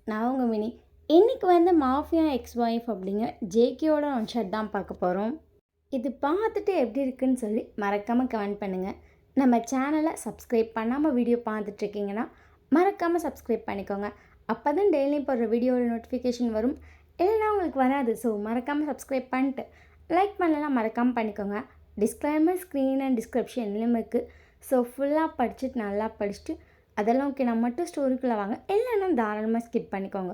நான் உங்கள் மினி. இன்றைக்கி வந்து மாஃபியா எக்ஸ் ஒய்ஃப் அப்படிங்கிற ஜேகேயோட ஒன் ஷாட் தான் பார்க்க போகிறோம். இது பார்த்துட்டு எப்படி இருக்குன்னு சொல்லி மறக்காமல் கமெண்ட் பண்ணுங்கள். நம்ம சேனலை சப்ஸ்கிரைப் பண்ணாமல் வீடியோ பார்த்துட்ருக்கீங்கன்னா மறக்காமல் சப்ஸ்கிரைப் பண்ணிக்கோங்க. அப்போ தான் டெய்லியும் போடுற வீடியோட நோட்டிஃபிகேஷன் வரும். இல்லைனா உங்களுக்கு வராது. ஸோ மறக்காமல் சப்ஸ்கிரைப் பண்ணிட்டு லைக் பண்ணலாம் மறக்காமல் பண்ணிக்கோங்க. டிஸ்க்ளைமர் ஸ்க்ரீன் அண்ட் டிஸ்கிரிப்ஷன்லேயும் இருக்குது. ஸோ ஃபுல்லாக படிச்சுட்டு நல்லா படிச்சுட்டு அதெல்லாம் ஓகே நான் மட்டும் ஸ்டோரிக்குள்ளே வாங்க, இல்லைன்னா தாராளமாக ஸ்கிப் பண்ணிக்கோங்க.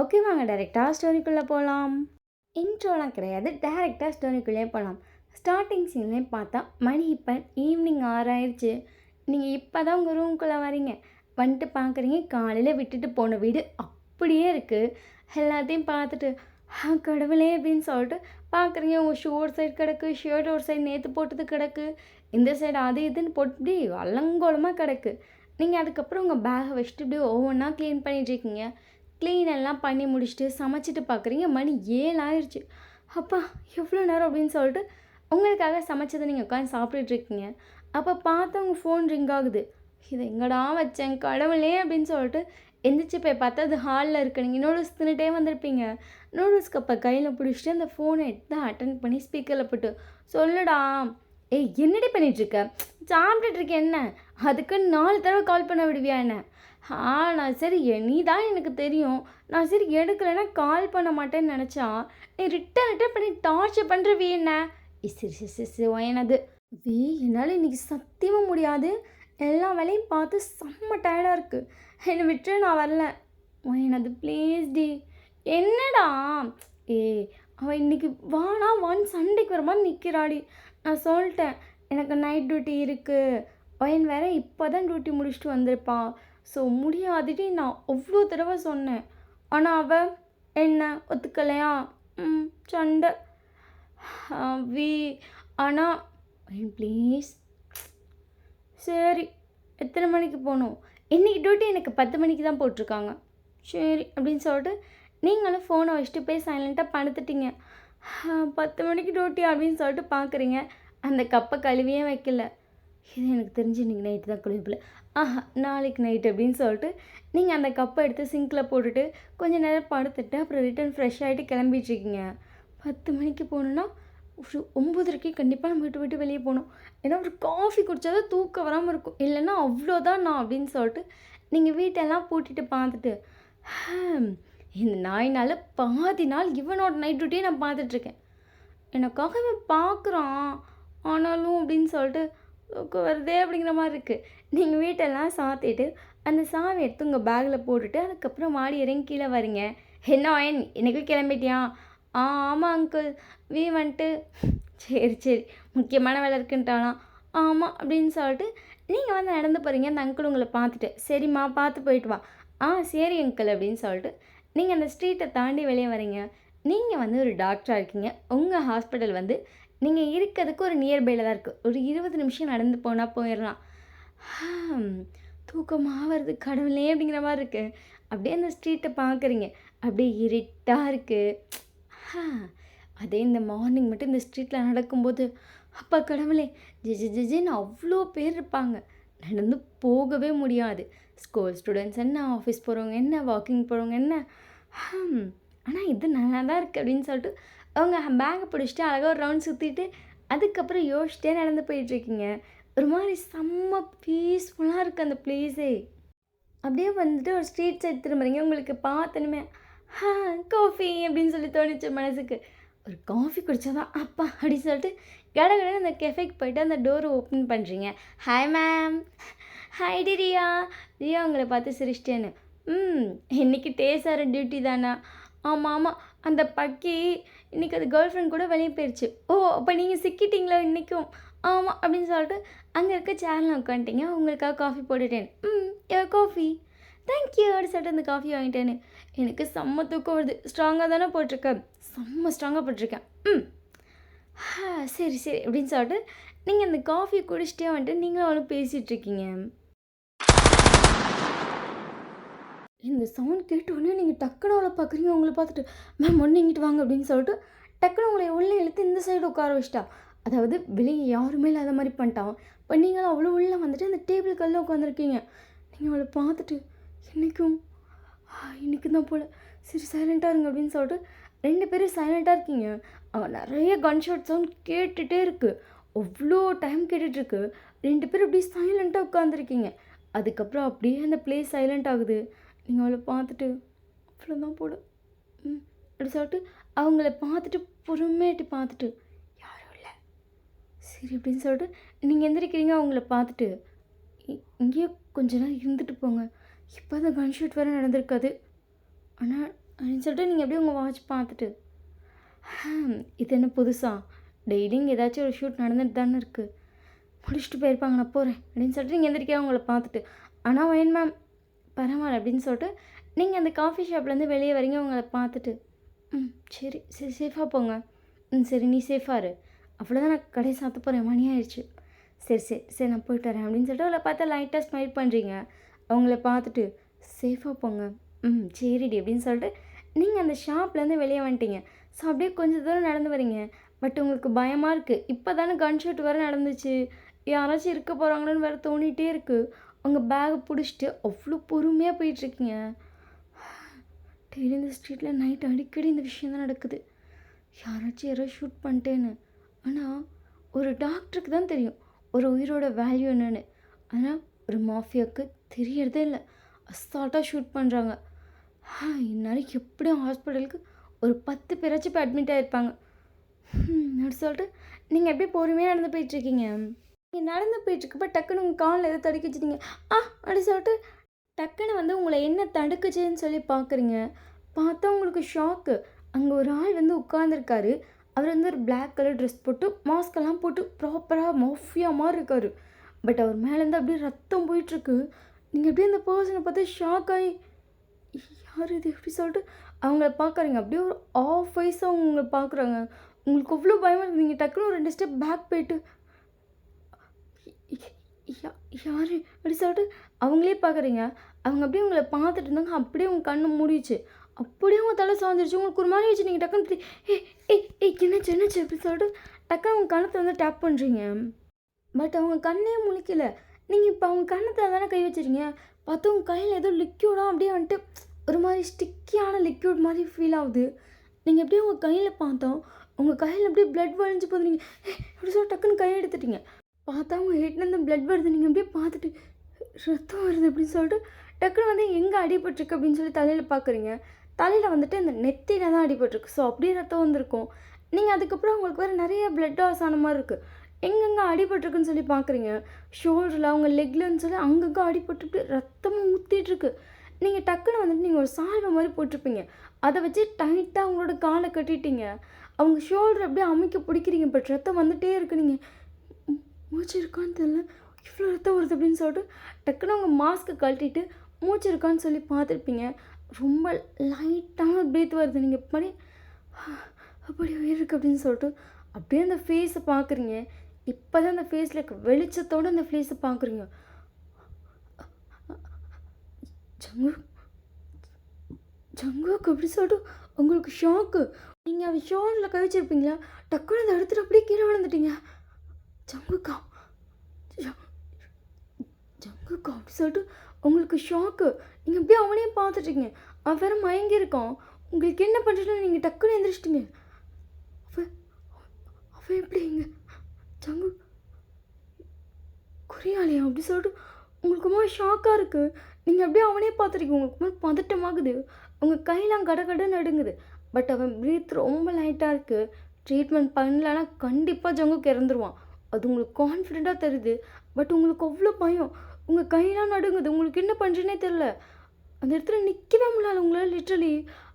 ஓகே வாங்க டைரெக்டாக ஸ்டோரிக்குள்ளே போகலாம். இன்ட்ரோலாம் கிடையாது, டைரெக்டாக ஸ்டோரிக்குள்ளேயே போகலாம். ஸ்டார்டிங் சீன்லேயே பார்த்தா மணி இப்போ ஈவினிங் 6 ஆயிடுச்சு. நீங்கள் இப்போ தான் உங்கள் ரூம்குள்ளே வரீங்க. வந்துட்டு பார்க்குறீங்க காலையில் விட்டுட்டு போன வீடு அப்படியே இருக்குது. எல்லாத்தையும் பார்த்துட்டு கடவுளே அப்படின்னு சொல்லிட்டு பார்க்குறீங்க. உங்கள் ஷூ ஒரு சைடு கிடக்கு, ஷர்ட் ஒரு சைடு நேற்று போட்டது கிடக்கு, இந்த சைடு அது இதுன்னு போட்டு அலங்கோலமாக கிடக்கு. நீங்கள் அதுக்கப்புறம் உங்கள் பேகை வச்சுட்டு இப்படி ஒவ்வொன்றா க்ளீன் பண்ணிகிட்ருக்கீங்க. க்ளீன் எல்லாம் பண்ணி முடிச்சுட்டு சமைச்சிட்டு பார்க்குறீங்க மணி 7 ஆயிடுச்சு. அப்பா எவ்வளோ நேரம் அப்படின்னு சொல்லிட்டு உங்களுக்காக சமைச்சதை நீங்கள் உட்காந்து சாப்பிட்டுட்ருக்கீங்க. அப்போ பார்த்தா உங்கள் ஃபோன் ரிங் ஆகுது. இதை எங்கடா வச்சேன் கடவுளே அப்படின்னு சொல்லிட்டு எந்திரிச்சு போய் பார்த்தா அது ஹாலில் இருக்கு. நீங்கள் நூடுல்ஸ் தின்னுட்டே வந்திருப்பீங்க. நூடுல்ஸ் கப்பை கையில் பிடிச்சிட்டு அந்த ஃபோனை எடுத்து அட்டன் பண்ணி ஸ்பீக்கரில் போட்டு சொல்லுடா. ஏய் என்னடி பண்ணிகிட்ருக்க? சாப்பிட்டுட்ருக்கேன். என்ன அதுக்கு 4 தடவை கால் பண்ண விடுவியா என்ன? நான் சரி நீ தான் எனக்கு தெரியும். நான் சரி எடுக்கலைன்னா கால் பண்ண மாட்டேன்னு நினச்சா நீ ரிட்டன் பண்ணி டார்ச்சர் பண்ணுறவி என்ன? என்னது வி என்னால் இன்றைக்கி சத்தியமாக முடியாது. எல்லா வேலையும் பார்த்து செம்ம டயர்டாக இருக்குது. என்னை விட்டு நான் வரல. என்னது ப்ளீஸ் டி. என்னடா அவன் இன்றைக்கி வான்னு சண்டைக்கு வர மாதிரி நிற்கிறாடி. நான் சொல்லிட்டேன் எனக்கு நைட் டியூட்டி இருக்குது. பையன் வேறு இப்போ தான் டியூட்டி முடிச்சுட்டு வந்திருப்பான். ஸோ முடியாதுட்டு நான் அவ்வளோ தடவை சொன்னேன். ஆனால் அவள் என்ன ஒத்துக்கலையா? சண்டை வி. ஆனால் ப்ளீஸ் சரி எத்தனை மணிக்கு போகணும்? இன்றைக்கி டியூட்டி எனக்கு 10 மணிக்கு தான் போட்டிருக்காங்க. சரி அப்படின்னு சொல்லிட்டு நீங்களும் ஃபோனை வச்சுட்டு போய் சைலண்ட்டாக படுத்துட்டீங்க. 10 மணிக்கு டியூட்டி அப்படின்னு சொல்லிட்டு பார்க்குறீங்க. அந்த கப்பை கழுவியே வைக்கல. இது எனக்கு தெரிஞ்சு இன்றைக்கி நைட்டு தான் கழுவிப்பில்ல. நாளைக்கு நைட்டு அப்படின்னு சொல்லிட்டு நீங்கள் அந்த கப்பை எடுத்து சிங்கில் போட்டுட்டு கொஞ்சம் நேரம் படுத்துட்டு அப்புறம் ரிட்டன் ஃப்ரெஷ் ஆகிட்டு கிளம்பிட்டுருக்கீங்க. 10 மணிக்கு போகணுன்னா ஒரு 9:30 கண்டிப்பாக நம்ம விட்டு வெளியே போகணும். ஏன்னா ஒரு காஃபி குடித்தா தான் தூக்கம் வராமல் இருக்கும். இல்லைன்னா அவ்வளோதான் நான் அப்படின்னு சொல்லிட்டு நீங்கள் வீட்டெல்லாம் பூட்டிட்டு பார்த்துட்டு இந்த நாயினால் பாதி நாள் இவனோட நைட் டியூட்டியே நான் பார்த்துட்ருக்கேன். எனக்காக இவன் பார்க்குறான் ஆனாலும் அப்படின்னு சொல்லிட்டு தூக்கம் வருதே அப்படிங்கிற மாதிரி இருக்குது. நீங்கள் வீட்டெல்லாம் சாத்திட்டு அந்த சாவி எடுத்து உங்கள் பேக்கில் போட்டுட்டு அதுக்கப்புறம் மாடி இறங்கி கீழே வரீங்க. என்ன எனக்கு கிளம்பிட்டியா? ஆமாம் அங்கிள். வீ வந்துட்டு சரி முக்கியமான வேலை இருக்குன்ட்டாலாம். ஆமாம் அப்படின்னு சொல்லிட்டு நீங்கள் வந்து நடந்து போகிறீங்க. அந்த அங்கிள் உங்களை பார்த்துட்டு சரிம்மா பார்த்து போயிட்டு வா. சரி அங்கிள் அப்படின்னு சொல்லிட்டு நீங்கள் அந்த ஸ்ட்ரீட்டை தாண்டி வெளியே வரீங்க. நீங்கள் வந்து ஒரு டாக்டராக இருக்கீங்க. உங்கள் ஹாஸ்பிட்டல் வந்து நீங்கள் இருக்கிறதுக்கு ஒரு நியர்பையில் தான் இருக்குது. ஒரு 20 நிமிஷம் நடந்து போனால் போயிடலாம். தூக்கமாக வருது கடவுளே அப்படிங்கிற மாதிரி இருக்குது. அப்படியே அந்த ஸ்ட்ரீட்டை பார்க்குறீங்க. அப்படியே இருட்டாக இருக்குது. அதே இந்த மார்னிங் மட்டும் இந்த ஸ்ட்ரீட்டில் நடக்கும்போது அப்பா கடவுளே ஜிஜின்னு அவ்வளோ பேர் இருப்பாங்க. நடந்து போகவே முடியாது. ஸ்கூல் ஸ்டூடெண்ட்ஸ் என்ன, ஆஃபீஸ் போகிறவங்க என்ன, வாக்கிங் போகிறவங்க என்ன. ஆனால் இது நல்லா தான் இருக்குது அப்படின்னு சொல்லிட்டு அவங்க பேங்கை பிடிச்சிட்டு அழகாக ஒரு ரவுண்ட் சுற்றிட்டு அதுக்கப்புறம் யோசிச்சிட்டே நடந்து போயிட்டுருக்கீங்க. ஒரு மாதிரி செம்ம பீஸ்ஃபுல்லாக இருக்குது அந்த பிளேஸே. அப்படியே வந்துட்டு ஒரு ஸ்ட்ரீட் சைட் திரும்புறீங்க. உங்களுக்கு பார்த்தனுமே காஃபி அப்படின்னு சொல்லி தோணிச்சு மனசுக்கு. ஒரு காஃபி குடித்தா தான் அப்பா அப்படின்னு சொல்லிட்டு கடகடன்னு அந்த கெஃபேக்கு போய்ட்டு அந்த டோரை ஓப்பன் பண்ணுறீங்க. Hi ma'am. Hi Riya. Riya உங்களை பார்த்து சிரிச்சிட்டேன்னு. இன்றைக்கி டேசார டியூட்டி தானா? ஆமாம் அந்த பக்கி இன்றைக்கி அது கேர்ள் ஃப்ரெண்ட் கூட வெளியே போயிடுச்சு. அப்போ நீங்கள் சிக்கிட்டீங்களா இன்றைக்கும்? ஆமாம் அப்படின்னு சொல்லிட்டு அங்கே இருக்க சேரில் உட்காந்துட்டீங்க. உங்களுக்காக காஃபி போட்டுட்டேன். காஃபி தேங்க்யூ அப்படி சொல்லிட்டு அந்த காஃபி வாங்கிட்டேன்னு. எனக்கு செம்ம தூக்கம் வருது. ஸ்ட்ராங்காக தானே போட்டிருக்கேன்? செம்ம ஸ்ட்ராங்காக போட்டிருக்கேன். சரி அப்படின்னு சொல்லிட்டு நீங்கள் அந்த காஃபி குடிச்சிட்டே வந்துட்டு நீங்களும் அவளும் பேசிகிட்ருக்கீங்க. இந்த சவுண்ட் கேட்டோடனே நீங்கள் டக்குன்னு அவளை பார்க்குறீங்க. உங்களை பார்த்துட்டு மேம் ஒன்று இங்கிட்டு வாங்க அப்படின்னு சொல்லிட்டு டக்குன்னு உங்களை உள்ளே இழுத்து இந்த சைடு உட்கார வச்சிட்டா. அதாவது வெளியே யாருமே இல்லாத மாதிரி பண்ணிட்டான். இப்போ நீங்களும் அவ்வளோ உள்ளே வந்துட்டு அந்த டேபிள் கல்லில் உட்காந்துருக்கீங்க. நீங்கள் அவளை பார்த்துட்டு என்றைக்கும் இன்னைக்கு தான் போல், சரி சைலண்ட்டாக இருங்க அப்படின்னு சொல்லிட்டு 2 பேரும் சைலண்ட்டாக இருக்கீங்க. அவன் நிறைய கன்ஷாட் சவுண்ட் கேட்டுகிட்டே இருக்குது. அவ்வளோ டைம் கேட்டுட்ருக்கு. 2 பேரும் அப்படியே சைலண்ட்டாக உட்காந்துருக்கீங்க. அதுக்கப்புறம் அப்படியே அந்த பிளேஸ் சைலண்ட் ஆகுது. நீங்கள் அவளை பார்த்துட்டு அவ்வளோதான் போல அப்படி சொல்லிட்டு அவங்கள பார்த்துட்டு பொறுமையாட்டி பார்த்துட்டு யாரும் இல்லை சரி அப்படின்னு சொல்லிட்டு நீங்கள் எந்திரிக்கிறீங்க. அவங்கள பார்த்துட்டு இங்கேயே கொஞ்ச நேரம் இருந்துட்டு போங்க, இப்போ தான் கன்ஷூட் வேறு நடந்திருக்காது ஆனால் அப்படின்னு சொல்லிட்டு நீங்கள் அப்படியே உங்கள் வாட்ச் பார்த்துட்டு இது என்ன புதுசா, டெய்லியும் ஏதாச்சும் ஒரு ஷூட் நடந்துட்டு தானே இருக்குது, முடிச்சுட்டு போயிருப்பாங்க, நான் போகிறேன் அப்படின்னு சொல்லிட்டு நீங்கள் எந்திரிக்க அவங்கள பார்த்துட்டு ஆனால் வேணும் மேம் பரவாயில்ல அப்படின்னு சொல்லிட்டு நீங்கள் அந்த காஃபி ஷாப்லேருந்து வெளியே வரீங்க. அவங்கள பார்த்துட்டு சரி சரி சேஃபாக போங்க, சரி நீ சேஃபாக இரு, அவ்வளோதான் நான் கடையை சாத்த போகிறேன், மணி ஆயிடுச்சு, சரி சரி சரி நான் போயிட்டு வரேன் அப்படின்னு சொல்லிட்டு அவளை பார்த்தா லைட்டாக ஸ்மைல் பண்ணுறீங்க. அவங்கள பார்த்துட்டு சேஃபாக போங்க, சரிடி அப்படின்னு சொல்லிட்டு நீங்கள் அந்த ஷாப்லேருந்து வெளியே வந்துட்டீங்க. ஸோ அப்படியே கொஞ்சம் தூரம் நடந்து வரீங்க. பட் உங்களுக்கு பயமாக இருக்குது. இப்போ தானே கன்ஷூட் வேறு நடந்துச்சு, யாராச்சும் இருக்க போகிறாங்களோன்னு வேறு தோணிகிட்டே இருக்குது. உங்கள் பேகை பிடிச்சிட்டு அவ்வளோ பொறுமையாக போயிட்டுருக்கீங்க. டெய்லி இந்த ஸ்ட்ரீட்டில் நைட் அடிக்கடி இந்த விஷயம் தான் நடக்குது, யாராச்சும் யாரோ ஷூட் பண்ணிட்டேன்னு. ஆனால் ஒரு டாக்டருக்கு தான் தெரியும் ஒரு உயிரோட வேல்யூ என்னென்னு. ஆனால் ஒரு மாஃபியாவுக்கு தெரியறதே இல்லை, அசால்ட்டாக ஷூட் பண்ணுறாங்க. என்னால் எப்படியும் ஹாஸ்பிட்டலுக்கு ஒரு 10 பேராச்சும் இப்போ அட்மிட் ஆகிருப்பாங்க. அப்படி சொல்லிட்டு நீங்கள் எப்படி பொறுமையாக நடந்து போயிட்டுருக்கீங்க. நீங்கள் நடந்து போயிட்டுருக்கப்ப டக்குன்னு உங்கள் காலில் எதை தடுக்கி வச்சுட்டீங்க. அப்படி சொல்லிட்டு டக்குன்னு வந்து உங்களை என்ன தடுக்குச்சுன்னு சொல்லி பார்க்குறீங்க. பார்த்தா உங்களுக்கு ஷாக்கு. அங்கே ஒரு ஆள் வந்து உட்காந்துருக்காரு. அவர் வந்து ஒரு பிளாக் கலர் ட்ரெஸ் போட்டு மாஸ்கெல்லாம் போட்டு ப்ராப்பராக மாஃபியா மாதிரி இருக்கார். பட் அவர் மேலேருந்து அப்படியே ரத்தம் போயிட்டுருக்கு. நீங்கள் அப்படியே அந்த பர்சனை பார்த்து ஷாக் ஆகி யார் இது எப்படி சொல்லிட்டு அவங்கள பார்க்குறீங்க. அப்படியே ஒரு ஆஃப் வயசாக அவங்கள பார்க்குறாங்க. உங்களுக்கு அவ்வளோ பயமாக இருக்குது. நீங்கள் டக்குன்னு ஒரு 2 ஸ்டெப் பேக் போயிட்டு யார் அப்படி சொல்லிட்டு அவங்களே பார்க்குறீங்க. அவங்க அப்படியே உங்களை பார்த்துட்டு இருந்தாங்க. அப்படியே உங்கள் கண்ணு மூடிச்சு. அப்படியே உங்கள் தலை சாஞ்சிருச்சு. உங்களுக்கு ஒரு மாதிரி வச்சு நீங்கள் டக்குன்னு என்னாச்சு என்னாச்சு அப்படி சொல்லிட்டு டக்குன்னு அவங்க கண்ணத்தை வந்து டேப் பண்ணுறீங்க. பட் அவங்க கண்ணே முழிக்கல. நீங்கள் இப்போ அவங்க கண்ணத்தில் தானே கை வச்சுருங்க. பார்த்தா உங்கள் கையில் ஏதோ லிக்யூடாக அப்படியே வந்துட்டு ஒரு மாதிரி ஸ்டிக்கியான லிக்யூட் மாதிரி ஃபீல் ஆகுது. நீங்கள் எப்படியும் உங்கள் கையில் பார்த்தோம், உங்கள் கையில் அப்படியே ப்ளட் வழிஞ்சு போகுது. நீங்கள் எப்படி சொல்ல டக்குன்னு கையை எடுத்துட்டீங்க. பார்த்தா உங்கள் ஹெட்லேருந்து ப்ளட் வருது. நீங்கள் அப்படியே பார்த்துட்டு ரத்தம் வருது அப்படின்னு சொல்லிட்டு டக்குன்னு வந்து எங்கே அடிபட்டிருக்கு அப்படின்னு சொல்லி தலையில் பார்க்குறீங்க. தலையில் வந்துட்டு இந்த நெத்தியில் தான் அடிபட்டிருக்கு. ஸோ அப்படியே ரத்தம் வந்திருக்கும். நீங்கள் அதுக்கப்புறம் உங்களுக்கு வேறு நிறைய ப்ளட் லாஸ் ஆன மாதிரி இருக்குது. எங்கெங்கே அடிபட்டிருக்குன்னு சொல்லி பார்க்குறீங்க. ஷோல்டரில் அவங்க லெக்லன்னு சொல்லி அங்கங்கே அடிபட்டு ரத்தமும் ஊற்றிட்டுருக்கு. நீங்கள் டக்குன்னு வந்துட்டு நீங்கள் ஒரு சால்வை மாதிரி போட்டிருப்பீங்க. அதை வச்சு டைட்டாக அவங்களோட காலை கட்டிட்டீங்க. அவங்க ஷோல்டர் அப்படியே அமைக்க பிடிக்கிறீங்க. பட் ரத்தம் வந்துகிட்டே இருக்குது. நீங்கள் மூச்சு இருக்கான்னு தெரியல, இவ்வளோ ரத்தம் வருது அப்படின்னு சொல்லிட்டு டக்குன்னு அவங்க மாஸ்க்கு கழட்டிட்டு மூச்சு இருக்கான்னு சொல்லி பார்த்துருப்பீங்க. ரொம்ப லைட்டான ப்ரீத் வருது. நீங்கள் அப்படி உயிர் இருக்குது அப்படின்னு சொல்லிட்டு அப்படியே அந்த ஃபேஸை பார்க்குறீங்க. இப்போ தான் அந்த ஃபேஸில் இருக்க வெளிச்சத்தோடு அந்த ஃபேஸை பார்க்குறீங்க. ஜங்குக்கு அப்படி சொல்லிட்டு உங்களுக்கு ஷாக்கு. நீங்கள் அவன் ஷோரில் கழிச்சிருப்பீங்களா, டக்குன்னு அதை எடுத்துகிட்டு அப்படியே கீழே விழுந்துட்டீங்க. ஜங்குக்கா ஜங்குக்கா அப்படி சொல்லிட்டு உங்களுக்கு ஷாக்கு. நீங்கள் அப்படியே அவனையே பார்த்துட்டீங்க. அவன் வேறு மயங்கி இருக்கான். உங்களுக்கு என்ன பண்ணுறதுன்னு நீங்கள் டக்குன்னு எழுந்திரிச்சிட்டிங்க. அவன் எப்படிங்க ஜங்கு குறியாளியா அப்படி சொல்லிட்டு உங்களுக்கு மாதிரி ஷாக்காக இருக்குது. நீங்கள் அப்படியே அவனே பார்த்துருக்கீங்க. உங்களுக்கு மாதிரி பதட்டமாகுது. உங்கள் கையெல்லாம் கடகடன்னு நடுங்குது. பட் அவன் ப்ரீத் ரொம்ப லைட்டாக இருக்குது. ட்ரீட்மெண்ட் பண்ணலன்னா கண்டிப்பாக ஜங்குக்கு இறந்துருவான். அது உங்களுக்கு கான்ஃபிடெண்ட்டாக தெரியுது. பட் உங்களுக்கு அவ்வளோ பயம். உங்கள் கையெல்லாம் நடுங்குது. உங்களுக்கு என்ன பண்ணுறேன்னே தெரில. அந்த இடத்துல நிற்கவே முடியல உங்களால். லிட்ரலி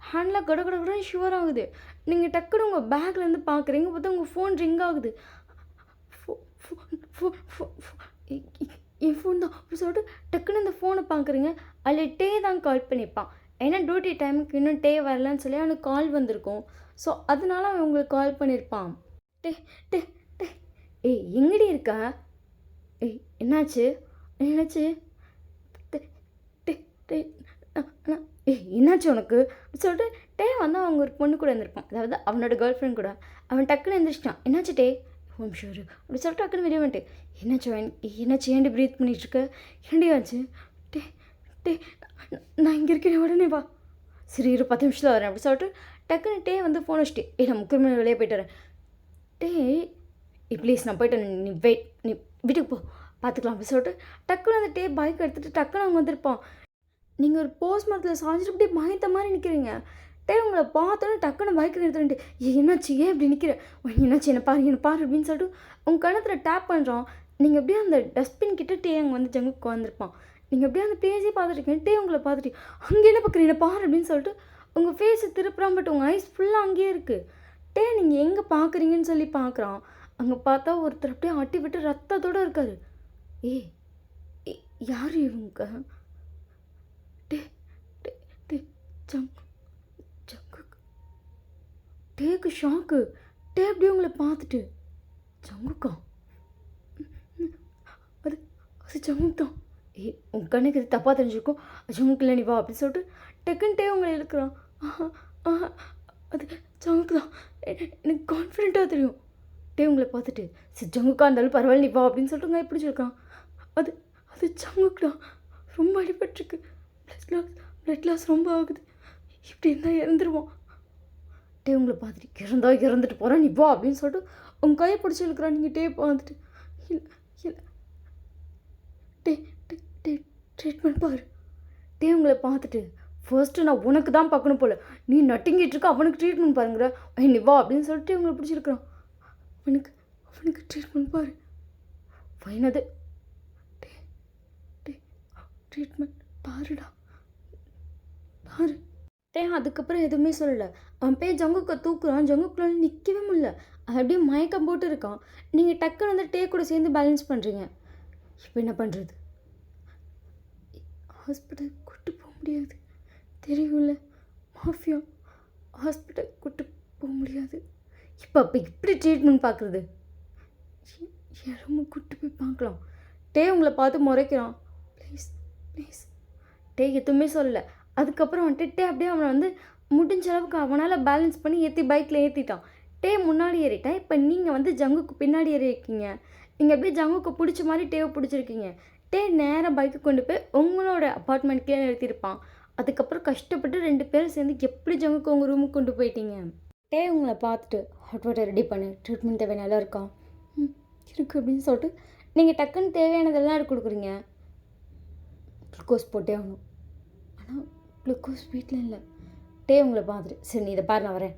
ஹேண்ட்லாம் கடகடன்னு ஷுவர் ஆகுது. நீங்கள் டக்குன்னு உங்கள் பேக்லேருந்து பார்க்குறீங்க. பார்த்தா உங்கள் ஃபோன் ரிங் ஆகுது. என் ஃபோன் தான் அப்படி சொல்லிட்டு டக்குன்னு அந்த ஃபோனை பார்க்குறீங்க. அதில் டே தான் கால் பண்ணியிருப்பான். ஏன்னா டியூட்டி டைமுக்கு இன்னும் டே வரலன்னு சொல்லி அவனுக்கு கால் வந்திருக்கும். ஸோ அதனால அவன் உங்களுக்கு கால் பண்ணியிருப்பான். டே டே டே எங்கடி இருக்கா? என்னாச்சு என்னாச்சு? டே டே என்னாச்சு உனக்கு சொல்லிட்டு டே வந்து அவங்க ஒரு பொண்ணு கூட இருந்திருப்பான். அதாவது அவனோட கேர்ள் ஃப்ரெண்ட் கூட. அவன் டக்குன்னு எழுந்திரிச்சிட்டான். என்னாச்சு டே? ஹோம் ஷோரு அப்படி சொல்லிட்டு டக்குன்னு வெளியே வந்துட்டு என்னாச்சு ஏன்டி ப்ரீத் பண்ணிகிட்ருக்க? ஏன்டி ஆச்சு? டே டே நான் இங்கே இருக்கேன், உடனே வா சரி இரு 10 நிமிஷத்தில் வரேன் அப்படி சொல்லிட்டு டக்குன்னு டே வந்து ஃபோன் வச்சுட்டு நான் முக்கியமான வெளியே போயிட்டு வரேன். டே ப்ளீஸ் நான் போயிட்டு நீ வெயிட், நீ வீட்டுக்கு போ பார்த்துக்கலாம் அப்படி சொல்லிட்டு டக்குன்னு அந்த டே பைக் எடுத்துகிட்டு டக்குன்னு அவங்க வந்திருப்பான். நீங்கள் ஒரு போஸ்ட் மரத்தில் சாஞ்சிட்டு அப்படியே பயந்த மாதிரி நிற்கிறீங்க. டே உங்களை பார்த்தோன்னே டக்குன்னு பைக்கை எடுத்துட்டு என்னாச்சு ஏன் இப்படி நிற்கிற, என்னாச்சு என்ன பாரு அப்படின்னு சொல்லிட்டு உங்கள் கணத்தில் டேப் பண்ணுறான். நீங்கள் அப்படியே அந்த டஸ்ட்பின் கிட்ட டே அங்கே வந்து ஜங்குக்கு வந்திருப்பான். நீங்கள் அப்படியே அந்த பேஜே பார்த்துருக்கீங்க. டே உங்களை பார்த்துட்டு அங்கே என்ன பார்க்குறீங்க பாரு அப்படின்னு சொல்லிட்டு உங்கள் ஃபேஸை திருப்புறான். பட் உங்கள் ஐஸ் ஃபுல்லாக அங்கேயே இருக்குது. டே நீங்கள் எங்கே பார்க்குறீங்கன்னு சொல்லி பார்க்குறான். அங்கே பார்த்தா ஒருத்தர் அப்படியே அட்டி விட்டு ரத்தத்தோடு இருக்கார். ஏய் யார் இவங்க? டே டே டே ஜங்கு டேக்கு ஷாக்கு. டே அப்படியே உங்களை பார்த்துட்டு ஜங்குக்கா அது அது ஜங்குக் தான். உங்கள் கண்ணுக்கு இது தப்பாக தெரிஞ்சிருக்கும். ஜங்குக்கு இல்லை நீ வா அப்படின்னு சொல்லிட்டு டக்குன்னு டே உங்களை இழுக்கிறான். அது ஜங்குக்கு தான் எனக்கு கான்ஃபிடென்ட்டாக தெரியும். டே உங்களை பார்த்துட்டு சரி ஜங்குக்கா இருந்தாலும் பரவாயில்ல நீ வா அப்படின்னு சொல்லிட்டு நான் பிடிச்சிருக்கான். அது அது ஜங்குக்கு தான். ரொம்ப அடிபட்டிருக்கு. பிளட் லாஸ் ரொம்ப ஆகுது. இப்படி இருந்தால் இறந்துருவான். டே உங்களை பார்த்துட்டு இறந்துட்டு போகிறேன் நீ வா அப்படின்னு சொல்லிட்டு உங்கள் கையை பிடிச்சி இழுக்கிறான். நீங்கள் டே பார்த்துட்டு இல்லை டே டே டே ட்ரீட்மெண்ட் பாரு. டே உங்களை பார்த்துட்டு ஃபர்ஸ்ட்டு நான் உனக்கு தான் பார்க்கணும் போல், நீ நட்டிங்கிட்டு இருக்க அவனுக்கு ட்ரீட்மெண்ட் பாருங்கிற நீ வா அப்படின்னு சொல்லிட்டு உங்களை பிடிச்சிருக்கிறான். அவனுக்கு ட்ரீட்மெண்ட் பாரு ஃபைனது. டே டே ட்ரீட்மெண்ட் பாருடா பாரு. டே அதுக்கப்புறம் எதுவுமே சொல்லலை. அவன் போய் ஜங்குக்கை தூக்குறான். ஜங்குக்குள்ள நிற்கவே முடியல. அது அப்படியே மயக்கம் போட்டு இருக்கான். நீங்கள் டக்குன்னு வந்து டே கூட சேர்ந்து பேலன்ஸ் பண்ணுறீங்க. இப்போ என்ன பண்ணுறது? ஹாஸ்பிட்டல் கூட்டு போக முடியாது தெரியும்ல, மாஃபியா. ஹாஸ்பிட்டல் கூட்டு போக முடியாது. இப்போ இப்படி ட்ரீட்மெண்ட் பார்க்குறது யாரும் கூட்டு போய் பார்க்கலாம். டே உங்களை பார்த்து முறைக்கிறான். ப்ளீஸ் டே எதுவுமே சொல்லலை. அதுக்கப்புறம் வந்துட்டு டே அப்படியே அவனை வந்து முடிஞ்ச அளவுக்கு அவனால் பேலன்ஸ் பண்ணி பைக்கில் ஏற்றிட்டான். டே முன்னாடி ஏறிட்டான். இப்போ நீங்கள் வந்து ஜங்குக்கு பின்னாடி ஏறி இருக்கீங்க. நீங்கள் அப்படியே ஜங்குக்கு பிடிச்ச மாதிரி டேவை பிடிச்சிருக்கீங்க. டே நேராக பைக்கு கொண்டு போய் உங்களோட அப்பார்ட்மெண்ட்கே நிறுத்தியிருப்பான். அதுக்கப்புறம் கஷ்டப்பட்டு 2 பேரும் சேர்ந்து எப்படி ஜங்குக்கு உங்கள் ரூமுக்கு கொண்டு போயிட்டீங்க. டே உங்களை பார்த்துட்டு ஹாட் வாட்டர் ரெடி பண்ணு, ட்ரீட்மெண்ட் தேவை நல்லா இருக்கா இருக்குது அப்படின்னு சொல்லிட்டு நீங்கள் டக்குன்னு தேவையானதெல்லாம் எடுத்து கொடுக்குறீங்க. குளுக்கோஸ் போட்டே ஆகணும். ஆனால் குளுக்கோஸ் வீட்டில் இல்லை. டே உங்களை பார்த்துட்டு சரி நீ இதை பாரு நான் வரேன்.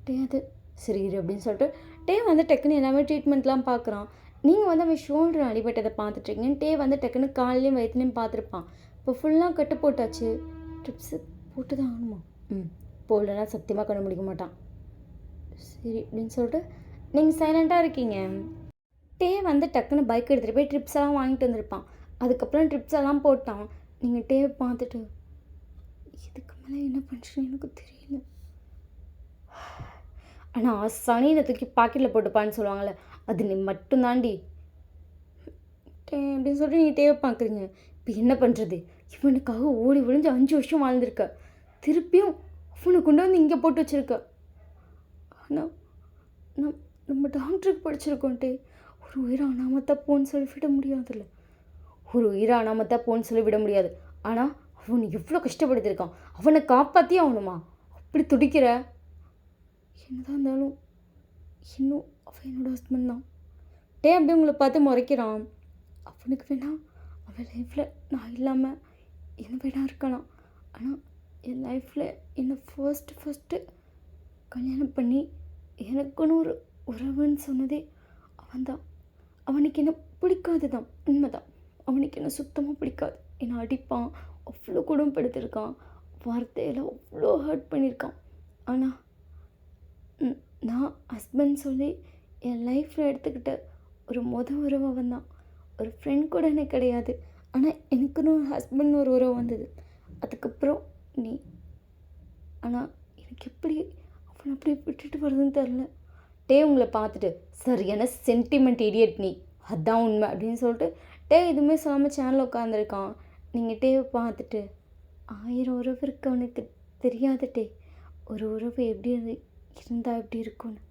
டே அது சரி இரு அப்படின்னு சொல்லிட்டு டே வந்து டக்குன்னு எல்லாமே ட்ரீட்மெண்ட்லாம் பார்க்குறான். நீங்கள் வந்து அவன் ஷோல்டர் அடிபட்டதை பார்த்துட்ருக்கீங்க. டே வந்து டக்குன்னு காலையிலையும் வயிற்றுலையும் பார்த்துருப்பான். இப்போ ஃபுல்லாக கட்டு போட்டாச்சு. ட்ரிப்ஸு போட்டு தான் ஆகணுமா? போடலன்னா சத்தியமாக கண்ண முடிக்க மாட்டான். சரி அப்படின்னு சொல்லிட்டு நீங்கள் சைலண்ட்டாக இருக்கீங்க. டே வந்து டக்குன்னு பைக் எடுத்துகிட்டு போய் ட்ரிப்ஸ் எல்லாம் வாங்கிட்டு வந்திருப்பான். அதுக்கப்புறம் ட்ரிப்ஸ் எல்லாம் போட்டான். நீங்கள் டே பார்த்துட்டு இதுக்கு மேலே என்ன பண்ணுறேன்னு எனக்கு தெரியல. ஆனால் சனியை தூக்கி பாக்கெட்டில் போட்டுப்பான்னு சொல்லுவாங்கள்ல, அது நீ மட்டும்தாண்டி டே அப்படின்னு சொல்லிட்டு நீங்கள் டேவை பார்க்குறீங்க. இப்போ என்ன பண்ணுறது? இவனுக்காக ஓடி விழுந்து 5 வருஷம் வாழ்ந்திருக்க. திருப்பியும் அவனை கொண்டு வந்து இங்கே போட்டு வச்சுருக்க. ஆனால் நம்ம டாக்டருக்கு படிச்சிருக்கோன்ட்டே ஒரு உயிரை அனாமத்தான் போன்னு சொல்லி விட முடியாதுல்ல. ஒரு உயிரை அனாமத்தான் போன்னு சொல்லி விட முடியாது. ஆனால் அவனை எவ்வளோ கஷ்டப்படுத்திருக்கான். அவனை காப்பாற்றி ஆகணுமா? அப்படி துடிக்கிற. என்னதான் இருந்தாலும் இன்னும் அவன் என்னோடய ஹஸ்பண்ட் தான். டே அப்படியே உங்களை பார்த்து முறைக்கிறான். அவனுக்கு வேணா அவன் லைஃப்பில் நான் இல்லாமல் என்ன வேணா இருக்கலாம். ஆனால் என் லைஃப்பில் என்னை ஃபர்ஸ்ட்டு கல்யாணம் பண்ணி எனக்குன்னு ஒரு உறவுன்னு சொன்னதே அவன்தான். அவனுக்கு என்ன பிடிக்காது தான், உண்மைதான். அவனுக்கு என்ன சுத்தமாக பிடிக்காது. என்னை அடிப்பான், அவ்வளோ குடும்பப்படுத்திருக்கான், வார்த்தையில் அவ்வளோ ஹர்ட் பண்ணியிருக்கான். ஆனால் நான் ஹஸ்பண்ட் சொல்லி என் லைஃப்பில் எடுத்துக்கிட்ட ஒரு உறவு அவன் தான். ஒரு ஃப்ரெண்ட் கூட எனக்கு கிடையாது. ஆனால் எனக்குன்னு ஒரு ஹஸ்பண்ட் ஒரு உறவு வந்தது. அதுக்கப்புறம் நீ. ஆனால் எனக்கு எப்படி அவனை அப்படி விட்டுட்டு வருதுன்னு தெரில. டே உங்களை பார்த்துட்டு சரியான சென்டிமெண்ட் இடியட் நீ, அதுதான் உண்மை அப்படின்னு சொல்லிட்டு டே எதுவுமே சொல்லாமல் சேனலில் உட்காந்துருக்கான். நீங்கள் டேவை பார்த்துட்டு 1000 உறவு இருக்கு அவனுக்கு தெரியாது டே, ஒரு உறவு எப்படி இருந்தால் எப்படி இருக்கும்னு.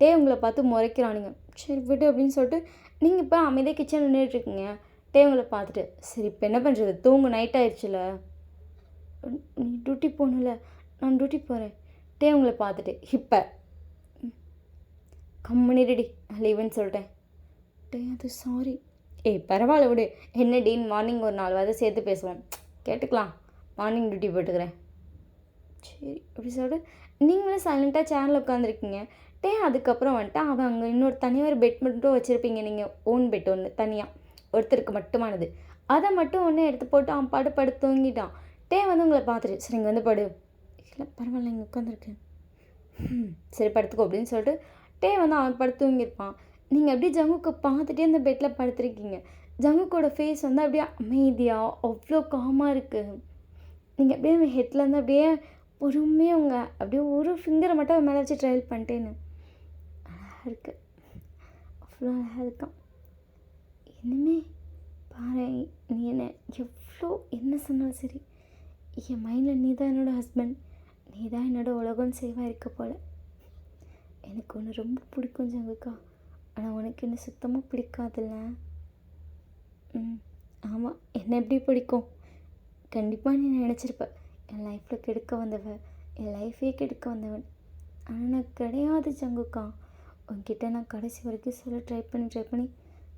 டே உங்களை பார்த்து முறைக்கிறானுங்க. சரி விடு அப்படின்னு சொல்லிட்டு நீங்கள் இப்போ அமைதியாக கிச்சனில் நின்றுட்டுருக்கீங்க. டே உங்களை பார்த்துட்டு சரி இப்போ என்ன பண்ணுறது, தூங்கு, நைட் ஆயிடுச்சுல நீ டியூட்டி போகணும்ல, நான் டியூட்டி போகிறேன். டே உங்களை பார்த்துட்டு இப்போ கம்முனிடி நான் லீவுன்னு சொல்லிட்டேன். டே அது சாரி. ஏய் பரவாயில்ல விடு. என்ன டீன் மார்னிங் ஒரு 4 வாரம் சேர்த்து பேசுவோம், கேட்டுக்கலாம். மார்னிங் டியூட்டி போட்டுக்கிறேன். சரி அப்படி சொல்லிட்டு நீங்களும் சைலண்ட்டாக சேரில் உட்காந்துருக்கீங்க. டே அதுக்கப்புறம் வந்துட்டு அவன் அங்கே இன்னொரு தனியாக ஒரு பெட் மட்டும் வச்சுருப்பீங்க, நீங்கள் ஓன் பெட் ஒன்று தனியாக ஒருத்தருக்கு மட்டுமானது. அதை மட்டும் ஒன்று எடுத்து போட்டு அவன் படுத்து தூங்கிட்டான். டே வந்து உங்களை பார்த்துட்டு சரி இங்கே வந்து படு. இல்லை பரவாயில்ல இங்கே உட்காந்துருக்கேன். சரி படுத்துக்கோ அப்படின்னு சொல்லிட்டு டே வந்து அவன் படுத்து தூங்கியிருப்பான். நீங்கள் அப்படியே ஜங்குக்கு பார்த்துட்டே அந்த பெட்டில் படுத்துருக்கீங்க. ஜங்குக்கோட ஃபேஸ் வந்து அப்படியே அமைதியாக அவ்வளோ காமாக இருக்குது. நீங்கள் அப்படியே அவன் ஹெட்லேருந்து அப்படியே பொறுமையாக அவங்க அப்படியே ஒரு ஃபிங்கரை மட்டும் அவன் மேலே வச்சு ட்ரையல் பண்ணிட்டேன்னு அழகாக இருக்குது. அவ்வளோ அழகாக இருக்கான். இனிமே பாரு, நீ என்ன எவ்வளோ என்ன சொன்னாலும் சரி, என் மைண்டில் நீ தான் என்னோடய ஹஸ்பண்ட், நீ தான் என்னோடய உலகம்னு சேவாக இருக்க போல். எனக்கு ஒன்று ரொம்ப பிடிக்கும் ஜங்குக்கா, ஆனால் உனக்கு என்ன சுத்தமாக பிடிக்காதுல்ல? ஆமாம், என்ன எப்படி பிடிக்கும்? கண்டிப்பாக நீ நினச்சிருப்ப என் லைஃப்பில் கெடுக்க வந்தவன், என் லைஃபே கெடுக்க வந்தவன். ஆனால் நான் கிடையாது ஜங்குக்கா. உன்கிட்ட நான் கடைசி வரைக்கும் சொல்ல ட்ரை பண்ணி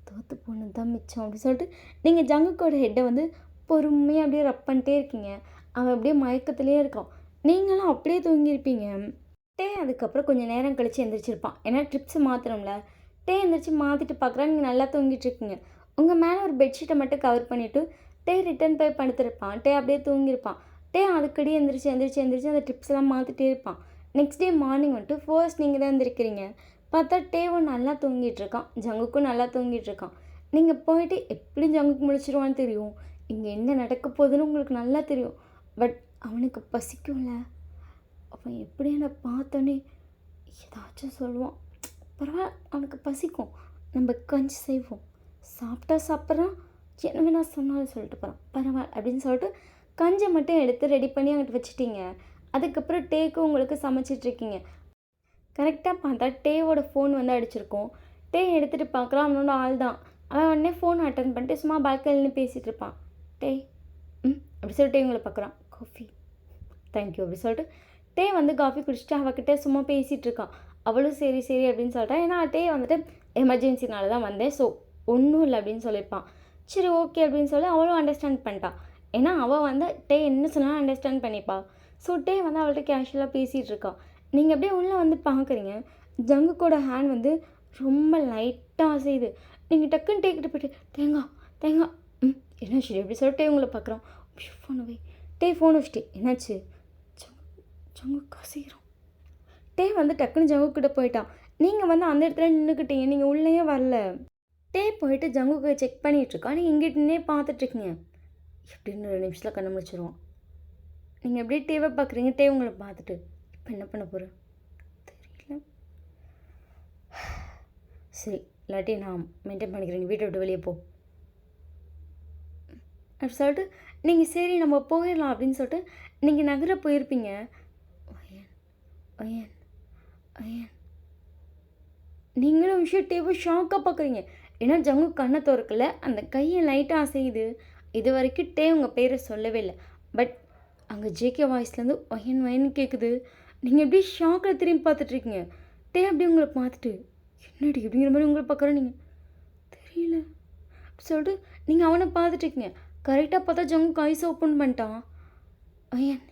தோற்று போனது தான் மிச்சம் அப்படின்னு சொல்லிட்டு நீங்கள் ஜங்குக்கோட ஹெட்டை வந்து பொறுமையாக அப்படியே ரப் பண்ணிட்டே இருக்கீங்க. அவன் அப்படியே மயக்கத்துலேயே இருக்கான். நீங்களும் அப்படியே தூங்கியிருப்பீங்க. டே அதுக்கப்புறம் கொஞ்சம் நேரம் கழித்து எந்திரிச்சிருப்பான். ஏன்னா ட்ரிப்ஸை மாற்றணும்ல. டே எந்திரிச்சு மாற்றிட்டு பார்க்குறா, நீங்கள் நல்லா தூங்கிட்டு இருக்கீங்க. உங்கள் மேலே ஒரு பெட்ஷீட்டை மட்டும் கவர் பண்ணிவிட்டு டே ரிட்டன் போய் படுத்திருப்பான். டே அப்படியே தூங்கியிருப்பான். டே அதுக்கடி எந்திரிச்சு அந்த ட்ரிப்ஸ் எல்லாம் மாற்றிட்டே இருப்பான். நெக்ஸ்ட் டே மார்னிங் வந்துட்டு ஃபர்ஸ்ட் நீங்கள் தான் எந்திரிக்கிறீங்க. பார்த்தா டேவும் நல்லா தூங்கிட்டு இருக்கான், ஜங்குக்கும் நல்லா தூங்கிட்டு இருக்கான். நீங்கள் போயிட்டு எப்படி ஜங்குக்கு முடிச்சிருவான்னு தெரியும், இங்கே என்ன நடக்க போகுதுன்னு உங்களுக்கு நல்லா தெரியும். பட் அவனுக்கு பசிக்கும்ல, அவன் எப்படி என்னை பார்த்தோன்னே ஏதாச்சும் சொல்லுவான். பரவாயில்ல, அவனுக்கு பசிக்கும், நம்ம கஞ்சி செய்வோம், சாப்பிட்டா சாப்பிட்றான், என்ன வேணா சொன்னாலும் சொல்லிட்டு போகிறான், பரவாயில்ல அப்படின்னு சொல்லிட்டு கஞ்சை மட்டும் எடுத்து ரெடி பண்ணி அங்கிட்டு வச்சுட்டீங்க. அதுக்கப்புறம் டேக்கு உங்களுக்கு சமைச்சிட்ருக்கீங்க. கரெக்டாக பார்த்தா டேவோட ஃபோன் வந்து அடிச்சிருக்கோம். டே எடுத்துகிட்டு பார்க்குறான், அவனோட ஆள் தான். அவன் உடனே ஃபோன் அட்டன் பண்ணிட்டு சும்மா பால்கனியில் பேசிகிட்டு இருப்பான். டே அப்படி சொல்லிட்டு இவங்களை பார்க்குறான். காஃபி தேங்க்யூ அப்படி சொல்லிட்டு டே வந்து காஃபி குடிச்சிட்டு அவகிட்ட சும்மா பேசிகிட்டு இருக்கான். அவளும் சரி அப்படின்னு சொல்லிட்டான். ஏன்னா டே வந்துட்டு எமர்ஜென்சினால தான் வந்தேன், ஸோ ஒன்றும் இல்லை அப்படின்னு சொல்லியிருப்பான். சரி ஓகே அப்படின்னு சொல்லி அவளும் அண்டர்ஸ்டாண்ட் பண்ணிட்டான். ஏன்னா அவள் வந்து டே என்ன சொன்னாலும் அண்டர்ஸ்டாண்ட் பண்ணிப்பா. ஸோ டே வந்து அவள்கிட்ட கேஷுவலாக பேசிகிட்டு இருக்கான். நீங்கள் அப்படியே உள்ளே வந்து பார்க்குறீங்க, ஜங்குக்கோட ஹேண்ட் வந்து ரொம்ப லைட்டாக அசையுது. நீங்கள் டக்குன்னு டேக்கிட்ட போய்ட்டு தேங்காய் என்னாச்சு எப்படி சொல்லிட்டு டே உங்களை பார்க்குறான். ஃபோனை வை. டே ஃபோன் வச்சுட்டு என்னாச்சு? ஜங்குக்கு அசைகிறோம். டே வந்து டக்குன்னு ஜங்குக்கிட்ட போயிட்டான். நீங்கள் வந்து அந்த இடத்துல நின்றுக்கிட்டீங்க, நீங்கள் உள்ளேயே வரல. டே போயிட்டு ஜங்குக்கு செக் பண்ணிகிட்ருக்கான். நீங்கள் இங்கிட்ட நின்னே பார்த்துட்ருக்கீங்க. எப்படின்னு 2 நிமிஷத்தில் கண்ணு முடிச்சிருவான். நீங்கள் எப்படியே டேவை பார்க்குறீங்க, டே உங்களை பார்த்துட்டு இப்போ என்ன பண்ண போகிறேன் தெரியல. சரி இல்லாட்டி நான் மெயின்டைன் பண்ணிக்கிறேன், நீ வீட்டை விட்டு வெளியே போ அப்படி சொல்லிட்டு நீங்கள் சரி நம்ம போயிடலாம் அப்படின்னு சொல்லிட்டு நீங்கள் நகர போயிருப்பீங்க. ஐயன் நீங்களும் விஷயம் டேவை ஷாக்காக பார்க்குறீங்க. ஏன்னா ஜங்கு கண்ணை திறக்கல, அந்த கையை லைட்டாக அசையுது. இது வரைக்கும் டே உங்கள் பேரை சொல்லவே இல்லை. பட் அங்கே ஜேகே வாய்ஸ்லேருந்து ஒயன் கேட்குது. நீங்கள் எப்படி ஷாக்கில் திரும்பி பார்த்துட்ருக்கீங்க. டே அப்படியே உங்களை பார்த்துட்டு என்னடி அப்படிங்கிற மாதிரி உங்களை பார்க்குறேன். நீங்கள் தெரியல அப்படி சொல்லிட்டு நீங்கள் அவனை பார்த்துட்ருக்கீங்க. கரெக்டாக பார்த்தா ஜங்கு ஐஸ் ஓப்பன் பண்ணிட்டான். ஒயன்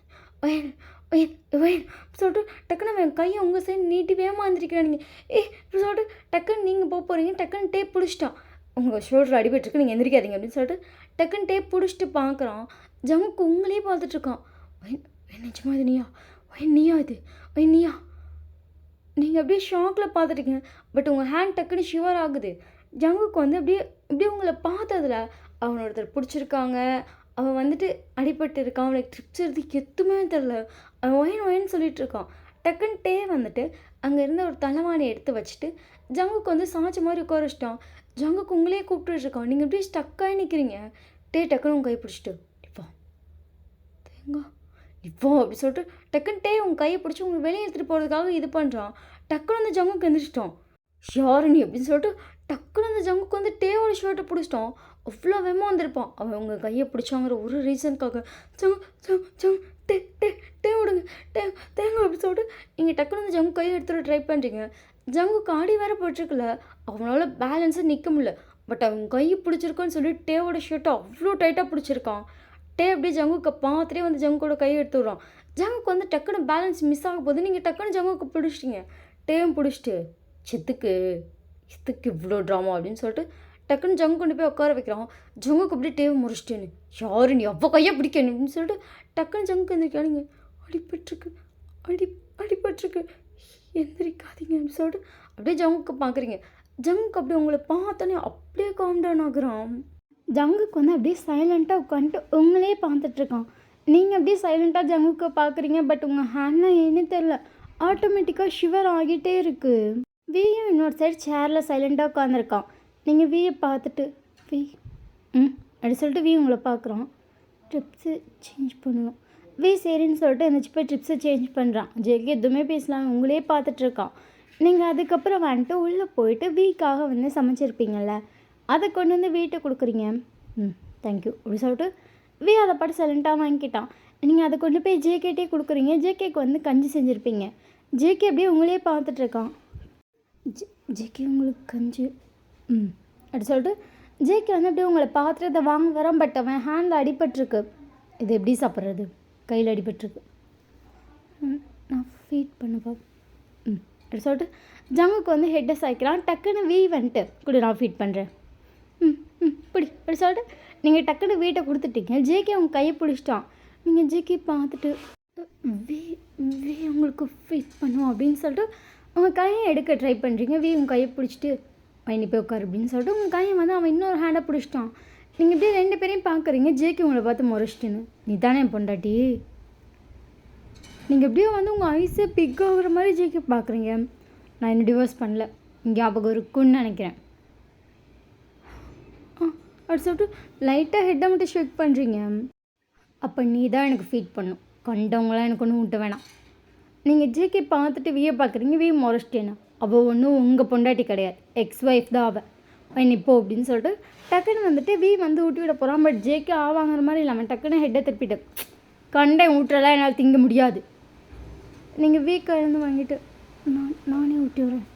சொல்லிட்டு டக்குன்னு அவன் கையை உங்கள் சைடு நீட்டி வேமாந்திருக்கிறேன். நீங்கள் இப்படி சொல்லிட்டு டக்குன்னு நீங்கள் போகிறீங்க. டக்குன்னு டேப் பிடிச்சிட்டான். உங்கள் ஷோல்டர் அடிபட்டுருக்கு, நீங்கள் எந்திரிக்காதீங்க அப்படின்னு சொல்லிட்டு டக்குன்னு டேப் பிடிச்சிட்டு பார்க்குறான். ஜங்குக்கு உங்களே பார்த்துட்ருக்கான். நிஜமா இது நீயா? நீயா இது? நீயா? நீங்கள் அப்படியே ஷாக்கில் பார்த்துட்டீங்க. பட் உங்கள் ஹேண்ட் டக்குன்னு ஷிவர் ஆகுது. ஜங்குக்கு வந்து அப்படியே உங்களை பார்த்ததில் அவனை ஒருத்தர் பிடிச்சிருக்காங்க, அவன் வந்துட்டு அடிபட்டு இருக்கான், அவனுக்கு ட்ரிப்ஸ் எடுத்து எதுவுமே தெரில, அவன் ஒயன்னு சொல்லிட்டு இருக்கான். டக்குன்னு டே வந்துட்டு அங்கே இருந்த ஒரு தலைவாணியை எடுத்து வச்சுட்டு ஜங்குக்கு வந்து சாய்ச்ச மாதிரி உட்கார வச்சிட்டான். ஜங்குக்கு உங்களே கூப்பிட்டு இருக்கான். நீங்கள் அப்படியே ஸ்டக்காகி நிற்கிறீங்க. டே டக்குன்னு உங்கள் கை பிடிச்சிட்டு இப்போ அப்படி சொல்லிட்டு டக்குன்னு டே உங்கள் கையை பிடிச்சி உங்களுக்கு வெளியே எடுத்துகிட்டு போகிறதுக்காக இது பண்ணுறான். டக்குன்னு வந்து ஜங்குக்கு எந்திரிச்சிட்டான். யாரு நீ அப்படின்னு சொல்லிட்டு டக்குன்னு அந்த ஜங்குக்கு வந்து டேவோட ஷர்ட்டை பிடிச்சிட்டான். அவ்வளோ வேகமாக வந்திருப்பான். அவன் உங்கள் கையை பிடிச்சாங்கிற ஒரு ரீசனுக்காக ஜங் ஜங் ஜங் டே டே டே விடுங்க டே தேங்க அப்படி சொல்லிட்டு நீங்கள் டக்குன்னு அந்த ஜங்கு கையை எடுத்துகிட்டு ட்ரை பண்ணுறீங்க. ஜங்குக்கு ஆடி வேற போட்டிருக்குல்ல, அவனால் பேலன்ஸாக நிற்க முடியல. பட் அவன் கையை பிடிச்சிருக்கான்னு சொல்லி டேவோட ஷர்ட்டை அவ்வளோ டைட்டாக பிடிச்சிருக்கான். டே அப்படியே ஜங்குக்கு பார்த்துட்டே வந்து ஜங்குக்கோட கையை எடுத்து விட்றான். ஜங்குக்கு வந்து டக்குன்னு பேலன்ஸ் மிஸ் ஆக போது நீங்கள் டக்குன்னு ஜங்குக்கு பிடிச்சிட்டிங்க. டேவும் பிடிச்சிட்டு சித்துக்கு இதுக்கு இவ்வளோ ட்ராமா அப்படின்னு சொல்லிட்டு டக்குன்னு ஜங்கு கொண்டு போய் உட்கார வைக்கிறான். ஜங்குக்கு அப்படியே டேவை முறிச்சிட்டேன்னு யாரு நீ அவ்வளோ கையை பிடிக்கணும் அப்படின்னு சொல்லிட்டு டக்குன்னு ஜங்குக்கு எந்திரிக்காதீங்க, அடிபட்டிருக்கு அடிபட்டிருக்கு எந்திரிக்காதீங்க அப்படின்னு சொல்லிட்டு அப்படியே ஜங்குக்கு பார்க்குறீங்க. ஜங்குக்கு அப்படியே உங்களை பார்த்தோன்னே அப்படியே காம் டவுன் ஆகுறான். ஜங்குக்கு வந்து அப்படியே சைலண்ட்டாக உட்காந்துட்டு உங்களே பார்த்துட்ருக்கான். நீங்கள் அப்படியே சைலண்ட்டாக ஜங்குக்கு பார்க்குறீங்க. பட் உங்கள் ஹேண்ட்லாம் ஏன்னு தெரில, ஆட்டோமேட்டிக்காக ஷிவர் ஆகிட்டே இருக்குது. வியும் இன்னொரு சைடு சேரில் சைலண்ட்டாக உட்காந்துருக்கான். நீங்கள் வியை பார்த்துட்டு வி அப்படி சொல்லிட்டு வி உங்களை பார்க்குறான். ட்ரிப்ஸு சேஞ்ச் பண்ணணும். வி சரின்னு சொல்லிட்டு எந்திரிச்சு போய் ட்ரிப்ஸை சேஞ்ச் பண்ணுறான். ஜேகே எதுவுமே பேசலாம், உங்களே பார்த்துட்ருக்கான். நீங்கள் அதுக்கப்புறம் வந்துட்டு உள்ளே போயிட்டு வீக்காக வந்து சமைச்சிருப்பீங்கள்ல, அதை கொண்டு வந்து வீட்டை கொடுக்குறீங்க. தேங்க்யூ அப்படி சொல்லிட்டு வி அதை பாட்டு சைலண்ட்டாக வாங்கிக்கிட்டான். நீங்கள் அதை கொண்டு போய் ஜேகேட்டே கொடுக்குறீங்க. ஜேகேக்கு வந்து கஞ்சி செஞ்சுருப்பீங்க. ஜேகே அப்படியே உங்களே பார்த்துட்ருக்கான். ஜேகே உங்களுக்கு கஞ்சி அப்படி சொல்லிட்டு ஜேகே வந்து அப்படியே உங்களை பார்த்துட்டு வாங்க வரான். பட் அவன் ஹேண்டில் அடிபட்டிருக்கு. இது எப்படி சாப்பிட்றது, கையில் அடிபட்டிருக்கு. நான் ஃபீட் பண்ணுப்பா அப்படி சொல்லிட்டு ஜங்குக்கு வந்து ஹெட்டை சாய்க்கிறான். டக்குன்னு வீ வந்துட்டு கூட நான் ஃபீட் பண்ணுறேன் பிடி அப்படி சொல்லிட்டு நீங்கள் டக்குன்னு வீட்டை கொடுத்துட்டீங்க. ஜேகே உங்கள் கையை பிடிச்சிட்டான். நீங்கள் ஜேகே பார்த்துட்டு வி வி உங்களுக்கு ஃபீட் பண்ணுவோம் அப்படின்னு சொல்லிட்டு உங்கள் கையை எடுக்க ட்ரை பண்ணுறீங்க. வி உங்கள் கையை பிடிச்சிட்டு நீ போய் உட்காரு அப்படின்னு சொல்லிட்டு உங்கள் கையை வந்து அவன் இன்னொரு ஹேண்டை பிடிச்சிட்டான். நீங்கள் இப்படியே ரெண்டு பேரையும் பார்க்குறீங்க. ஜேகே உங்களை பார்த்து முறைச்சிட்டுன்னு, நீ தானே என் பொண்டாட்டி. நீங்கள் எப்படியோ வந்து உங்கள் ஐஸே பிக் ஆகுற மாதிரி ஜேகே பார்க்குறீங்க. நான் இன்னும் டிவோர்ஸ் பண்ணல, ஞாபகம் இருக்குன்னு நினைக்கிறேன். அப்படி சொல்லிட்டு லைட்டாக ஹெட்டை மட்டும் ஷேக் பண்ணுறீங்க. அப்போ நீ தான் எனக்கு ஃபீட் பண்ணும், கண்டவங்களாம் எனக்கு ஒன்றும் விட்ட வேணாம். நீங்கள் ஜேகே பார்த்துட்டு வியை பார்க்குறீங்க. வி முறைச்சிட்டேனா, அவள் ஒன்றும் உங்கள் பொண்டாட்டி கிடையாது, எக்ஸ் ஒய்ஃப் தான் அவள் இப்போ அப்படின்னு சொல்லிட்டு டக்குன்னு வந்துட்டு வி வந்து ஊட்டி விட போகிறான். பட் ஜேகே ஆவாங்கிற மாதிரி இல்லாமல் டக்குன்னு ஹெட்டை திருப்பிட்டு கண்டை ஊட்டுறலாம் என்னால் திங்க முடியாது. நீங்கள் வீ கலந்து வாங்கிட்டு நானே ஊட்டி விட்றேன்.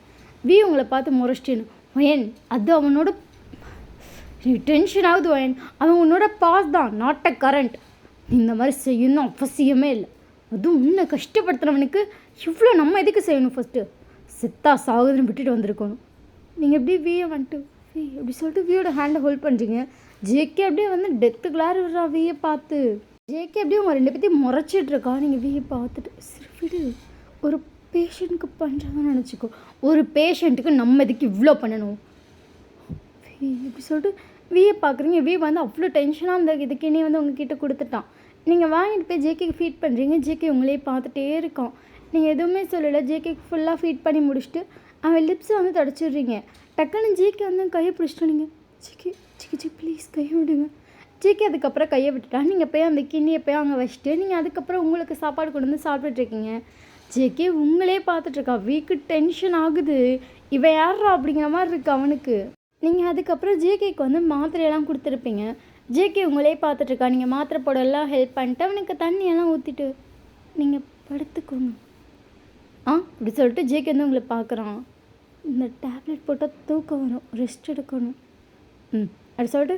வி உங்களை பார்த்து முறைச்சிட்டேன்னு ஒயன், அது அவனோட டென்ஷன் ஆகுது ஒயன், அவன் உன்னோட பாஸ் தான், நாட் அ கரண்ட். இந்த மாதிரி செய்யணும் அவசியமே இல்லை. அதுவும் உன்னை கஷ்டப்படுத்துகிறவனுக்கு இவ்வளோ நம்ம எதுக்கு செய்யணும்? ஃபஸ்ட்டு செத்தா சாகுதுன்னு விட்டுட்டு வந்திருக்கணும். நீங்கள் எப்படி வியை வந்துட்டு வி அப்படி சொல்லிட்டு வியோட ஹேண்டை ஹோல்ட் பண்ணுறீங்க. ஜேகே அப்படியே வந்து டெத்துக்குள்ளார விடுறா வியை பார்த்து. ஜேகே அப்படியே உங்கள் ரெண்டு பேர்த்தையும் முறைச்சிட்ருக்கா. நீங்கள் வியை பார்த்துட்டு சரி விடு, ஒரு பேஷண்ட்டுக்கு பண்ணுறதான்னு நினச்சிக்கோ. ஒரு பேஷண்ட்டுக்கு நம்ம இதுக்கு இவ்வளோ பண்ணணும் வி இப்படி சொல்லிட்டு வியை பார்க்குறீங்க. வி வந்து அவ்வளோ டென்ஷனாக அந்த இதுக்குன்னே வந்து உங்ககிட்ட கொடுத்துட்டான். நீங்கள் வாங்கிட்டு போய் ஜேகேக்கு ஃபீட் பண்ணுறீங்க. ஜேகே உங்களே பார்த்துட்டே இருக்கான். நீங்கள் எதுவுமே சொல்லலை. ஜேகேக்கு ஃபுல்லாக ஃபீட் பண்ணி முடிச்சுட்டு அவன் லிப்ஸை வந்து தொடச்சிடுறீங்க. டக்குன்னு ஜேகே வந்து கையை பிடிச்சிட்டு நீங்கள் ஜேகே ஜேகே ப்ளீஸ் கையை விடுங்க. ஜேகே அதுக்கப்புறம் கையை விட்டுட்டான். நீங்கள் போய் அந்த கிண்ணியை போய் அங்கே வச்சுட்டு நீங்கள் அதுக்கப்புறம் உங்களுக்கு சாப்பாடு கொண்டு வந்து சாப்பிட்டுட்ருக்கீங்க. ஜேகே உங்களே பார்த்துட்ருக்கா. வீக்கு டென்ஷன் ஆகுது, இவன் யாரா அப்படிங்கிற மாதிரி இருக்குது அவனுக்கு. நீங்கள் அதுக்கப்புறம் ஜேகேக்கு வந்து மாத்திரையெல்லாம் கொடுத்துருப்பீங்க. ஜேகே உங்களே பார்த்துட்ருக்கா. நீங்கள் மாத்திரை போடலாம் ஹெல்ப் பண்ணிட்டு அவனுக்கு தண்ணியெல்லாம் ஊற்றிட்டு நீங்கள் படுத்துக்கோங்க இப்படி சொல்லிட்டு ஜேகே வந்து உங்களை பார்க்குறான். இந்த டேப்லெட் போட்டால் தூக்கம் வரும், ரெஸ்ட் எடுக்கணும் அப்படி சொல்லிட்டு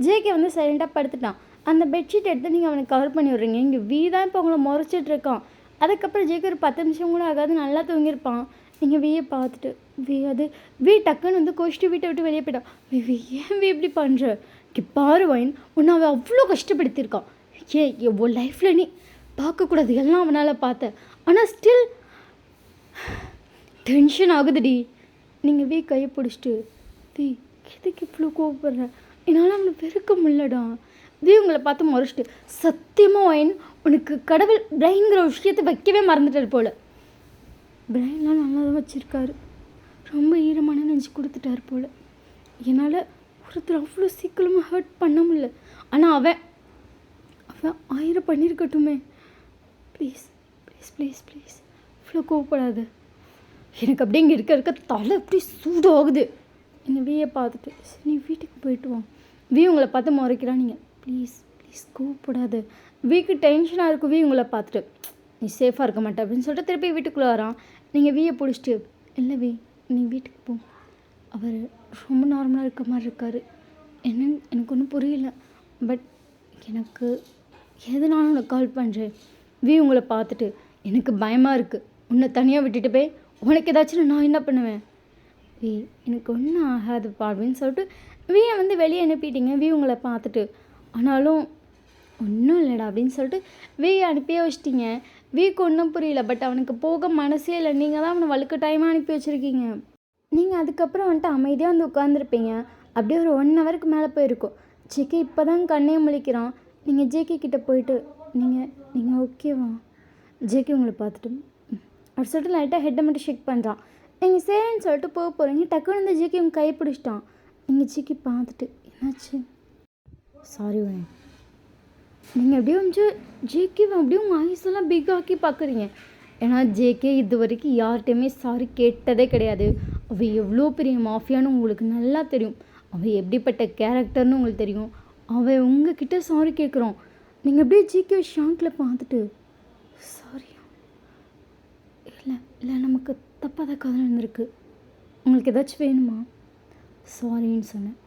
ஜேகே வந்து சைலண்ட்டாக படுத்துட்டான். அந்த பெட்ஷீட் எடுத்து நீங்கள் அவனுக்கு கவர் பண்ணி விட்றீங்க. இங்கே வீ தான் இப்போ உங்களை முறைச்சிட்ருக்கான். அதுக்கப்புறம் ஜேகே ஒரு 10 நிமிஷம் கூட ஆகாது, நல்லா தூங்கியிருப்பான். நீங்கள் வியை பார்த்துட்டு வி டக்குன்னு வந்து கோஷ்டி வீட்டை விட்டு வெளியே போயிட்டான். வி ஏன் வி இப்படி பண்ணுற? பாரு வைன், உன்னை அவன் அவ்வளோ கஷ்டப்படுத்தியிருக்கான். உன் லைஃப்பில் நீ பார்க்கக்கூடாது எல்லாம் அவனால் பார்த்தேன். ஆனால் ஸ்டில் டென்ஷன் ஆகுதுடி. நீங்கள் வீ கையை பிடிச்சிட்டு வீ எதுக்கு இவ்வளோ கோவப்படுறேன், என்னால் அவனை வெறுக்க முடியலடா. வீ உங்களை பார்த்து முறைச்சிட்டு சத்தியமாக வைன், உனக்கு கடவுள் பிரெயின்கிற விஷயத்தை வைக்கவே மறந்துட்டார் போல். பிரெயின்லாம் நல்லா தான் வச்சுருக்காரு, ரொம்ப ஈரமான நினச்சி கொடுத்துட்டார் போல். என்னால் ஒருத்தர் அவ்வளோ சீக்கிரமாக ஹர்ட் பண்ண முடியல. ஆனால் அவன் 1000 பண்ணியிருக்கட்டுமே. ப்ளீஸ் ப்ளீஸ் ப்ளீஸ் ப்ளீஸ் இவ்வளோ கோவப்படாது. எனக்கு அப்படியே இங்கே இருக்க தலை அப்படி சூடாகுது. நீங்கள் வியை பார்த்துட்டு சரி நீ வீட்டுக்கு போயிட்டு வா. உங்களை பார்த்து முறைக்கிறான். நீங்கள் ப்ளீஸ் ப்ளீஸ் கூப்பிடாது. வீக்கு டென்ஷனாக இருக்கும். உங்களை பார்த்துட்டு நீ சேஃபாக இருக்க மாட்டே அப்படின்னு சொல்லிட்டு திருப்பி வீட்டுக்குள்ளே வரான். நீங்கள் வியை பிடிச்சிட்டு இல்லை நீ வீட்டுக்கு போ, அவர் ரொம்ப நார்மலாக இருக்க மாதிரி இருக்கார். என்னன்னு எனக்கு ஒன்றும் புரியல, பட் எனக்கு எதனாலும் உனக்கு கால் பண்ணுறேன். உங்களை பார்த்துட்டு எனக்கு பயமாக இருக்குது. உன்னை தனியாக விட்டுட்டு போய் உனக்கு ஏதாச்சும் நான் என்ன பண்ணுவேன்? எனக்கு ஒன்றும் ஆகாதுப்பா அப்படின்னு சொல்லிட்டு வந்து வெளியே அனுப்பிட்டீங்க. உங்களை பார்த்துட்டு ஆனாலும் ஒன்றும் இல்லைடா அப்படின்னு சொல்லிட்டு அனுப்பியே வச்சிட்டிங்க. ஒன்றும் புரியல, பட் அவனுக்கு போக மனசே இல்லை. நீங்கள் தான் அவனை வலுக்கட்டாயமாக அனுப்பி வச்சுருக்கீங்க. நீங்கள் அதுக்கப்புறம் வந்துட்டு அமைதியாக வந்து உட்காந்துருப்பீங்க. அப்படியே ஒரு 1 ஹவருக்கு மேலே போயிருக்கும். ஜேகே இப்போ தான் கண்ணே முழிக்கிறான். நீங்கள் ஜேகே கிட்டே போயிட்டு நீங்கள் ஓகேவா? ஜேகே உங்களை பார்த்துட்டு அப்படி சொல்லிட்டு லைட்டாக ஹெட்டை மட்டும் ஷேக் பண்ணுறான். நீங்கள் சரின்னு சொல்லிட்டு போக போகிறீங்க. டக்குன்னு இந்த ஜேகே உங்கள் கை பிடிச்சிட்டான். நீங்கள் ஜேகே பார்த்துட்டு என்னாச்சு? Sorry van. நீங்கள் அப்படியே கொஞ்சம் ஜேகேவை அப்படியே உங்கள் ஐஸ் எல்லாம் பிக் ஆக்கி பார்க்குறீங்க. ஏன்னா ஜேகே இது வரைக்கும் யார்கிட்டையுமே சாரி கேட்டதே கிடையாது. அவள் எவ்வளோ பெரிய மாஃபியான்னு உங்களுக்கு நல்லா தெரியும். அவள் எப்படிப்பட்ட கேரக்டர்னு உங்களுக்கு தெரியும். அவள் உங்ககிட்ட சாரி கேட்குறோம். நீங்கள் அப்படியே ஜேகே ஷாங்கில் பார்த்துட்டு சாரியா? இல்லை நமக்கு தப்பாக தான் கதை நடந்திருக்கு. உங்களுக்கு ஏதாச்சும் வேணுமா? சாரின்னு சொன்னேன்.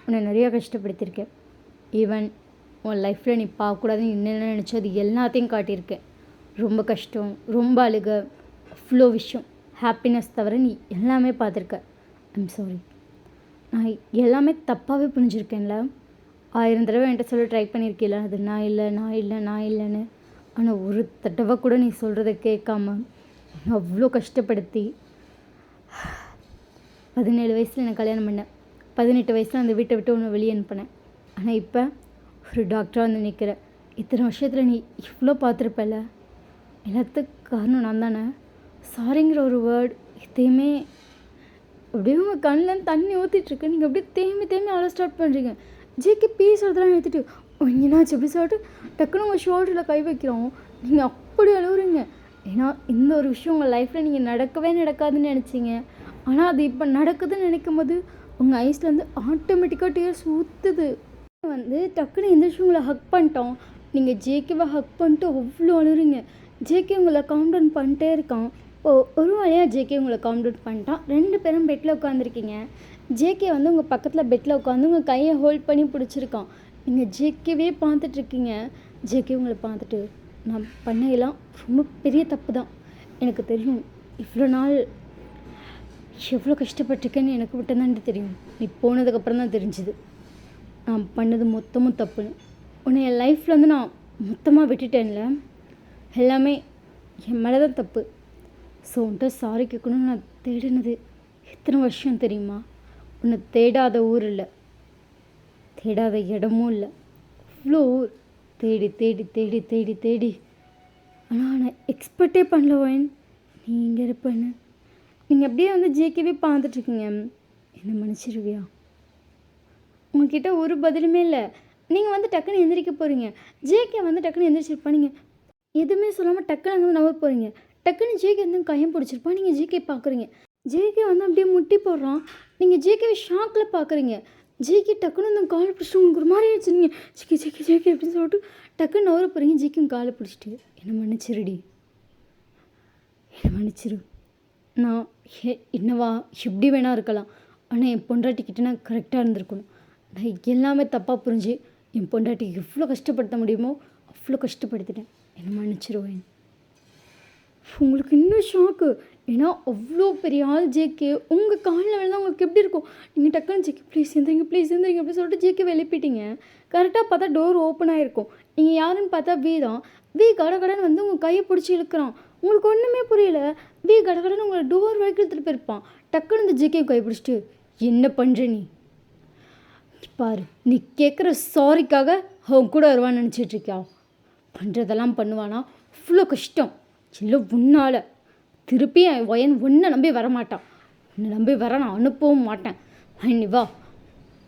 உன்னை நிறையா கஷ்டப்படுத்தியிருக்கேன். ஈவன் உன் லைஃப்பில் நீ பார்க்கக்கூடாதுன்னு என்னென்ன நினச்சோ அது எல்லாத்தையும் காட்டியிருக்கேன். ரொம்ப கஷ்டம், ரொம்ப அழுக, அவ்வளோ விஷயம், ஹாப்பினஸ் தவிர நீ எல்லாமே பார்த்துருக்க. I'm sorry. நான் எல்லாமே தப்பாகவே புரிஞ்சுருக்கேன்ல. 1000 தடவை என்கிட்ட சொல்ல ட்ரை பண்ணியிருக்கீல்ல, அது நான் இல்லைன்னு. ஆனால் ஒரு தடவை கூட நீ சொல்கிறத கேட்காம அவ்வளோ கஷ்டப்படுத்தி 17 வயசில் நான் கல்யாணம் பண்ணேன். 18 வயசில் அந்த வீட்டை விட்டு ஒன்று வெளியே அனுப்பினேன். ஆனால் இப்போ ஒரு டாக்டராக வந்து நிற்கிற. இத்தனை வருஷத்தில் நீ இவ்வளோ பார்த்துருப்பல. எல்லாத்துக்கும் காரணம் நான் தானே. சாரிங்கிற ஒரு வேர்ட் எதையுமே அப்படியே உங்கள் கண்ணில் தண்ணி ஊற்றிட்டுருக்கு. நீங்கள் அப்படியே தேம்பி அவ்வளோ ஸ்டார்ட் பண்ணுறீங்க. ஜேகே பேசுறதெல்லாம் எடுத்துகிட்டு என்னாச்சு அப்படி சொல்லிட்டு டக்குன்னு உங்கள் ஷோல்டரில் கை வைக்கிறோம். நீங்கள் அப்படி அழுகுறீங்க. ஏன்னா இந்த ஒரு விஷயம் உங்கள் லைஃப்பில் நீங்கள் நடக்காதுன்னு நினச்சிங்க. ஆனால் அது இப்போ நடக்குதுன்னு நினைக்கும் போது உங்கள் ஐஸ்லேருந்து ஆட்டோமேட்டிக்காக டீயர்ஸ் ஊற்றுது. டக்குன்னு எந்திரிச்சு உங்களை ஹக் பண்ணிட்டோம். நீங்கள் ஜேகேவை ஹக் பண்ணிட்டு அவ்வளோ அழுறீங்க. ஜேகே உங்களை காம் டவுன் பண்ணிட்டே இருக்கான். ஒரு வழியாக ஜேகே உங்களை காம் டவுன் பண்ணிட்டான். 2 பேரும் பெட்டில் உட்காந்துருக்கீங்க. ஜேகே உங்கள் பக்கத்தில் பெட்டில் உட்காந்து உங்கள் கையை ஹோல்ட் பண்ணி பிடிச்சிருக்கான். நீங்கள் ஜேகேவே பார்த்துட்ருக்கீங்க. ஜேகே உங்களை பார்த்துட்டு நான் பண்ணையெல்லாம் ரொம்ப பெரிய தப்பு தான், எனக்கு தெரியும். இவ்வளோ நாள் எவ்வளோ கஷ்டப்பட்டிருக்கேன்னு எனக்கு மட்டும்தான் தெரியும். நீ போனதுக்கப்புறம் தான் தெரிஞ்சுது நான் பண்ணது மொத்தமும் தப்புன்னு. உன்னை என் லைஃப்லேருந்து நான் மொத்தமாக விட்டுட்டேன்ல. எல்லாமே என் மேலே தான் தப்பு. ஸோ உன்கிட்ட சாரி கேட்கணும்னு நான் தேடினது எத்தனை வருஷம் தெரியுமா? உன்னை தேடாத ஊர் இல்லை, தேடாத இடமும் இல்லை. அவ்வளோ ஊர் தேடி தேடி தேடி தேடி தேடி. ஆனால் நான் எக்ஸ்பெக்டே பண்ணல வயன் நீ இங்கே இருப்பேன்னு. நீங்கள் அப்படியே ஜேகேவே பார்த்துட்ருக்கீங்க. என்னை மன்னிச்சிருவியா? உங்ககிட்ட ஒரு பதிலுமே இல்லை. நீங்கள் டக்குன்னு எந்திரிக்க போகிறீங்க. ஜேகே டக்குன்னு எந்திரிச்சிருப்பா. நீங்கள் எதுவுமே சொல்லாமல் டக்குன்னு அங்கே நவர போகிறீங்க. டக்குன்னு ஜேகே கையம் பிடிச்சிருப்பா. நீங்கள் ஜேகே பார்க்குறீங்க. ஜேகே அப்படியே முட்டி போடுறான். நீங்கள் ஜேகேவை ஷாக்கில் பார்க்குறீங்க. ஜேகே டக்குன்னு காலை பிடிச்சிட்டு உங்களுக்கு ஒரு மாதிரி ஆயிடுச்சு. நீங்கள் ஜேகே அப்படின்னு சொல்லிட்டு டக்குன்னு நவர போகிறீங்க. ஜேகே காலை பிடிச்சிட்டு என்னை மன்னிச்சிருடி, என்னை மன்னிச்சிரு. நான் என்னவா எப்படி வேணா இருக்கலாம், ஆனால் என் பொண்டாட்டிக்கிட்ட நான் கரெக்டாக இருந்திருக்கணும். நான் எல்லாமே தப்பாக புரிஞ்சு என் பொண்டாட்டிக்கு எவ்வளோ கஷ்டப்படுத்த முடியுமோ அவ்வளோ கஷ்டப்படுத்திட்டேன். என்னை மன்னிச்சிருவேன். உங்களுக்கு இன்னும் ஷாக்கு. ஏன்னா அவ்வளோ பெரிய ஆள் ஜேகே உங்கள் காலில் விழுந்தால் உங்களுக்கு எப்படி இருக்கும்? நீங்கள் டக்குன்னு ஜேகே ப்ளீஸ் எந்திரிங்க அப்படின்னு சொல்லிட்டு ஜேகே எழுப்பிட்டீங்க. கரெக்டாக பார்த்தா டோர் ஓப்பன் ஆகிருக்கும். நீங்கள் யாருன்னு பார்த்தா தான். கடகடன்னு உங்கள் கையை பிடிச்சி இழுக்கிறான். உங்களுக்கு ஒன்றுமே புரியல. கடகடன்னு உங்களை டோர் வரைக்கும் எடுத்துகிட்டு போயிருப்பான். டக்குன்னு இந்த ஜேகே கை பிடிச்சிட்டு என்ன பண்ணுற நீ பாரு, நீ கேட்குற சாரிக்காக அவன் கூட வருவான்னு நினச்சிட்ருக்கியா? பண்ணுறதெல்லாம் பண்ணுவானா? அவ்வளோ கஷ்டம் இல்லை உன்னால். திருப்பி என் ஒயன் உன்னை நம்பி வரமாட்டான். உன்னை நம்பி வர நான் அனுப்பவும் மாட்டேன். நீ வா.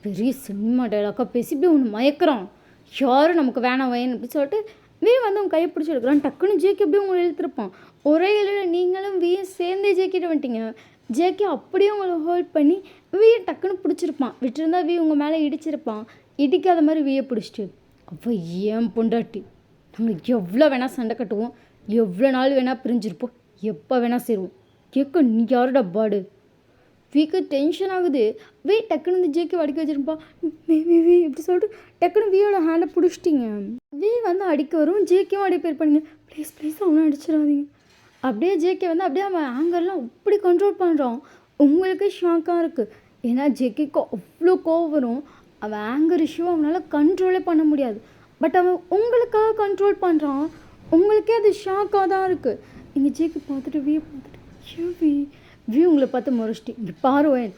பெரிய சினிமா டைலாக்காக பேசி இப்படி ஒன்று மயக்கிறான். யாரும் நமக்கு வேணாம் வயன் அப்படி சொல்லிட்டு உன் கையை பிடிச்சி எடுக்கிறான். டக்குன்னு ஜேகே அப்படியே உங்களை இழுத்துருப்பான். ஒரே இலையில் நீங்களும் சேர்ந்தே ஜேக்கிட்ட வந்துட்டீங்க. ஜேகே அப்படியே உங்களை ஹோல்ட் பண்ணி வியை டக்குன்னு பிடிச்சிருப்பான். விட்டுருந்தா வி உங்கள் மேலே இடிச்சிருப்பான். இடிக்காத மாதிரி வியை பிடிச்சிட்டு, அப்போ ஏன் பொண்டாட்டி, நாங்கள் எவ்வளோ வேணால் சண்டை கட்டுவோம், எவ்வளோ நாள் வேணால் பிரிஞ்சிருப்போம், எப்போ வேணால் சேருவோம், கேட்க நீ யாரோட பாடு. வீக்கு டென்ஷன் ஆகுது. வி டக்குன்னு வந்து ஜேகே அடிக்க வச்சிருப்பான். வி இப்படி சொல்லிட்டு டக்குன்னு வியோட ஹேண்டை பிடிச்சிட்டிங்க. வி வந்து அடிக்க வரும். ஜேகேவும் அடி பேர் பண்ணுங்க, ப்ளீஸ் ப்ளீஸ் அவனும் அடிச்சிடாதீங்க. அப்படியே ஜேகே வந்து அப்படியே அவன் ஆங்கர்லாம் அப்படி கண்ட்ரோல் பண்ணுறான். உங்களுக்கு ஷாக்காக இருக்குது. ஏன்னா ஜேகேக்கு அவ்வளோ கோவம் வரும். அவன் ஆங்கர் இஷ்யூவை அவனால் கண்ட்ரோலே பண்ண முடியாது. பட் அவன் உங்களுக்காக கண்ட்ரோல் பண்ணுறான். உங்களுக்கே அது ஷாக்காக தான் இருக்குது. இங்கே ஜேகே பார்த்துட்டு வியை பார்த்துட்டு, ஏன் வி உங்களை பார்த்து முறைச்சிட்டு, இங்கே பாருவேன்,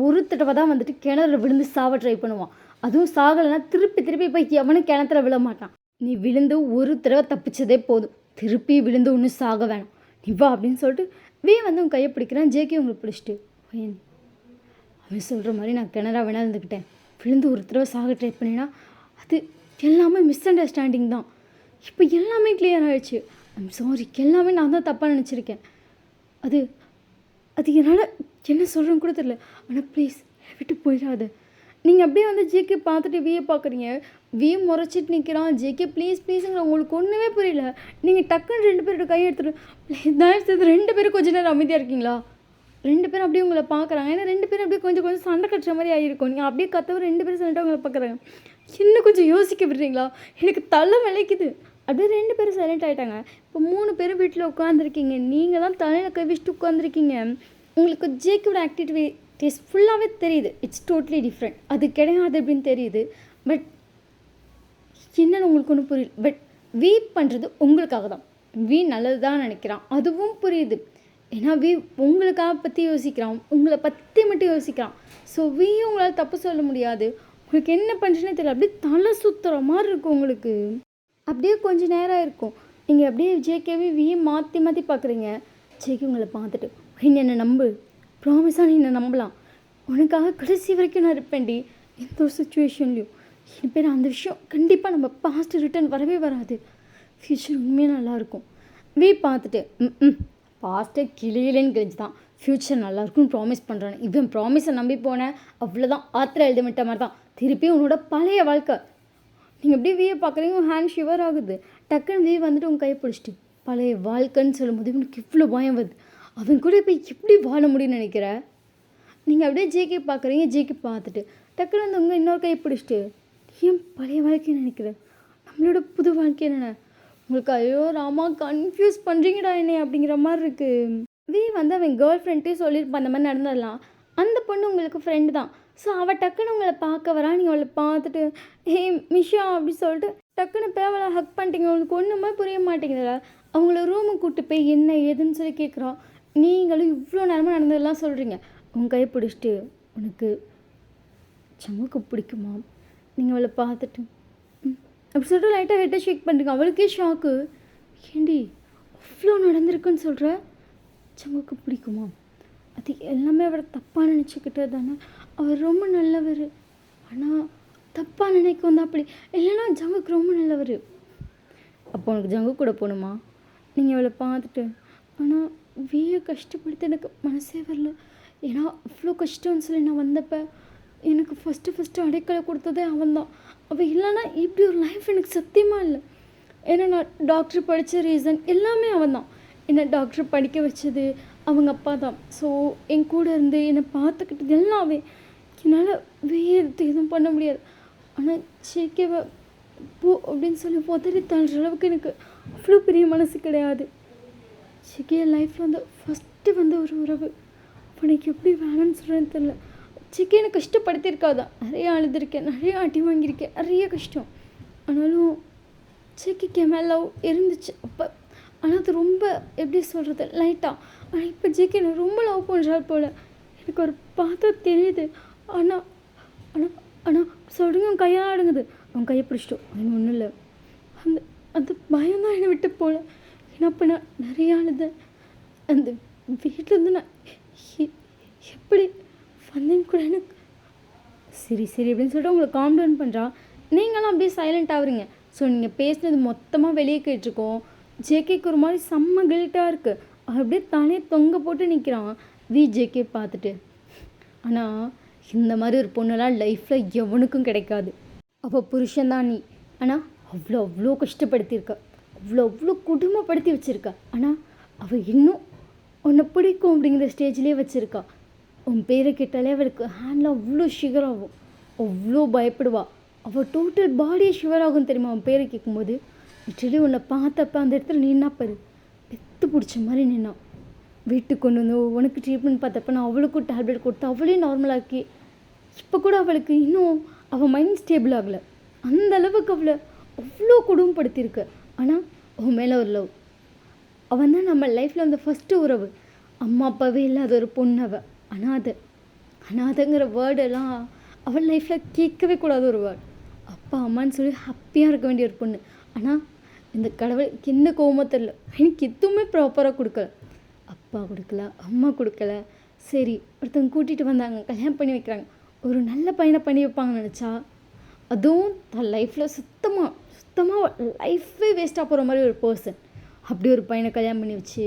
ஒரு தடவை தான் வந்துட்டு கிணறுல விழுந்து சாவ ட்ரை பண்ணுவான். அதுவும் சாகலைன்னா திருப்பி போய் எவனும் கிணத்துல விழ மாட்டான். நீ விழுந்து ஒரு தடவை தப்பிச்சதே போதும், திருப்பி விழுந்து ஒன்றும் சாக வேணாம், நீ வா அப்படின்னு சொல்லிட்டு வி வந்து உன் கையை பிடிக்கிறான். ஜேகே உங்களை பிடிச்சிட்டு, அவன் சொல்கிற மாதிரி நான் கிணறா வேணா இருந்துக்கிட்டேன், விழுந்து ஒரு தடவை சாக ட்ரை பண்ணினா அது எல்லாமே மிஸ் அண்டர்ஸ்டாண்டிங் தான். இப்போ எல்லாமே கிளியர் ஆகிடுச்சு. ஐம் சாரி, எல்லாமே நான் தான் தப்பாக நினச்சிருக்கேன். அது என்னால் என்ன சொல்கிறேன்னு கூட தெரியல. ஆனால் ப்ளீஸ் விட்டு போயிடாத. நீங்கள் அப்படியே வந்து ஜேகே பார்த்துட்டு வியை பார்க்குறீங்க. வியை முறைச்சிட்டு நிற்கிறான். ஜேகே ப்ளீஸ் ப்ளீஸுங்கிற உங்களுக்கு ஒன்றுமே புரியல. நீங்கள் டக்குன்னு 2 பேரோட கையை எடுத்துகிட்டு ப்ளீஸ் தயவுசெய்து 2 பேரும் கொஞ்சம் நேரம் அமைதியாக இருக்கீங்களா. 2 பேரும் அப்படியே உங்களை பார்க்குறாங்க. ஏன்னா 2 பேரும் அப்படியே கொஞ்சம் சண்டை கட்டுற மாதிரி ஆகிருக்கும். நீங்கள் அப்படியே கத்தவர் 2 பேரும் சண்டை உங்களை பார்க்குறாங்க. இன்னும் கொஞ்சம் யோசிக்க விடுறீங்களா, எனக்கு தலை விளைக்குது. அப்படியே 2 பேரும் சைலண்ட் ஆகிட்டாங்க. இப்போ 3 பேரும் வீட்டில் உட்காந்துருக்கீங்க. நீங்கள் தான் தலையில் கை வச்சுட்டு உட்காந்துருக்கீங்க. உங்களுக்கு ஜேகேவோட ஆக்டிவிட்டிஸ் ஃபுல்லாகவே தெரியுது. It's totally different. அது கிடையாது அப்படின்னு தெரியுது. பட் என்னென்னு உங்களுக்கு ஒன்றும் புரியல. பட் வி பண்ணுறது உங்களுக்காக தான். வி நல்லது தான் நினைக்கிறான், அதுவும் புரியுது. ஏன்னா வி உங்களுக்காக பற்றி யோசிக்கிறான், உங்களை பற்றி மட்டும் யோசிக்கிறான். ஸோ வியும் உங்களால் தப்பு சொல்ல முடியாது. உங்களுக்கு என்ன பண்ணுறதுனே தெரியல. அப்படியே தலை சுற்றுற மாதிரி இருக்கும் உங்களுக்கு. அப்படியே கொஞ்சம் நேரம் இருக்கும். நீங்கள் அப்படியே ஜேகேவி வியை மாற்றி பார்க்குறீங்க. ஜேகே உங்களை பார்த்துட்டு, என்னை நம்பு, ப்ராமிஸாக நீ என்னை நம்பலாம், உனக்காக கடைசி வரைக்கும் நான் இருப்பேன்டி, எந்த ஒரு சுச்சுவேஷன்லையும். என் பேர் அந்த விஷயம் கண்டிப்பாக நம்ம பாஸ்ட் ரிட்டர்ன் வரவே வராது, ஃப்யூச்சர் உண்மையாக நல்லாயிருக்கும். வி பார்த்துட்டு பாஸ்ட்டை கிளியிலேன்னு கிழிஞ்சு தான் ஃப்யூச்சர் நல்லாயிருக்கும்னு ப்ராமிஸ் பண்ணுறானே. இவன் ப்ராமிஸை நம்பி போனேன், அவ்வளோதான், ஆத்திரம் எழுத விட்ட மாதிரி தான். திருப்பி உன்னோட பழைய வாழ்க்கை. நீங்கள் அப்படியே வியை பார்க்குறீங்க, ஹேண்ட் ஷிவர் ஆகுது. டக்குன்னு வி வந்துட்டு உங்கள் கையை பிடிச்சிட்டு, பழைய வாழ்க்கைன்னு சொல்லும்போது இவனுக்கு இவ்வளோ பயம் வருது. அவன் கூட இப்போ எப்படி வாழ முடியும்னு நினைக்கிற. நீங்கள் அப்படியே ஜேகே பார்க்குறீங்க. ஜேகே பார்த்துட்டு டக்குன்னு வந்து உங்கள் இன்னொரு கையை பிடிச்சிட்டு, ஏன் பழைய வாழ்க்கையை நினைக்கிற, நம்மளோட புது வாழ்க்கை என்னென்ன. உங்களுக்கு ஐயோ ராமா கன்ஃபியூஸ் பண்ணுறீங்கடா என்னை அப்படிங்கிற மாதிரி இருக்குது. வி வந்து அவன் கேர்ள் ஃப்ரெண்ட்டையும் சொல்லியிருப்பான் அந்த மாதிரி நடந்துடலாம். அந்த பொண்ணு உங்களுக்கு ஃப்ரெண்டு தான். ஸோ அவள் டக்குன்னு உங்களை பார்க்க வரா. நீங்கள் அவளை பார்த்துட்டு ஹே மிஷா அப்படி சொல்லிட்டு டக்குன்னு போய் அவளை ஹக் பண்ணிட்டீங்க. உங்களுக்கு ஒன்றுமே புரிய மாட்டேங்குதுல. அவங்கள ரூமுக்கு கூப்பிட்டு போய் என்ன ஏதுன்னு சொல்லி கேட்குறான். நீங்களும் இவ்வளோ நேரமாக நடந்ததெல்லாம் சொல்கிறீங்க. உங்கள் கையை பிடிச்சிட்டு, உனக்கு சங்குக்கு பிடிக்குமா. நீங்கள் அவளை பார்த்துட்டு அப்படி சொல்லிட்டு லைட்டாக ஹெட்டை ஷேக் பண்ணுறீங்க. அவளுக்கே ஷாக்கு. ஏண்டி அவ்வளோ நடந்திருக்குன்னு சொல்கிற, சங்குக்கு பிடிக்குமா. அது எல்லாமே அவரை தப்பாக நினச்சிக்கிட்டது தானே. அவர் ரொம்ப நல்லவர், ஆனால் தப்பாக நினைக்க வந்து அப்படி இல்லைன்னா ஜங்குக்கு ரொம்ப நல்லவர். அப்போ உனக்கு ஜங்கு கூட போகணுமா. நீங்கள் அவளை பார்த்துட்டு, ஆனால் வியை கஷ்டப்படுத்த எனக்கு மனசே வரல. ஏன்னா அவ்வளோ கஷ்டம்னு சொல்லி நான் வந்தப்போ எனக்கு ஃபஸ்ட்டு அடைக்கலை கொடுத்ததே அவன் தான். அவள் இல்லைன்னா இப்படி ஒரு லைஃப் எனக்கு சத்தியமாக இல்லை. ஏன்னா நான் டாக்டர் படித்த ரீசன் எல்லாமே அவன் தான். என்னை டாக்டர் படிக்க வச்சது அவங்க அப்பா தான். ஸோ என் கூட இருந்து என்னை பார்த்துக்கிட்டது எல்லாமே. என்னால் வேறு எதுவும் பண்ண முடியாது. ஆனால் ஜேகேவை போ அப்படின்னு சொல்லி உதறி தள்ளுற அளவுக்கு எனக்கு அவ்வளோ பெரிய மனசு கிடையாது. ஜேகே லைஃப்பில் வந்து ஃபஸ்ட்டு வந்த ஒரு உறவு. உனக்கு எப்படி வேணும்னு சொல்கிறேன்னு தெரில. ஜேகே எனக்கு கஷ்டப்படுத்தியிருக்காதான். நிறைய அழுதுருக்கேன், நிறைய அடி வாங்கியிருக்கேன், நிறைய கஷ்டம். ஆனாலும் ஜேகேக்கு என் மேலே லவ் இருந்துச்சு அப்போ. ஆனால் அது ரொம்ப எப்படி சொல்கிறது லைட்டாக. ஆனால் இப்போ ஜேகே எனக்கு ரொம்ப லவ் பண்ணுறாரு போல் எனக்கு ஒரு பார்த்தா தெரியுது. ஆனால் ஆனால் ஆனால் சொல்கிறீங்க உன் கையாக அடங்குது. அவன் கையை பிடிச்சிட்டோம். அது ஒன்றும் இல்லை. அந்த அந்த பயம்தான் என்னை விட்டு போகல. ஏன்னா அப்போ நான் நிறையா அழுதேன். அந்த வீட்டிலேருந்து நான் எப்படி வந்தேன்னு கூட எனக்கு சரி அப்படின்னு சொல்லிட்டு உங்களை காம் டவுன் பண்ணுறான். நீங்களும் அப்படியே சைலண்ட் ஆகுறீங்க. ஸோ நீங்கள் பேசுனது மொத்தமாக வெளியே கேட்டிருக்கோம். ஜேகேக்கு ஒரு மாதிரி செம்ம கில்ட்டாக இருக்குது. அப்படியே தலையை தொங்க போட்டு நிற்கிறான். விஜேக்கே பார்த்துட்டு. ஆனால் இந்த மாதிரி ஒரு பொண்ணெல்லாம் லைஃப்பில் எவனுக்கும் கிடைக்காது. அவள் புருஷன் தான் நீ, ஆனால் அவ்வளோ அவ்வளோ கஷ்டப்படுத்தியிருக்க, அவ்வளோ அவ்வளோ குடும்பப்படுத்தி வச்சுருக்கா. ஆனால் அவள் இன்னும் உன்னை பிடிக்கும் அப்படிங்கிற ஸ்டேஜ்லேயே வச்சுருக்கா. உன் பேரை கேட்டாலே அவளுக்கு ஹேண்டில் அவ்வளோ ஷிவர் ஆகும், அவ்வளோ பயப்படுவா. அவள் டோட்டல் பாடியே ஷிவர் ஆகும் தெரியுமா அவன் பேரை கேட்கும்போது. லிட்டரலி உன்னை பார்த்தப்ப அந்த இடத்துல நின்னா பாரு, பெத்து பிடிச்ச மாதிரி நின்னான். வீட்டுக்கு கொண்டு வந்து உனக்கு ட்ரீட்மெண்ட் பார்த்தப்ப நான் அவளுக்கும் டேப்லெட் கொடுத்து அவளையும் நார்மலாக்கி, இப்போ கூட அவளுக்கு இன்னும் அவள் மைண்ட் ஸ்டேபிள் ஆகலை. அந்த அளவுக்கு அவளை அவ்வளோ குடும்பப்படுத்தியிருக்கு. ஆனால் அவன் மேலே ஒரு லவ். அவன் தான் நம்ம லைஃப்பில் அந்த ஃபஸ்ட்டு உறவு. அம்மா அப்பாவே இல்லாத ஒரு பொண்ணு அவள். அனாதைங்கிற வேர்டெல்லாம் அவள் லைஃப்பில் கேட்கவே கூடாத ஒரு வேர்டு. அப்பா அம்மான்னு சொல்லி ஹாப்பியாக இருக்க வேண்டிய ஒரு பொண்ணு. ஆனால் இந்த கடவுளுக்கு என்ன கோவமோ தெரில, எனக்கு எதுவுமே ப்ராப்பராக கொடுக்கல. அப்பா கொடுக்கல, அம்மா கொடுக்கல. சரி ஒருத்தவங்க கூட்டிகிட்டு வந்தாங்க, கல்யாணம் பண்ணி வைக்கிறாங்க. ஒரு நல்ல பையனை பண்ணி வைப்பாங்கன்னு நினச்சா, அதுவும் தன் லைஃப்பில் சுத்தமாக லைஃபே வேஸ்ட்டாக போகிற மாதிரி ஒரு பர்சன். அப்படி ஒரு பையனை கல்யாணம் பண்ணி வச்சு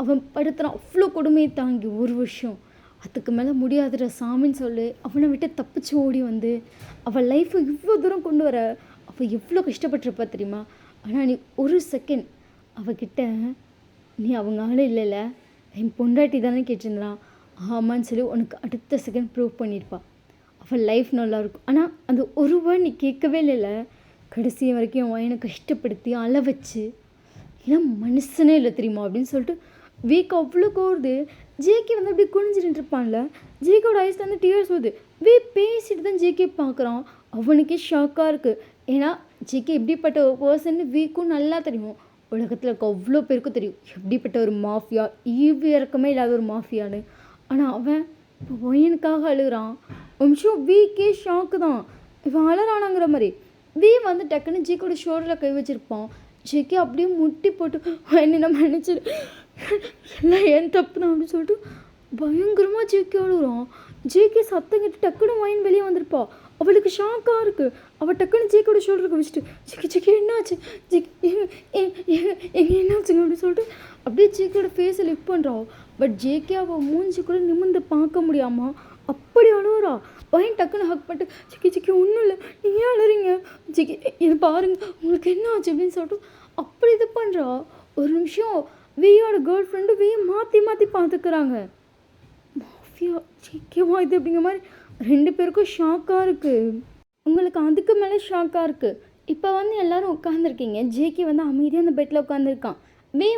அவன் படுத்துகிறான். அவ்வளோ கொடுமையை தாங்கி ஒரு வருஷம் அதுக்கு மேலே முடியாதுற சாமின்னு சொல்லி அவனை விட்டு தப்பிச்சு ஓடி வந்து அவள் லைஃப்பை இவ்வளோ தூரம் கொண்டு வர அவள் எவ்வளோ கஷ்டப்பட்டிருப்பா தெரியுமா. ஆனால் நீ ஒரு செகண்ட் அவகிட்ட நீ அவங்க ஆளே இல்லைல்ல, என் பொண்டாட்டி தானே கேட்டிருந்தான், ஆமான்னு சொல்லி உனக்கு அடுத்த செகண்ட் ப்ரூவ் பண்ணியிருப்பா. அவள் லைஃப் நல்லாயிருக்கும். ஆனால் அந்த ஒரு வேர்ட் நீ கேட்கவே இல்லைல்ல. கடைசி வரைக்கும் என் வயனை கஷ்டப்படுத்தி அழ வச்சு, ஏன்னா மனுஷனே இல்லை தெரியுமா அப்படின்னு சொல்லிட்டு வீக் அவ்வளோ கோருது. ஜேகே வந்து அப்படி குனிஞ்சிட்டு இருப்பான்ல, ஜேகேவோட ஐஸில் வந்து டியர்ஸ் வருது. பேசிட்டு தான் ஜேகே பார்க்குறான். அவனுக்கே ஷாக்காக இருக்குது. ஏன்னா ஜேகே எப்படிப்பட்ட ஒரு பர்சன் வீக்கும் நல்லா தெரியும். உலகத்தில் இருக்க அவ்வளோ பேருக்கும் தெரியும் எப்படிப்பட்ட ஒரு மாஃபியா, ஈவு இறக்கமே இல்லாத ஒரு மாஃபியான்னு. ஆனால் அவன் இப்போ ஒயனுக்காக அழுகிறான். ஒரு நிமிஷம் வீக்கே ஷாக்கு தான், இவன் அழறானாங்கிற மாதிரி. வந்து டக்குன்னு ஜேகேவோட ஷோல்டரில் கை வச்சுருப்பான். ஜேகே அப்படியே முட்டி போட்டு என்ன நினச்சிடு, எல்லாம் ஏன் தப்பு தான் அப்படின்னு சொல்லிட்டு பயங்கரமாக ஜேகே அழுகுறான். ஜேகே சத்தம் கேட்டு டக்குன்னு ஒயின் வெளியே வந்திருப்பா. அவளுக்கு ஷாக்காக இருக்குது. அவள் டக்குன்னு ஜேகேவோட ஷோல்டருக்கு வச்சுட்டு, ஜேகே என்னாச்சு, ஜேகே என்னாச்சுங்க அப்படின்னு சொல்லிட்டு அப்படியே ஜேகேவோட ஃபேஸை லிஃப்ட் பண்ணுறான். பட் ஜேகே அவள் மூஞ்சி கூட நிமிர்ந்து பார்க்க முடியாமல் அப்படி அழுகுறா. ஒயின் டக்குன்னு ஹக் பண்ணிட்டு, ஜேகே ஒன்றும் இல்லை, நீங்கள் ஏன் அழுறீங்க, ஜேகே இது பாருங்க உங்களுக்கு என்ன ஆச்சு அப்படின்னு சொல்லிட்டு அப்படி இது பண்ணுறா. ஒரு நிமிஷம் வியோட கேர்ள் ஃப்ரெண்டு மாற்றி பார்த்துக்கிறாங்க. மாஃபியா ஜேகேவா இது அப்படிங்கிற மாதிரி ரெண்டு பேருக்கும் ஷாக்காக இருக்குது. உங்களுக்கு அதுக்கு மேலே ஷாக்காக இருக்குது. இப்போ வந்து எல்லோரும் உட்காந்துருக்கீங்க. ஜேகே வந்து அமைதியாக அந்த பெட்டில் உட்காந்துருக்கான்.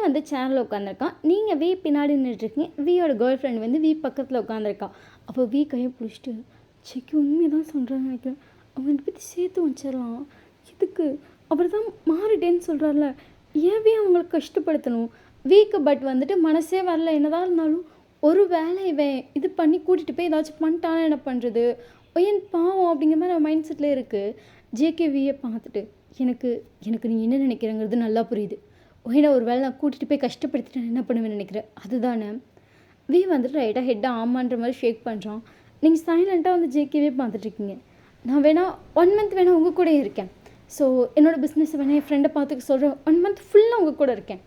வந்து சேரில் உட்காந்துருக்கான். நீங்கள் பின்னாடி நின்றுட்டுருக்கீங்க. வியோட கேர்ள் ஃப்ரெண்ட் வந்து பக்கத்தில் உட்காந்துருக்கா. அப்போ கையை பிடிச்சிட்டு, ஜேகே உண்மையை தான் சொல்கிறான்னு நினைக்கிறேன், அவங்க பற்றி சேர்த்து வச்சிடலாம். இதுக்கு அவர் தான் மாறிட்டேன்னு சொல்கிறார்ல, ஏன் அவங்களுக்கு கஷ்டப்படுத்தணும் பட் வந்துட்டு மனசே வரல. என்னதான் இருந்தாலும் ஒரு வேலை இவன் இது பண்ணி கூட்டிகிட்டு போய் ஏதாச்சும் பண்ணிட்டானா என்ன பண்ணுறது, ஏன் பாவம் அப்படிங்கிற மாதிரி மைண்ட் செட்டில் இருக்குது. ஜேகே பார்த்துட்டு, எனக்கு நீ என்ன நினைக்கிறேங்கிறது நல்லா புரியுது. ஏன்னா ஒரு வேலை நான் கூட்டிகிட்டு போய் கஷ்டப்படுத்திட்டேன் என்ன பண்ணுவேன்னு நினைக்கிறேன் அதுதானே. வந்துட்டு ரைட்டாக ஹெட்டாக ஆமான்ற மாதிரி ஷேக் பண்ணுறான். நீங்கள் சைலண்ட்டாக வந்து ஜேகேவே பார்த்துட்ருக்கீங்க. நான் வேணா 1 மந்த் வேணால் உங்கள் கூட இருக்கேன். ஸோ என்னோடய பிஸ்னஸ் வேணால் என் ஃப்ரெண்டை பார்த்துக்க சொல்கிறேன். 1 மந்த் ஃபுல்லாக உங்கள் கூட இருக்கேன்.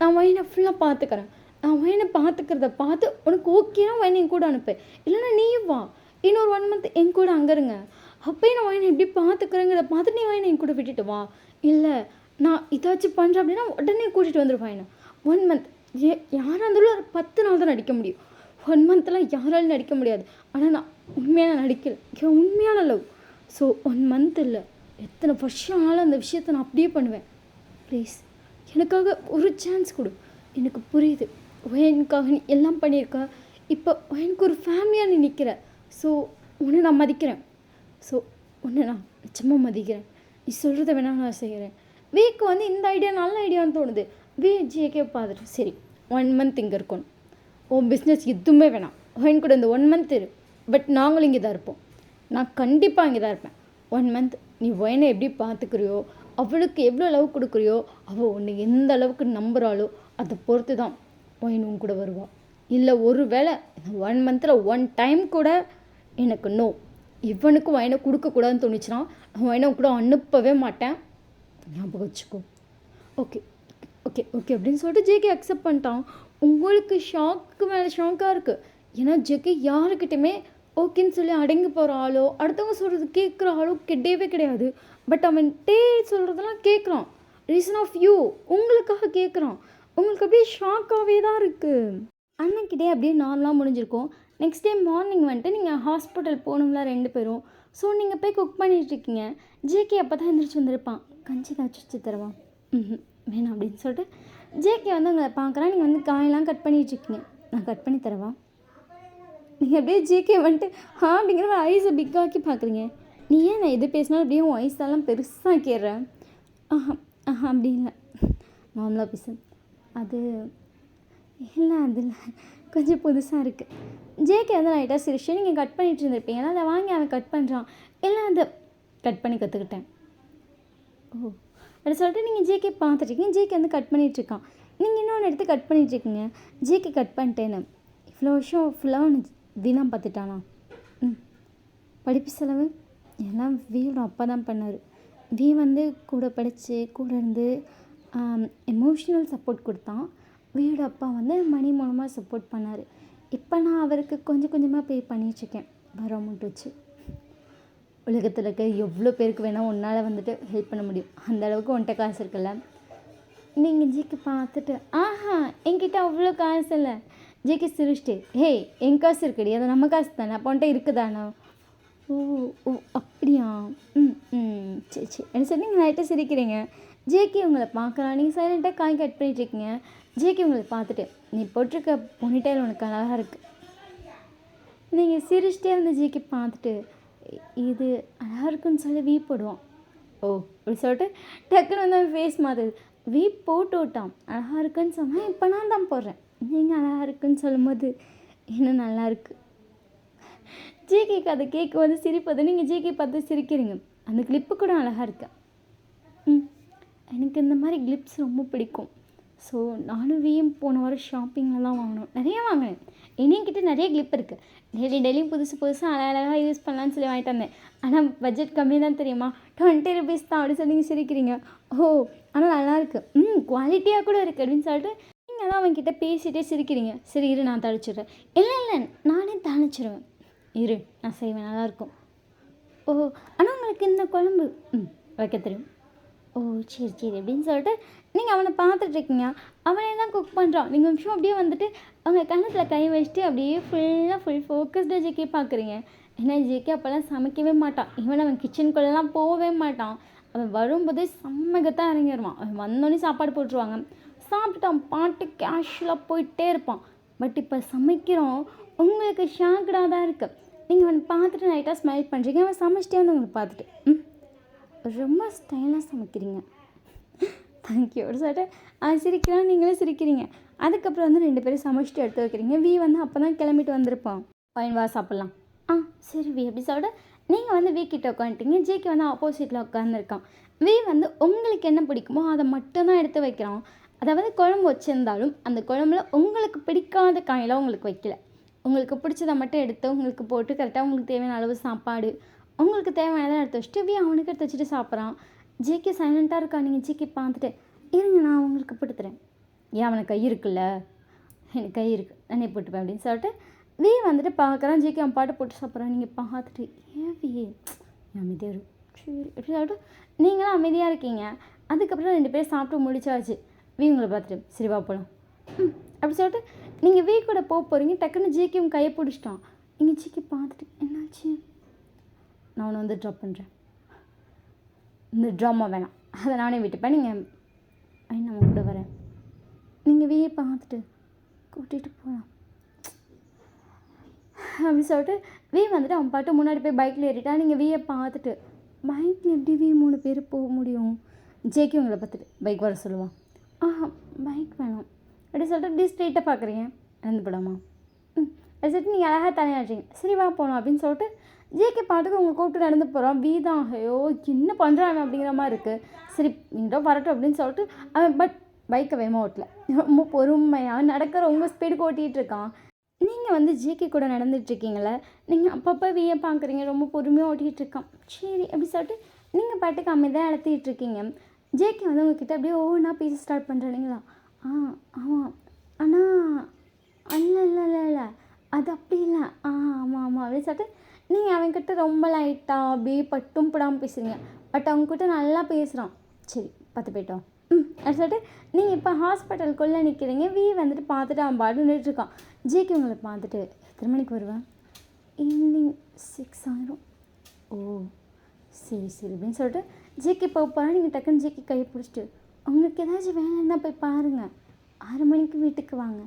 நான் வயனை ஃபுல்லாக பார்த்துக்கிறேன். நான் வயனை பார்த்துக்கிறத பார்த்து உனக்கு ஓகேனா வயனை என் கூட அனுப்பேன், இல்லைன்னா நீயும் வா இன்னொரு 1 மந்த் என் கூட அங்கே இருங்க. அப்போயே நான் வயனை எப்படி பார்த்துக்கிறேங்கிறத பார்த்துட்டு நீ வயனை என் கூட விட்டுட்டு வா. இல்லை நான் ஏதாச்சும் பண்ணுறேன் அப்படின்னா உடனே கூட்டிகிட்டு வந்துடுவேன். என்ன 1 மந்த் யாராக இருந்தாலும் ஒரு 10 நாள் தான் நடிக்க முடியும். 1 மந்த்லாம் யாராலும் நடிக்க முடியாது. ஆனால் நான் உண்மையாக நடிக்கல, உண்மையான லவ். ஸோ 1 மந்த் இல்லை, எத்தனை வருஷம் ஆனாலும் அந்த விஷயத்தை நான் அப்படியே பண்ணுவேன். ப்ளீஸ் எனக்காக ஒரு சான்ஸ் கொடு. எனக்கு புரியுது ஒயனுக்காக நீ எல்லாம் பண்ணியிருக்கா. இப்போ ஒயனுக்கு ஒரு ஃபேமிலியாக நீ நிற்கிற. ஸோ உன்னை நான் மதிக்கிறேன். ஸோ உன்னை நான் நிச்சயமாக மதிக்கிறேன். நீ சொல்கிறத வேணால் நான் செய்கிறேன். வந்து இந்த ஐடியா நல்ல ஐடியான்னு தோணுது. ஜேகே பார்த்துட்டு, சரி 1 மந்த் இங்கே இருக்கணும், உன் பிஸ்னஸ் எதுவுமே வேணாம், ஒயன் கூட இந்த 1 மந்த் இரு. பட் நாங்களும் இங்கே தான் இருப்போம். நான் கண்டிப்பாக இங்கே தான் இருப்பேன். 1 மந்த் நீ ஒயனை எப்படி பார்த்துக்கிறியோ, அவளுக்கு எவ்வளோ லவ் கொடுக்குறியோ, அவள் உன்னை எந்த அளவுக்கு நம்புகிறாளோ அதை பொறுத்து தான் ஒயன் உன் கூட வருவாள். இல்லை ஒரு வேளை 1 மந்தில் 1 டைம் கூட எனக்கு நோ, இவனுக்கு ஒயனை கொடுக்கக்கூடாதுன்னு தோணுச்சுன்னா நான் ஒயனை கூட அனுப்பவே மாட்டேன். ஞாபகம் வச்சுக்கோ. ஓகே ஓகே ஓகே அப்படின்னு சொல்லிட்டு ஜேகே அக்செப்ட் பண்ணிட்டான். உங்களுக்கு ஷாக்கு மேலே ஷாக்காக இருக்குது. ஏன்னா ஜேகே யாருக்கிட்டையுமே ஓகேன்னு சொல்லி அடங்கி போகிற ஆளோ அடுத்தவங்க சொல்கிறது கேட்குற ஆளோ கிடையவே கிடையாது. பட் அவன் சொல்கிறதெல்லாம் கேட்குறான். ரீசன் ஆஃப் யூ உங்களுக்காக கேட்குறான். உங்களுக்கு அப்படியே ஷாக்காகவே தான் இருக்குது. அன்னைக்கிட்டே அப்படியே நார்மலாக முடிஞ்சிருக்கும். நெக்ஸ்ட் டே மார்னிங் வந்துட்டு நீங்கள் ஹாஸ்பிட்டல் போகணுங்களா 2 பேரும். ஸோ நீங்கள் போய் குக் பண்ணிகிட்ருக்கீங்க. ஜேகே அப்போ தான் எந்திரிச்சு வந்திருப்பான். கஞ்சி காய்ச்சி வச்சு தருவான். வேணாம் அப்படின்னு சொல்லிட்டு ஜேகே வந்து உங்களை பார்க்குறான். நீங்கள் வந்து காயெல்லாம் கட் பண்ணிகிட்ருக்கீங்க. நான் கட் பண்ணி தரவா? நீங்கள் அப்படியே ஜேகே வந்துட்டு அப்படிங்கிற ஐஸை பிக்காக்கி பார்க்குறீங்க. நீ ஏன் நான் எது பேசினாலும் அப்படியே உன் ஐஸெல்லாம் பெருசாக்கிடுறேன். அப்படி இல்லை, நார்மலாக பேசு. அது இல்லை, அதில் கொஞ்சம் புதுசாக இருக்குது. ஜேகே வந்து லைட்டாக சிரிச்சு நீங்கள் கட் பண்ணிட்டு இருந்திருப்பீங்க. அதை வாங்கி அவன் கட் பண்ணுறான். இல்லை, அதை கட் பண்ணி கற்றுக்கிட்டேன். ஓ அப்படி சொல்லிட்டு நீங்கள் ஜேகே பார்த்துட்ருக்கீங்க. ஜேகே வந்து கட் பண்ணிகிட்ருக்கான். நீங்கள் இன்னொன்று எடுத்து கட் பண்ணிகிட்ருக்கீங்க. ஜேகே கட் பண்ணிட்டேன்னு இவ்வளோ வருஷம் ஃபுல்லாக ஒன்று வீணாக பார்த்துட்டானா? படிப்பு செலவு எல்லாம் வீயோட அப்பா தான் பண்ணார். வீ வந்து கூட படித்து கூட இருந்து எமோஷ்னல் சப்போர்ட் கொடுத்தான். வீயோட அப்பா வந்து மணி மூலமாக சப்போர்ட் பண்ணார். இப்போ நான் அவருக்கு கொஞ்சம் கொஞ்சமாக பே பண்ணிகிட்ருக்கேன் வர அமௌண்ட் வச்சு. உலகத்தில் இருக்க எவ்வளோ பேருக்கு வேணால் உன்னால் வந்துட்டு ஹெல்ப் பண்ண முடியும். அந்த அளவுக்கு உன்கிட்ட காசு இருக்குல்ல. நீங்கள் ஜேகே பார்த்துட்டு என்கிட்ட அவ்வளோ காசு இல்லை. ஜேகே சிரிச்சிட்டு என் காசு இருக்குடி, அது நம்ம காசு தானே, அப்போ உன்கிட்ட இருக்குதாண்ணா? ஓ ஓ அப்படியா? சரி சரி அப்படின்னு சொல்லி நீங்கள் லைட்டாக சிரிக்கிறீங்க. ஜேகே உங்களை பார்க்குறான். நீங்கள் சைலண்ட்டாக காய் கட் பண்ணிகிட்ருக்கீங்க. ஜேகே உங்களை பார்த்துட்டு நீ போட்டிருக்க பொனிடைல் உனக்கு அழகாக இருக்குது. நீங்கள் சிரிச்சிட்டே இருந்த ஜேகே பார்த்துட்டு இது அழகாக இருக்குன்னு சொல்லி வீ போடுவான். ஓ அப்படி சொல்லிட்டு டக்குன்னு வந்து அவன் ஃபேஸ் மாற்றுது. வீ போட்டு விட்டான். அழகாக இருக்குன்னு சொன்னால் இப்போ நான் தான் போடுறேன். நீங்கள் அழகாக இருக்குன்னு சொல்லும்போது இன்னும் நல்லாயிருக்கு. ஜேகேக்கு அதை கேட்க வந்து சிரிப்பது. நீங்கள் ஜேகே பார்த்து சிரிக்கிறீங்க. அந்த கிளிப்பு கூட அழகாக இருக்கு. எனக்கு இந்த மாதிரி கிளிப்ஸ் ரொம்ப பிடிக்கும். ஸோ நானும் வீயும் போன வாரம் ஷாப்பிங்லலாம் வாங்கினோம். நிறைய வாங்கினேன். என்கிட்ட நிறைய கிளிப் இருக்குது. டெய்லியும் புதுசு புதுசாக அழகாக யூஸ் பண்ணலான்னு சொல்லி வாங்கிட்டு வந்தேன். ஆனால் பட்ஜெட் கம்மி தான் தெரியுமா, 20 rupees தான் அப்படி சொல்லி நீங்கள் சிரிக்கிறீங்க. ஓ ஆனால் நல்லாயிருக்கு, குவாலிட்டியாக கூட இருக்குது அப்படின்னு சொல்லிட்டு நீங்கள் தான் அவன்கிட்ட பேசிகிட்டே சிரிக்கிறீங்க. சரி இரு நான் தழிச்சிடுறேன். இல்லை இல்லை நானே தழிச்சிடுவேன். இரு நான் செய்வேன், நல்லாயிருக்கும். ஓ ஆனால் உங்களுக்கு இந்த குழம்பு வைக்க தெரியும். ஓ சரி சரி அப்படின்னு சொல்லிட்டு நீங்கள் அவனை பார்த்துட்ருக்கீங்க. அவனே தான் குக் பண்ணுறான். நீங்கள் நிமிஷம் அப்படியே வந்துட்டு அவங்க கன்னத்தில் கை வச்சுட்டு அப்படியே ஃபுல் ஃபோக்கஸ்டாக ஜேகே பார்க்குறீங்க. ஏன்னா ஜேகே அப்போல்லாம் சமைக்கவே மாட்டான். ஈவன் அவன் கிச்சனுக்குள்ளெல்லாம் போகவே மாட்டான். அவன் வரும்போதே செம்மகத்தான் இறங்கிடுவான். அவன் வந்தோடனே சாப்பாடு போட்டுருவாங்க. சாப்பிட்டுட்டு அவன் பாட்டு கேஷுவலாக போயிட்டே இருப்பான். பட் இப்போ சமைக்கிறோம். உங்களுக்கு ஷாக்கடாக தான் இருக்குது. நீங்கள் அவனை பார்த்துட்டு நைட்டாக ஸ்மைல் பண்ணுறீங்க. அவன் சமைச்சிட்டே வந்து உங்களை பார்த்துட்டு ரொம்ப ஸ்டைலாக சமைக்கிறீங்க, தேங்க்யூ சொல்லிட்டு அவன் சிரிக்கிறான். நீங்களும் சிரிக்கிறீங்க. அதுக்கப்புறம் வந்து 2 பேரும் சமைச்சிட்டு எடுத்து வைக்கிறீங்க. வீ வந்து அப்போ தான் கிளம்பிட்டு வந்திருப்பான். பையன் வா சாப்பிட்லாம். சரி வீ அப்படி சொல்லிட்டு நீங்கள் வந்து வீ கிட்ட உட்காந்துட்டீங்க. ஜேகே வந்து ஆப்போசிட்டில் உட்காந்துருக்கான். வீ வந்து உங்களுக்கு என்ன பிடிக்குமோ அதை மட்டும்தான் எடுத்து வைக்கிறான். அதாவது குழம்பு வச்சுருந்தாலும் அந்த குழம்புல உங்களுக்கு பிடிக்காத காயெல்லாம் உங்களுக்கு வைக்கல. உங்களுக்கு பிடிச்சதை மட்டும் எடுத்து உங்களுக்கு போட்டு கரெக்டாக உங்களுக்கு தேவையான அளவு சாப்பாடு உங்களுக்கு தேவையானதான் எடுத்து வச்சுட்டு வீ அவனுக்கு எடுத்து வச்சுட்டு சாப்பிட்றான். ஜேகே சைலண்ட்டாக இருக்கா. நீங்கள் ஜேகே பார்த்துட்டு இருங்க நான் உங்களுக்கு போட்டுத்துறேன். ஏன் அவனுக்கு கை இருக்குல்ல, எனக்கு கை இருக்குது நானே போட்டுப்பேன் அப்படின்னு சொல்லிட்டு வீ வந்துட்டு பார்க்குறான். ஜேகே அவன் பாட்டு போட்டு சாப்பிட்றான். நீங்கள் பார்த்துட்டு ஏன் வீ அமைதியாக இருக்கும். சரி அப்படி சொல்லிட்டு நீங்களும் அமைதியாக இருக்கீங்க. அதுக்கப்புறம் 2 பேரும் சாப்பிட்டு முடிச்சாச்சு. வீ உங்களை பார்த்துட்டு சரி வா போகலாம் அப்படி சொல்லிட்டு நீங்கள் வீ கூட போகிறீங்க. டக்குன்னு ஜேகே உங்கள் கையை பிடிச்சிட்டான். நீங்கள் ஜேகே பார்த்துட்டு என்னாச்சு, நான் உன்னை வந்து ட்ராப் பண்ணுறேன். இந்த ட்ராமா வேணாம், அதை நானே விட்டுப்பேன். நீங்கள் நம்ம கூட வரேன். நீங்கள் வீயை பார்த்துட்டு கூட்டிகிட்டு போகலாம் அப்படி சொல்லிட்டு வீ வந்துட்டு அவன் பாட்டு முன்னாடி போய் பைக்கில் ஏறிட்டா. நீங்கள் வீயை பார்த்துட்டு பைக்கில் எப்படி வீ 3 பேர் போக முடியும்? ஜேகே உங்களை பார்த்துட்டு பைக் வர சொல்லுவான். பைக் வேணாம் அப்படி சொல்லிட்டு இப்படி ஸ்ட்ரெயிட்டாக பார்க்குறீங்க. இறந்து போடாமா அப்படி சொல்லிட்டு நீங்கள் அழகாக தலையாடுறீங்க. சரி வா போகலாம் அப்படின்னு சொல்லிட்டு ஜேகே பாட்டுக்கு உங்களை கூப்பிட்டு நடந்து போகிறான். வீ தான் ஐயோ என்ன பண்ணுறான் அப்படிங்கிற மாதிரி இருக்குது. சரி நீங்களும் வரட்டும் அப்படின்னு சொல்லிட்டு அவன் பட் பைக்கை வேகமாக ஓட்டல, ரொம்ப பொறுமையாக நடக்கிற உங்கள் ஸ்பீடுக்கு ஓட்டிகிட்டு இருக்கான். நீங்கள் வந்து ஜேகே கூட நடந்துகிட்ருக்கீங்களே, நீங்கள் அப்பப்போ வீயை பார்க்குறீங்க. ரொம்ப பொறுமையாக ஓட்டிகிட்டு இருக்கான். சரி அப்படி சொல்லிட்டு நீங்கள் பாட்டுக்கு அமைதியாக நடத்திட்டு இருக்கீங்க. ஜேகே வந்து உங்ககிட்ட அப்படியே ஒவ்வொன்றா பேச ஸ்டார்ட் பண்ணுறானுங்களா? ஆ ஆமாம் அண்ணா இல்ல இல்ல இல்ல இல்ல அது அப்படி இல்லை. ஆமாம் ஆமாம் அப்படின்னு சொல்லிட்டு நீங்கள் அவன்கிட்ட ரொம்ப லைட்டாக அப்படியே பட்டும் படாமல் பேசுகிறீங்க. பட் அவங்கக்கிட்ட நல்லா பேசுகிறான். சரி பார்த்து போயிட்டோம். அப்படின்னு சொல்லிட்டு நீங்கள் இப்போ ஹாஸ்பிட்டலுக்குள்ளே நிற்கிறீங்க. வந்துட்டு பார்த்துட்டு அவன் பாட்டு நின்றுட்டுருக்கான். ஜேகே உங்களை பார்த்துட்டு எத்தனை மணிக்கு வருவேன்? ஈவினிங் 6 ஆயிரும். ஓ சரி சரி அப்படின்னு சொல்லிட்டு ஜேகே போகிறேன். நீங்கள் டக்குன்னு ஜேகே கையை பிடிச்சிட்டு உங்களுக்கு ஏதாச்சும் வேலை இருந்தால் போய் பாருங்கள், 6 மணிக்கு வீட்டுக்கு வாங்க,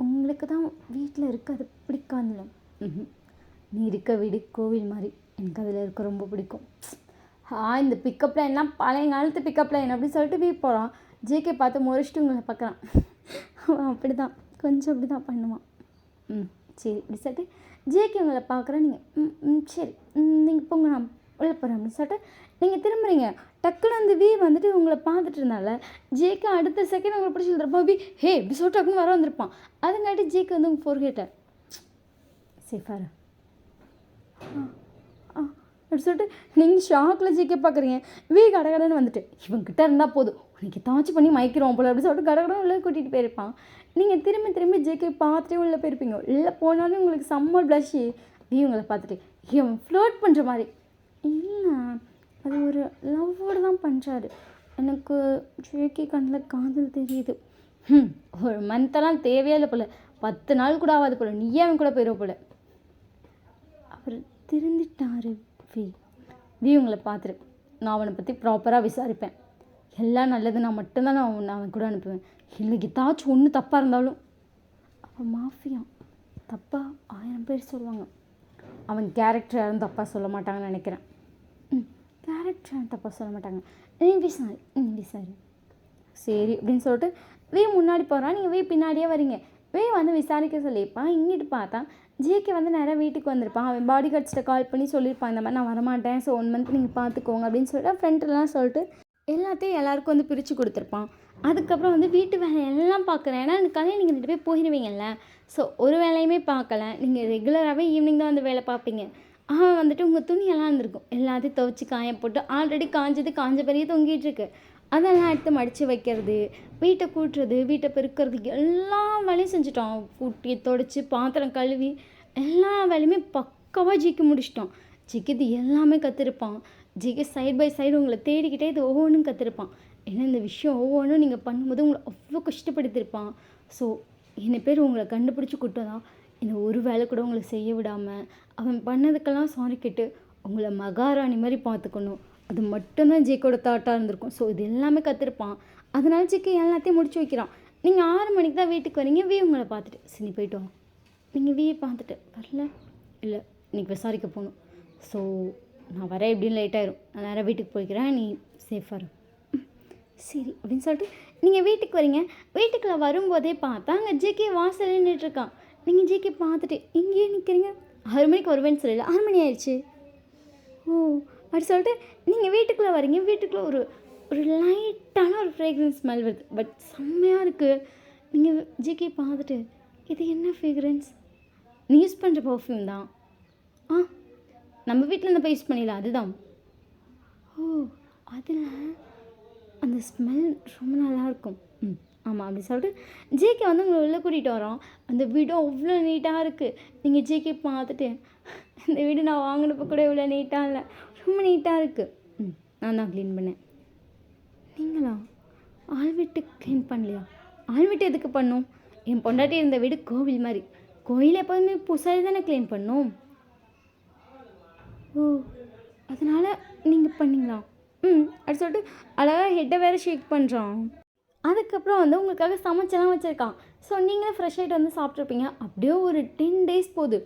உங்களுக்கு தான் வீட்டில் இருக்க அது பிடிக்காதுல்ல. நீ இருக்க வீடு கோவில் மாதிரி, எனக்கு அதில் இருக்க ரொம்ப பிடிக்கும். இந்த பிக்கப் லைன்லாம் பழைய காலத்து பிக்கப் லைன் அப்படின்னு சொல்லிட்டு போகிறான். ஜேகே பார்த்து முறைச்சிட்டு உங்களை பார்க்குறான். அப்படி தான் கொஞ்சம் அப்படி தான் பண்ணுவான். சரி இப்படி சொல்லிட்டு ஜேகே உங்களை பார்க்குறேன். நீங்கள் சரி நீங்கள் போங்க நான் உள்ள போகிறேன் அப்படின்னு சொல்லிட்டு நீங்கள் திரும்புறீங்க. டக்குன்னு அந்த வந்துட்டு உங்களை பார்த்துட்டு இருந்தால ஜேகே அடுத்த செகண்ட் உங்களை பிடிச்சி வந்துருப்பான். ஹே இப்படி சொல்லிட்டு டக்குன்னு வர வந்திருப்பான். அதுங்காட்டி ஜேகே வந்து உங்கள் ஃபோர்கேட்டர் சேஃபாரு அப்படி சொல்லிட்டு நீங்கள் ஷாக்கில் ஜேகே பார்க்குறீங்க. கடகடன்னு வந்துட்டு இவங்கிட்ட இருந்தால் போதும் உனக்கு ஏதாச்சும் பண்ணி மயக்கிறோம் போல அப்படி சொல்லிட்டு கடகடன் உள்ளே கூட்டிகிட்டு போயிருப்பான். நீங்கள் திரும்பி ஜேகே பார்த்துட்டே உள்ளே போயிருப்பீங்க. உள்ளே போனாலும் உங்களுக்கு செம்ம ப்ளஷ். உங்களை பார்த்துட்டு இவன் ஃப்ளோட் பண்ணுற மாதிரி. இல்லை அது ஒரு லவ்வோடு தான் பண்ணுறாரு. எனக்கு ஜேகே கண்ணில் காதல் தெரியுது. ஒரு மந்த்தெல்லாம் தேவையே இல்லை போல், 10 நாள் கூட ஆகாது போல், நீயே அவன் கூட போயிடுவ போல். அவர் திருந்திட்டாரு. உங்களை பார்த்துரு, நான் அவனை பற்றி ப்ராப்பராக விசாரிப்பேன். எல்லாம் நல்லதுன்னா மட்டும்தான் நான் அவன் கூட அனுப்புவேன். இல்லை ஏதாச்சும் ஒன்று தப்பாக இருந்தாலும் அவன் மாஃபியா தப்பாக 1000 பேர் சொல்லுவாங்க. அவன் கேரக்டர் யாரும் தப்பாக சொல்ல மாட்டாங்கன்னு நினைக்கிறேன். கேரக்டர் யாரும் தப்பாக சொல்ல மாட்டாங்க. விசாரி சரி அப்படின்னு சொல்லிட்டு முன்னாடி போகிறான். நீங்கள் பின்னாடியே வரீங்க. வந்து விசாரிக்க சொல்லியிருப்பான். இங்கிட்டு பார்த்தா ஜேகே வந்து நேராக வீட்டுக்கு வந்திருப்பான். அவன் பாடி கார்ட்ஸ்கிட்ட கால் பண்ணி சொல்லியிருப்பான், இந்த மாதிரி நான் வரமாட்டேன், ஸோ 1 மந்த் நீங்கள் பார்த்துக்கோங்க அப்படின்னு சொல்லிட்டு ஃப்ரெண்ட்லாம் சொல்லிட்டு எல்லாத்தையும் எல்லாருக்கும் வந்து பிரித்து கொடுத்துருப்பான். அதுக்கப்புறம் வந்து வீட்டு வேலை எல்லாம் பார்க்குறேன். ஏன்னா எனக்காக நீங்கள் 2 பேர் போயிடுவீங்கல்ல, ஸோ ஒரு வேலையுமே பார்க்கல. நீங்கள் ரெகுலராகவே ஈவினிங் தான் வந்து வேலை பார்ப்பீங்க. அவன் வந்துட்டு உங்கள் துணியெல்லாம் இருந்திருக்கும், எல்லாத்தையும் துவைச்சி காய போட்டு ஆல்ரெடி காஞ்ச பெரிய தொங்கிட்டு இருக்கு. அதெல்லாம் எடுத்து மடித்து வைக்கிறது, வீட்டை கூட்டுறது, வீட்டை பெருக்கிறது, எல்லா வேலையும் செஞ்சுட்டோம். கூட்டி துடைச்சி பாத்திரம் கழுவி எல்லா வேலையுமே பக்காவாக ஜிக்கி முடிச்சிட்டோம். ஜிக்கிது எல்லாமே கற்றுருப்பான். ஜிகே சைட் பை சைடு உங்களை தேடிக்கிட்டே இது ஒவ்வொன்றும் கற்றுருப்பான். ஏன்னா இந்த விஷயம் ஒவ்வொன்றும் நீங்கள் பண்ணும்போது உங்களை அவ்வளோ கஷ்டப்படுத்திருப்பான். ஸோ என்ன பேர் உங்களை கண்டுபிடிச்சி கூட்டதான் இந்த ஒரு வேலை கூட உங்களை செய்ய விடாமல் அவன் பண்ணதுக்கெல்லாம் சாரி கேட்டு உங்களை மகாராணி மாதிரி பார்த்துக்கணும், அது மட்டும்தான் ஜேக்கோட தாட்டாக இருந்திருக்கும். ஸோ இது எல்லாமே கற்றுருப்பான். அதனால ஜேக்கே எல்லாத்தையும் முடிச்சு வைக்கிறான். நீங்கள் 6 மணிக்கு தான் வீட்டுக்கு வரீங்க. உங்களை பார்த்துட்டு சரி போய்ட்டோம். நீங்கள் பார்த்துட்டு வரல, இல்லை இன்றைக்கி விசாரிக்க போகணும், ஸோ நான் வரேன் எப்படின்னு லேட் ஆயிரும், நான் நேராக வீட்டுக்கு போய்க்கிறேன், நீ சேஃபாக இரு. சரி அப்படின்னு சொல்லிட்டு நீங்கள் வீட்டுக்கு வரீங்க. வீட்டுக்குள்ளே வரும்போதே பார்த்தா அங்கே ஜேகே வாசல் நின்றுட்டுருக்கான். நீங்கள் ஜேகே பார்த்துட்டு இங்கேயே நிற்கிறீங்க. 6 மணிக்கு வருவேன்னு சொல்லல, 6 மணி ஆயிடுச்சு. ஓ அப்படி சொல்லிட்டு நீங்கள் வீட்டுக்குள்ளே வரீங்க. வீட்டுக்குள்ளே ஒரு லைட்டான ஒரு ஃப்ரேக்ரன்ஸ் ஸ்மெல் வருது, பட் செம்மையாக இருக்குது. நீங்கள் ஜேகே பார்த்துட்டு இது என்ன ஃப்ரேக்ரன்ஸ்? நீ யூஸ் பண்ணுற பர்ஃப்யூம் தான். நம்ம வீட்டில் இருந்த போய் யூஸ் பண்ணிடலாம், அதுதான். ஓ அதில் அந்த ஸ்மெல் ரொம்ப நல்லாயிருக்கும். ஆமாம் அப்படி சொல்லிட்டு ஜேகே வந்து உங்களை உள்ளே கூட்டிகிட்டு வரோம். அந்த வீடும் அவ்வளோ நீட்டாக இருக்குது. நீங்கள் ஜேகே பார்த்துட்டு இந்த வீடு நான் வாங்கினப்போ கூட இவ்வளோ நீட்டாக இல்லை, ரொம்ப நீட்டாக இருக்குது. நான் தான் க்ளீன் பண்ணேன். நீங்களா? ஆள் வீட்டு க்ளீன் பண்ணலையா? ஆள் வீட்டு எதுக்கு பண்ணும்? என் பொண்டாட்டி இருந்த வீடு கோவில் மாதிரி, கோயில் எப்போதுமே புதுசாக தானே க்ளீன் பண்ணும். ஓ அதனால் நீங்கள் பண்ணிங்களா? அப்படி சொல்லிட்டு அழகாக ஹெட்டை வேறு ஷேக் பண்ணுறான். அதுக்கப்புறம் வந்து உங்களுக்காக சமைச்செல்லாம் வச்சுருக்கான். ஸோ நீங்களே ஃப்ரெஷ் ஆகிட்டு வந்து சாப்பிட்ருப்பீங்க. அப்படியே ஒரு 10 days போகுது.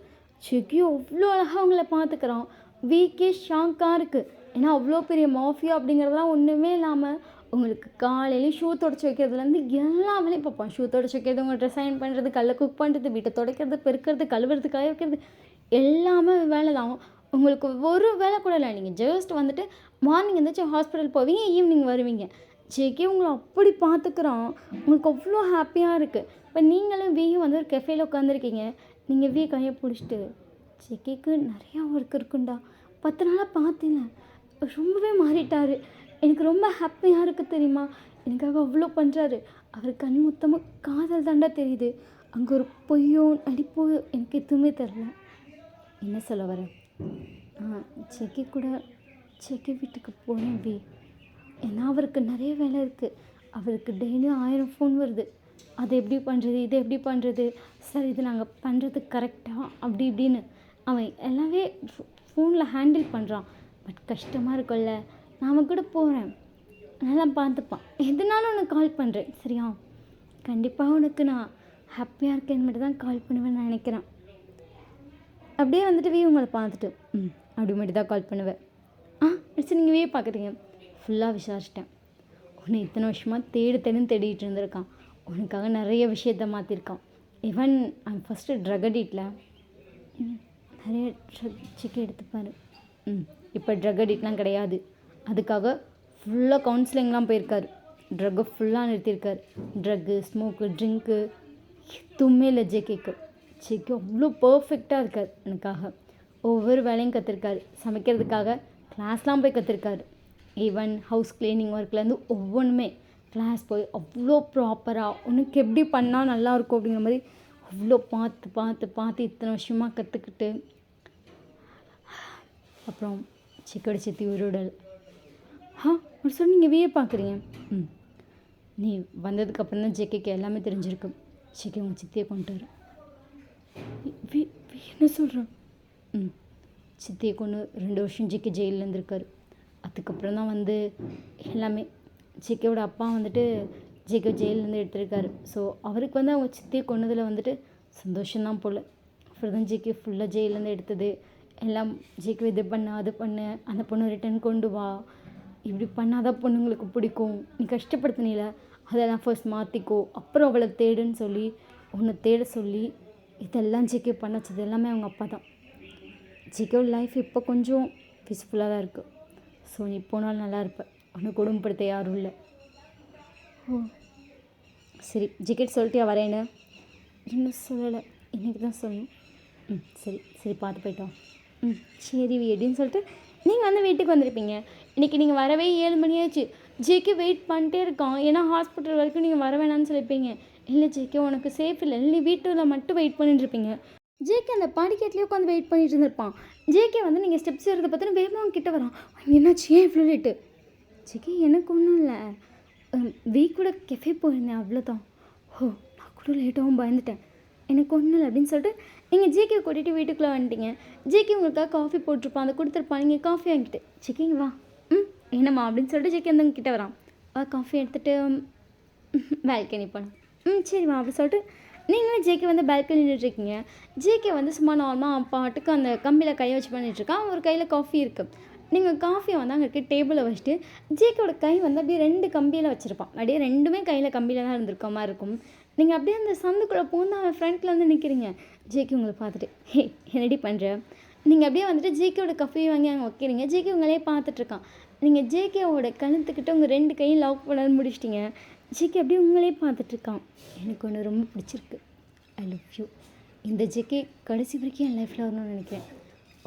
செக்கி அவ்வளோ அழகாக அவங்கள பார்த்துக்கிறான். வீக்கே ஷாக்காக இருக்குது. ஏன்னா அவ்வளோ பெரிய மாஃபியா அப்படிங்கிறதுலாம் ஒன்றுமே இல்லாமல் உங்களுக்கு காலையிலேயும் ஷூ துடைச்சி வைக்கிறதுலேருந்து எல்லா வேலையும் பார்ப்பான். ஷூ துடைச்சி வைக்கிறது, உங்கள் ட்ரெஸ் அயன் பண்ணுறது, கல்லை குக் பண்ணுறது, வீட்டை துடைக்கிறது, பெருக்கிறது, கழுவுறது, காய வைக்கிறது, எல்லாமே வேலை தான். உங்களுக்கு ஒரு வேலை கூட இல்லை. நீங்கள் ஜஸ்ட் வந்துட்டு மார்னிங் எழுந்திரிச்சு ஹாஸ்பிட்டல் போவீங்க, ஈவினிங் வருவீங்க. ஜேகே உங்களை அப்படி பார்த்துக்கிறான். உங்களுக்கு அவ்வளோ ஹாப்பியாக இருக்குது. இப்போ நீங்களும் வீயும் வந்து ஒரு கெஃபேல உட்காந்துருக்கீங்க. நீங்கள் கையை பிடிச்சிட்டு ஜேகேக்கு நிறையா ஒர்க் இருக்குண்டா, 10 நாளாக பார்த்தீங்க, ரொம்பவே மாறிட்டார், எனக்கு ரொம்ப ஹாப்பியாக இருக்குது தெரியுமா? எனக்காக அவ்வளோ பண்ணுறாரு. அவர் கண் மொத்தமும் காதல் தாண்டா தெரியுது. அங்கே ஒரு பொய்யோ நடிப்போ எனக்கு எதுவுமே தெரில. என்ன சொல்ல வர? செக்கி கூட செக்கி வீட்டுக்கு போகிறேன் வி. ஏன்னா அவருக்கு நிறைய வேலை இருக்குது. அவருக்கு டெய்லியும் 1000 ஃபோன் வருது. அதை எப்படி பண்ணுறது, இதை எப்படி பண்ணுறது, சார் இது நாங்கள் பண்ணுறது கரெக்டாக அப்படி இப்படின்னு அவன் எல்லாமே ஃபோனில் ஹேண்டில் பண்ணுறான். பட் கஷ்டமாக இருக்கும்ல. நான் கூட போகிறேன், நல்லா பார்த்துப்பான். எதுனாலும் உனக்கு கால் பண்ணுறேன் சரியா? கண்டிப்பாக உனக்கு நான் ஹாப்பியாக இருக்கேன்னு மட்டும் தான் கால் பண்ணுவேன்னு நினைக்கிறேன். அப்படியே வந்துட்டு வி உங்களை பார்த்துட்டு அப்படி மட்டும் தான் கால் பண்ணுவேன். சரி நீங்கள் வே பார்க்குறீங்க. ஃபுல்லாக விசாரிச்சிட்டேன். உன்னை இத்தனை வருஷமாக தேடுன்னு தேடிட்டு இருந்திருக்கான். உனக்காக நிறைய விஷயத்த மாற்றிருக்கான். ஈவன் அவன் ஃபஸ்ட்டு ட்ரக் அடிக்டில் நிறைய ட்ரக் சிக்கி எடுத்துப்பார். இப்போ ட்ரக் அடிக்ட்லாம் கிடையாது. அதுக்காக ஃபுல்லாக கவுன்சிலிங்லாம் போயிருக்காரு. ட்ரக்கை ஃபுல்லாக நிறுத்தியிருக்காரு. ட்ரக்கு, ஸ்மோக்கு, ட்ரிங்க்கு எதுவுமே இல்லை ஜேகேக்கு. ஜேகே அவ்வளோ பர்ஃபெக்டாக இருக்கார். எனக்காக ஒவ்வொரு வேலையும் கற்றுருக்காரு. சமைக்கிறதுக்காக கிளாஸ்லாம் போய் கற்றுருக்காரு. ஈவன் ஹவுஸ் கிளீனிங் ஒர்க்லேருந்து ஒவ்வொன்றுமே கிளாஸ் போய் அவ்வளோ ப்ராப்பராக உனக்கு எப்படி பண்ணால் நல்லாயிருக்கும் அப்படிங்கிற மாதிரி அவ்வளோ பார்த்து பார்த்து பார்த்து இத்தனை வருஷமாக கற்றுக்கிட்டு அப்புறம் சிக்கோட சித்தி உருடல். ஒரு சொல்லி நீங்கள் வியே பார்க்குறீங்க. நீ வந்ததுக்கப்புறம் தான் ஜேகேக்கு எல்லாமே தெரிஞ்சிருக்கு. ஜேகே உங்கள் சித்தியை கொண்டு வர. என்ன சொல்கிறேன்? சித்தியை கொண்டு 2 வருஷம் ஜேகே ஜெயிலில் இருந்திருக்காரு. அதுக்கப்புறம் தான் வந்து எல்லாமே ஜேகேவோட அப்பா வந்துட்டு ஜேகே ஜெயிலேருந்து எடுத்திருக்காரு. ஸோ அவருக்கு வந்து அவங்க சித்தியை கொண்டதில் வந்துட்டு சந்தோஷம்தான் போல். அப்புறம் தான் ஜேகே ஃபுல்லாக ஜெயிலேருந்து எடுத்தது எல்லாம். ஜேகே இது பண்ண அது பண்ணு, அந்த பொண்ணு ரிட்டன் கொண்டு வா, இப்படி பண்ணாதான் பொண்ணுங்களுக்கு பிடிக்கும், நீ கஷ்டப்படுத்தினில அதெல்லாம் ஃபர்ஸ்ட் மாற்றிக்கோ, அப்புறம் அவளை தேடுன்னு சொல்லி உன்னை தேட சொல்லி இதெல்லாம் ஜேகே பண்ண வச்சது எல்லாமே அவங்க அப்பா தான். ஜேகேவோட லைஃப் இப்போ கொஞ்சம் பீஸ்ஃபுல்லாக தான் இருக்குது. ஸோ நீ போனாலும் நல்லா இருப்பேன். உன்னை குடும்பப்படுத்த யாரும் இல்லை. சரி ஜிக்கெட் சொல்லிட்டியா வரேன்னு? இன்னும் சொல்லலை, இன்றைக்கி தான் சொல்லணும். சரி சரி பார்த்து போயிட்டோம். சரி எப்படின்னு சொல்லிட்டு நீங்கள் வந்து வீட்டுக்கு வந்திருப்பீங்க. இன்றைக்கி நீங்கள் வரவே 7 மணி ஆச்சு. ஜேகே வெயிட் பண்ணிட்டே இருக்கான். ஏன்னா ஹாஸ்பிட்டல் வரைக்கும் நீங்கள் வர வேணான்னு சொல்லியிருப்பீங்க. இல்லை ஜேகே உனக்கு சேஃப் இல்லை, நீ வீட்டில் மட்டும் வெயிட் பண்ணிட்டுருப்பீங்க. ஜேகே அந்த படிக்கட்டிலே உட்காந்து வெயிட் பண்ணிட்டு இருந்திருப்பான். ஜேகே வந்து நீங்கள் ஸ்டெப்ஸ் ஏறதை பார்த்தா வேகமாக கிட்ட வரான். என்னாச்சு, ஏன் இவ்வளோ லேட்டு? ஜேகே எனக்கு ஒன்றும் இல்லை, கூட கெஃபே போயிருந்தேன் அவ்வளோதான். நான் கூட லேட்டாகவும் பயந்துட்டேன், எனக்கு ஒன்றும் இல்லை அப்படின்னு சொல்லிட்டு நீங்கள் ஜேகே கூட்டிகிட்டு வீட்டுக்குள்ளே வந்துட்டீங்க. ஜேகே உங்களுக்காக காஃபி போட்டிருப்பான், அதை கொடுத்துருப்பான். நீங்கள் காஃபி வாங்கிட்டு ஜேகேங்க வா என்னம்மா அப்படின்னு சொல்லிட்டு ஜேகே வந்து கிட்டே வரான். காஃபி எடுத்துகிட்டு பால்கனி போனோம். சரிம்மா அப்படி சொல்லிட்டு நீங்களும் ஜேகே வந்து பால்கனி நின்றுட்டுருக்கீங்க. ஜேகே வந்து சும்மா நார்மலாக பாட்டுக்கு அந்த கம்பியில் கையை வச்சு பண்ணிகிட்ருக்கான். ஒரு கையில் காஃபி இருக்குது. நீங்கள் காஃபியை வந்து அங்கே இருக்க டேபிளில் வச்சுட்டு ஜேகேவோட கை வந்து அப்படியே 2 கம்பியில் வச்சுருப்பான். அப்படியே 2மே கையில் கம்பியில் தான் இருந்திருக்க மாதிரி இருக்கும். நீங்கள் அப்படியே அந்த சந்துக்குள்ளே போந்து அவன் ஃப்ரண்ட்டில் வந்து நிற்கிறீங்க. ஜேகே உங்களை பார்த்துட்டு என்னடி பண்ணுற? நீங்கள் அப்படியே வந்துட்டு ஜேகேவோட காஃபியை வாங்கி அங்கே வைக்கிறீங்க. ஜேகே உங்களே பார்த்துட்ருக்கான். நீங்கள் ஜேகேவோட கழுத்துக்கிட்ட உங்கள் 2 கையும் லாக் பண்ண முடிச்சிட்டிங்க. ஜேகே அப்படியே உங்களே பார்த்துட்ருக்கான். எனக்கு ஒன்று ரொம்ப பிடிச்சிருக்கு, ஐ லவ் யூ. இந்த ஜேகே கடைசி வரைக்கும் என் லைஃப்பில் வரணும்னு நினைக்கிறேன்.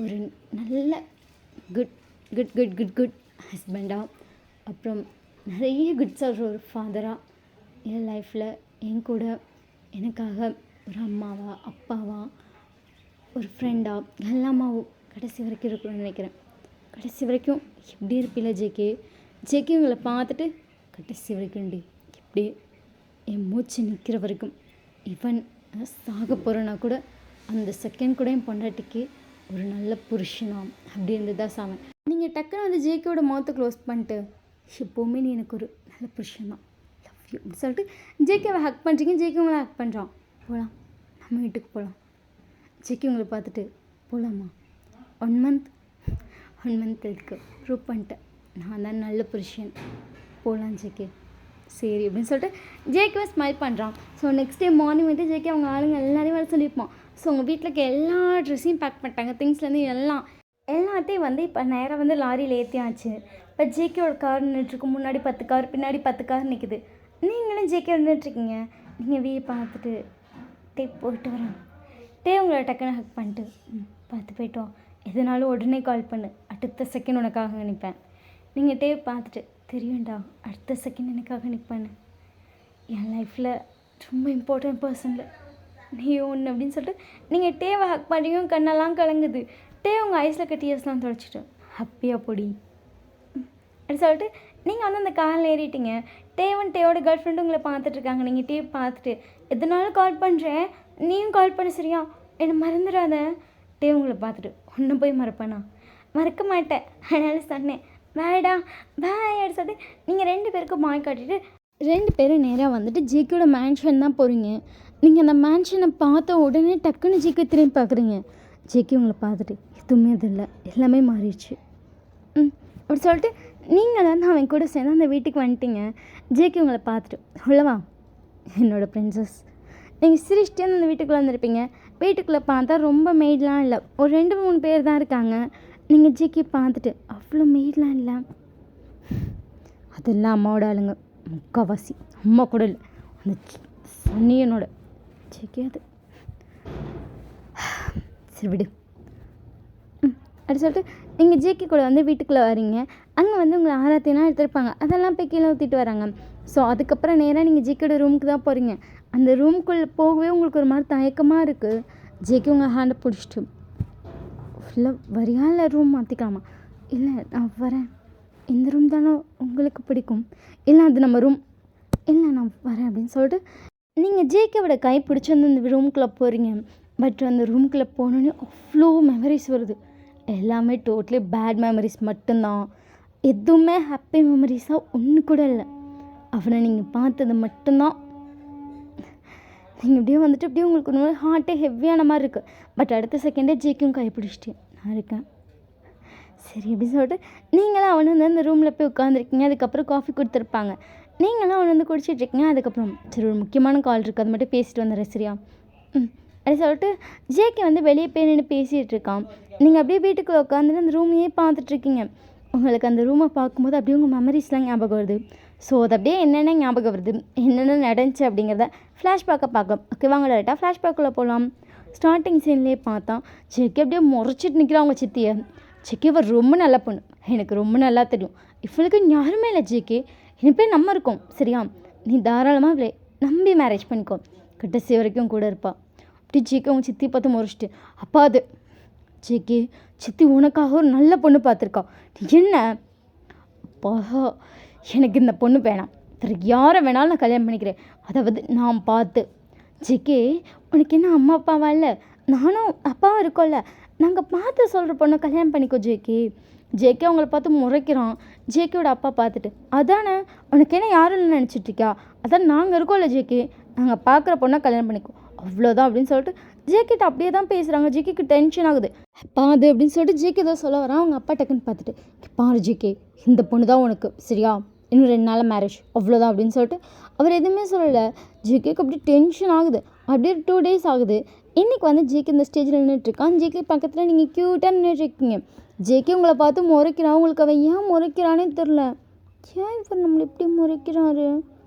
ஒரு நல்ல good good good good good ஹஸ்பண்டாக, அப்புறம் நிறைய குட் சொல்கிற ஒரு ஃபாதராக என் லைஃப்பில் என் கூட எனக்காக ஒரு அம்மாவா அப்பாவா ஒரு ஃப்ரெண்டாக எல்லாமாவும் கடைசி வரைக்கும் இருக்கணும்னு நினைக்கிறேன். கடைசி வரைக்கும் எப்படி இருப்பில்ல ஜேகே? ஜேகே உங்களை பார்த்துட்டு கடைசி வரைக்கும் எப்படி என் மூச்சு நிற்கிற வரைக்கும், ஈவன் சாக போகிறேன்னா கூட அந்த செகண்ட் கூட என் பொண்டாட்டிக்கு ஒரு நல்ல புருஷனா அப்படி இருந்து தான் சாவேன். நீங்கள் டக்குன்னு வந்து ஜேகேவோட மவுத்தை க்ளோஸ் பண்ணிட்டு எப்போவுமே நீ எனக்கு ஒரு நல்ல புருஷன் தான், லவ் யூ அப்படின்னு சொல்லிட்டு ஜேகேவை ஹக் பண்ணுறீங்க. ஜேகே உங்களை ஹக் பண்ணுறான். போகலாம், நம்ம வீட்டுக்கு போகலாம். ஜேகே உங்களை பார்த்துட்டு போகலாமா? 1 மந்த் இருக்கு, ப்ரூவ் பண்ணிட்டேன் நான் தான் நல்ல புருஷன், போகலாம் ஜேகே. சரி அப்படின்னு சொல்லிட்டு ஜேகேவை ஸ்மைல் பண்ணுறான். ஸோ நெக்ஸ்ட் டே மார்னிங் வந்து ஜேகே அவங்க ஆளுங்க எல்லாரையும் வர சொல்லியிருப்பான். ஸோ உங்கள் வீட்டில் இருக்க எல்லா ட்ரெஸ்ஸையும் பேக் பண்ணிட்டாங்க. திங்ஸ்லேருந்து எல்லாத்தையும் வந்து இப்போ நேராக வந்து லாரியில் ஏற்றியாச்சு. இப்போ ஜேகேவோட கார் நின்றுட்டுருக்கு. முன்னாடி 10 கார், பின்னாடி 10 கார் நிற்குது. நீங்களும் ஜேகே நின்றுட்டுருக்கீங்க. நீங்கள் வீயை பார்த்துட்டு போயிட்டு வரேன். உங்களை டக்குன்னு ஹக் பண்ணிட்டு பார்த்து போயிட்டோம், எதுனாலும் உடனே கால் பண்ணு, அடுத்த செகண்ட் உனக்காக நினைப்பேன். நீங்கள் பார்த்துட்டு தெரியும்டா, அடுத்த செகண்ட் எனக்காக நிற்பேன்னு. என் லைஃப்பில் ரொம்ப இம்பார்ட்டன்ட் பர்சனில் நீ ஒன்று அப்படின்னு சொல்லிட்டு நீங்கள் டேவை ஹக் பண்ணுறீங்க, கண்ணெல்லாம் கலங்குது. டே உங்கள் ஐஸில் கட்டி இயர்ஸ்லாம் தொடச்சிட்டு ஹாப்பியாக பொடி அப்படி சொல்லிட்டு நீங்கள் வந்து அந்த காரில் ஏறிட்டீங்க. டேவோட கேர்ள் ஃப்ரெண்டு உங்களை பார்த்துட்ருக்காங்க. நீங்கள் டே பார்த்துட்டு எதனாலும் கால் பண்ணுறேன், நீயும் கால் பண்ண சரியா, என்னை மறந்துடாத. டே உங்களை பார்த்துட்டு ஒன்றும் போய் மறப்பேனா, மறக்க மாட்டேன், அதனால சொன்னேன் வேடா பாய் அப்படி சொல்லிட்டு நீங்கள் 2 பேருக்கும் பாய் காட்டிட்டு 2 பேரும் நேராக வந்துட்டு ஜேக்கியோட மேன்ஷன் தான் போகிறீங்க. நீங்கள் அந்த மேன்ஷனை பார்த்த உடனே டக்குன்னு ஜேக்கி திரும்பி பார்க்குறீங்க. ஜேக்கி உங்களை பார்த்துட்டு எதுவுமே அது இல்லை, எல்லாமே மாறிடுச்சு அப்படி சொல்லிட்டு நீங்கள் வந்து அவன் கூட சேர்ந்து அந்த வீட்டுக்கு வந்துட்டீங்க. ஜேக்கி உங்களை பார்த்துட்டு உள்ளவா என்னோடய பிரின்சஸ். நீங்கள் சிரிச்சிட்டே அந்த வீட்டுக்குள்ளே வந்திருப்பீங்க. வீட்டுக்குள்ளே பார்த்தா ரொம்ப மெய்டெலாம் இல்லை, ஒரு 2-3 பேர் தான் இருக்காங்க. நீங்கள் ஜேக்கி பார்த்துட்டு அவ்வளோ மெய்டெலாம் இல்லை, அதெல்லாம் அம்மாவோட ஆளுங்க, முக்கால்வாசி அம்மா கூட இல்லை, அந்த சன்னியனோட ஜேக்கி அது. சரி விடு அப்படி சொல்லிட்டு நீங்கள் ஜேக்கி கூட வந்து வீட்டுக்குள்ளே வரீங்க. அங்கே வந்து உங்களை ஆராத்தினா எடுத்துருப்பாங்க, அதெல்லாம் போய் கீழே ஊற்றிட்டு வராங்க. ஸோ அதுக்கப்புறம் நேராக நீங்கள் ஜேக்கியோட ரூமுக்கு தான் போகிறீங்க. அந்த ரூமுக்குள்ளே போகவே உங்களுக்கு ஒரு மாதிரி தயக்கமாக இருக்குது. ஜேக்கி உங்கள் ஹேண்டை பிடிச்சிட்டு ஃபுல்லாக வரியா இல்லை ரூம் மாற்றிக்கலாமா, இல்லை நான் வரேன், இந்த ரூம் தானே உங்களுக்கு பிடிக்கும், இல்லை அது நம்ம ரூம், இல்லை நான் வரேன் அப்படின்னு சொல்லிட்டு நீங்கள் ஜேக்கியோட கை பிடிச்சி வந்து அந்த ரூமுக்குள்ளே போகிறீங்க. பட் அந்த ரூமுக்குள்ளே போனோன்னே அவ்வளோ மெமரிஸ் வருது. எல்லாமே டோட்டலி பேட் மெமரிஸ் மட்டும்தான், எதுவுமே ஹாப்பி மெமரிஸாக ஒன்று கூட இல்லை. அவனை நீங்கள் பார்த்தது மட்டும்தான். நீங்கள் இப்படியே வந்துட்டு அப்படியே உங்களுக்கு ஒரு ஹார்ட்டே ஹெவியான மாதிரி இருக்குது. பட் அடுத்த செகண்டே ஜேக்கியும் கை பிடிச்சிட்டு நான் இருக்கேன் சரி அப்படின்னு சொல்லிட்டு நீங்களாம் அவனு வந்து அந்த ரூமில் போய் உட்காந்துருக்கீங்க. அதுக்கப்புறம் காஃபி கொடுத்துருப்பாங்க, நீங்களாம் அவனை வந்து குடிச்சிட்ருக்கீங்க. அதுக்கப்புறம் சரி ஒரு முக்கியமான கால் இருக்குது, அது மட்டும் பேசிட்டு வந்துடுறேன் சரியா அப்படி சொல்லிட்டு ஜேக்கி வந்து வெளியே போய் நின்று பேசிகிட்டு இருக்கான். நீங்கள் அப்படியே வீட்டுக்குள்ளே உட்காந்துட்டு அந்த ரூமையே பார்த்துட்ருக்கீங்க. உங்களுக்கு அந்த ரூமை பார்க்கும்போது அப்படியே உங்கள் மெமரிஸ்லாம் ஞாபகம் வருது. ஸோ அது அப்படியே என்னென்ன ஞாபகம் வருது, என்னென்ன நடந்துச்சு அப்படிங்கிறத ஃப்ளாஷ்பேக்கை பார்க்கலாம். ஓகே வாங்க டேரெக்டாக ஃப்ளாஷ்பேக்குள்ளே போகலாம். ஸ்டார்டிங் சீன்லேயே பார்த்தா ஜேக்கி அப்படியே முறைச்சிட்டு நிற்கிறான் அவங்க சித்தியை. ஜேக்கி இவர் ரொம்ப நல்ல பொண்ணு, எனக்கு ரொம்ப நல்லா தெரியும், இவளுக்கு யாருமே இல்லை ஜேக்கி, என் பேர் நம்ம இருக்கோம் சரியா, நீ தாராளமாக இவளே நம்பி மேரேஜ் பண்ணிக்கோ, கடைசி வரைக்கும் கூட இருப்பா. அப்படி ஜேக்கி அவங்க சித்தி பார்த்து முறைச்சிட்டு அப்பா அது ஜேக்கி சித்தி உனக்காக ஒரு நல்ல பொண்ணு பார்த்துருக்கா, என்ன அப்பா எனக்கு இந்த பொண்ணு வேணாம், வேறு யாரை வேணாலும் நான் கல்யாணம் பண்ணிக்கிறேன், அதாவது நான் பார்த்து. ஜேக்கி உனக்கு என்ன அம்மா அப்பாவா இல்லை, நானும் அப்பாவும் இருக்கோம்ல, நாங்கள் பார்த்து சொல்கிற பொண்ணை கல்யாணம் பண்ணிக்கோ ஜேக்கி. ஜேக்கி அவங்கள பார்த்து முறைக்கிறான். ஜேக்கியோட அப்பா பார்த்துட்டு அதானே உனக்கு என்ன யாரும் நினச்சிட்ருக்கியா, அதான் நாங்கள் இருக்கோம்ல ஜேக்கி, நாங்கள் பார்க்குற பொண்ணை கல்யாணம் பண்ணிக்கோ அவ்வளோதான் அப்படின்னு சொல்லிட்டு ஜேக்கிட்ட அப்படியே தான் பேசுகிறாங்க. ஜேக்கிக்கு டென்ஷன் ஆகுது. பாது அப்படின்னு சொல்லிட்டு ஜேக்கி ஏதோ சொல்ல வரான். அவங்க அப்பா டக்குன்னு பார்த்துட்டு பாரு ஜேக்கி இந்த பொண்ணு தான் உனக்கு சரியா, இன்னும் 2 நாள் மேரேஜ் அவ்வளோதான் அப்படின்னு சொல்லிட்டு அவர் எதுவுமே சொல்லலை. ஜேக்கிக்கு அப்படியே டென்ஷன் ஆகுது. அப்படியே 2 days ஆகுது. இன்றைக்கி வந்து ஜேக்கி இந்த ஸ்டேஜில் நின்றுட்டுருக்கான். ஜேக்கி பக்கத்தில் நீங்கள் க்யூட்டாக நின்றுட்டுருக்கீங்க. ஜேக்கி உங்களை பார்த்து முறைக்கிறான். உங்களுக்கு அவன் ஏன் முறைக்கிறானே தெரில. ஏன் இவர் நம்மளை இப்படி முறைக்கிறாரு,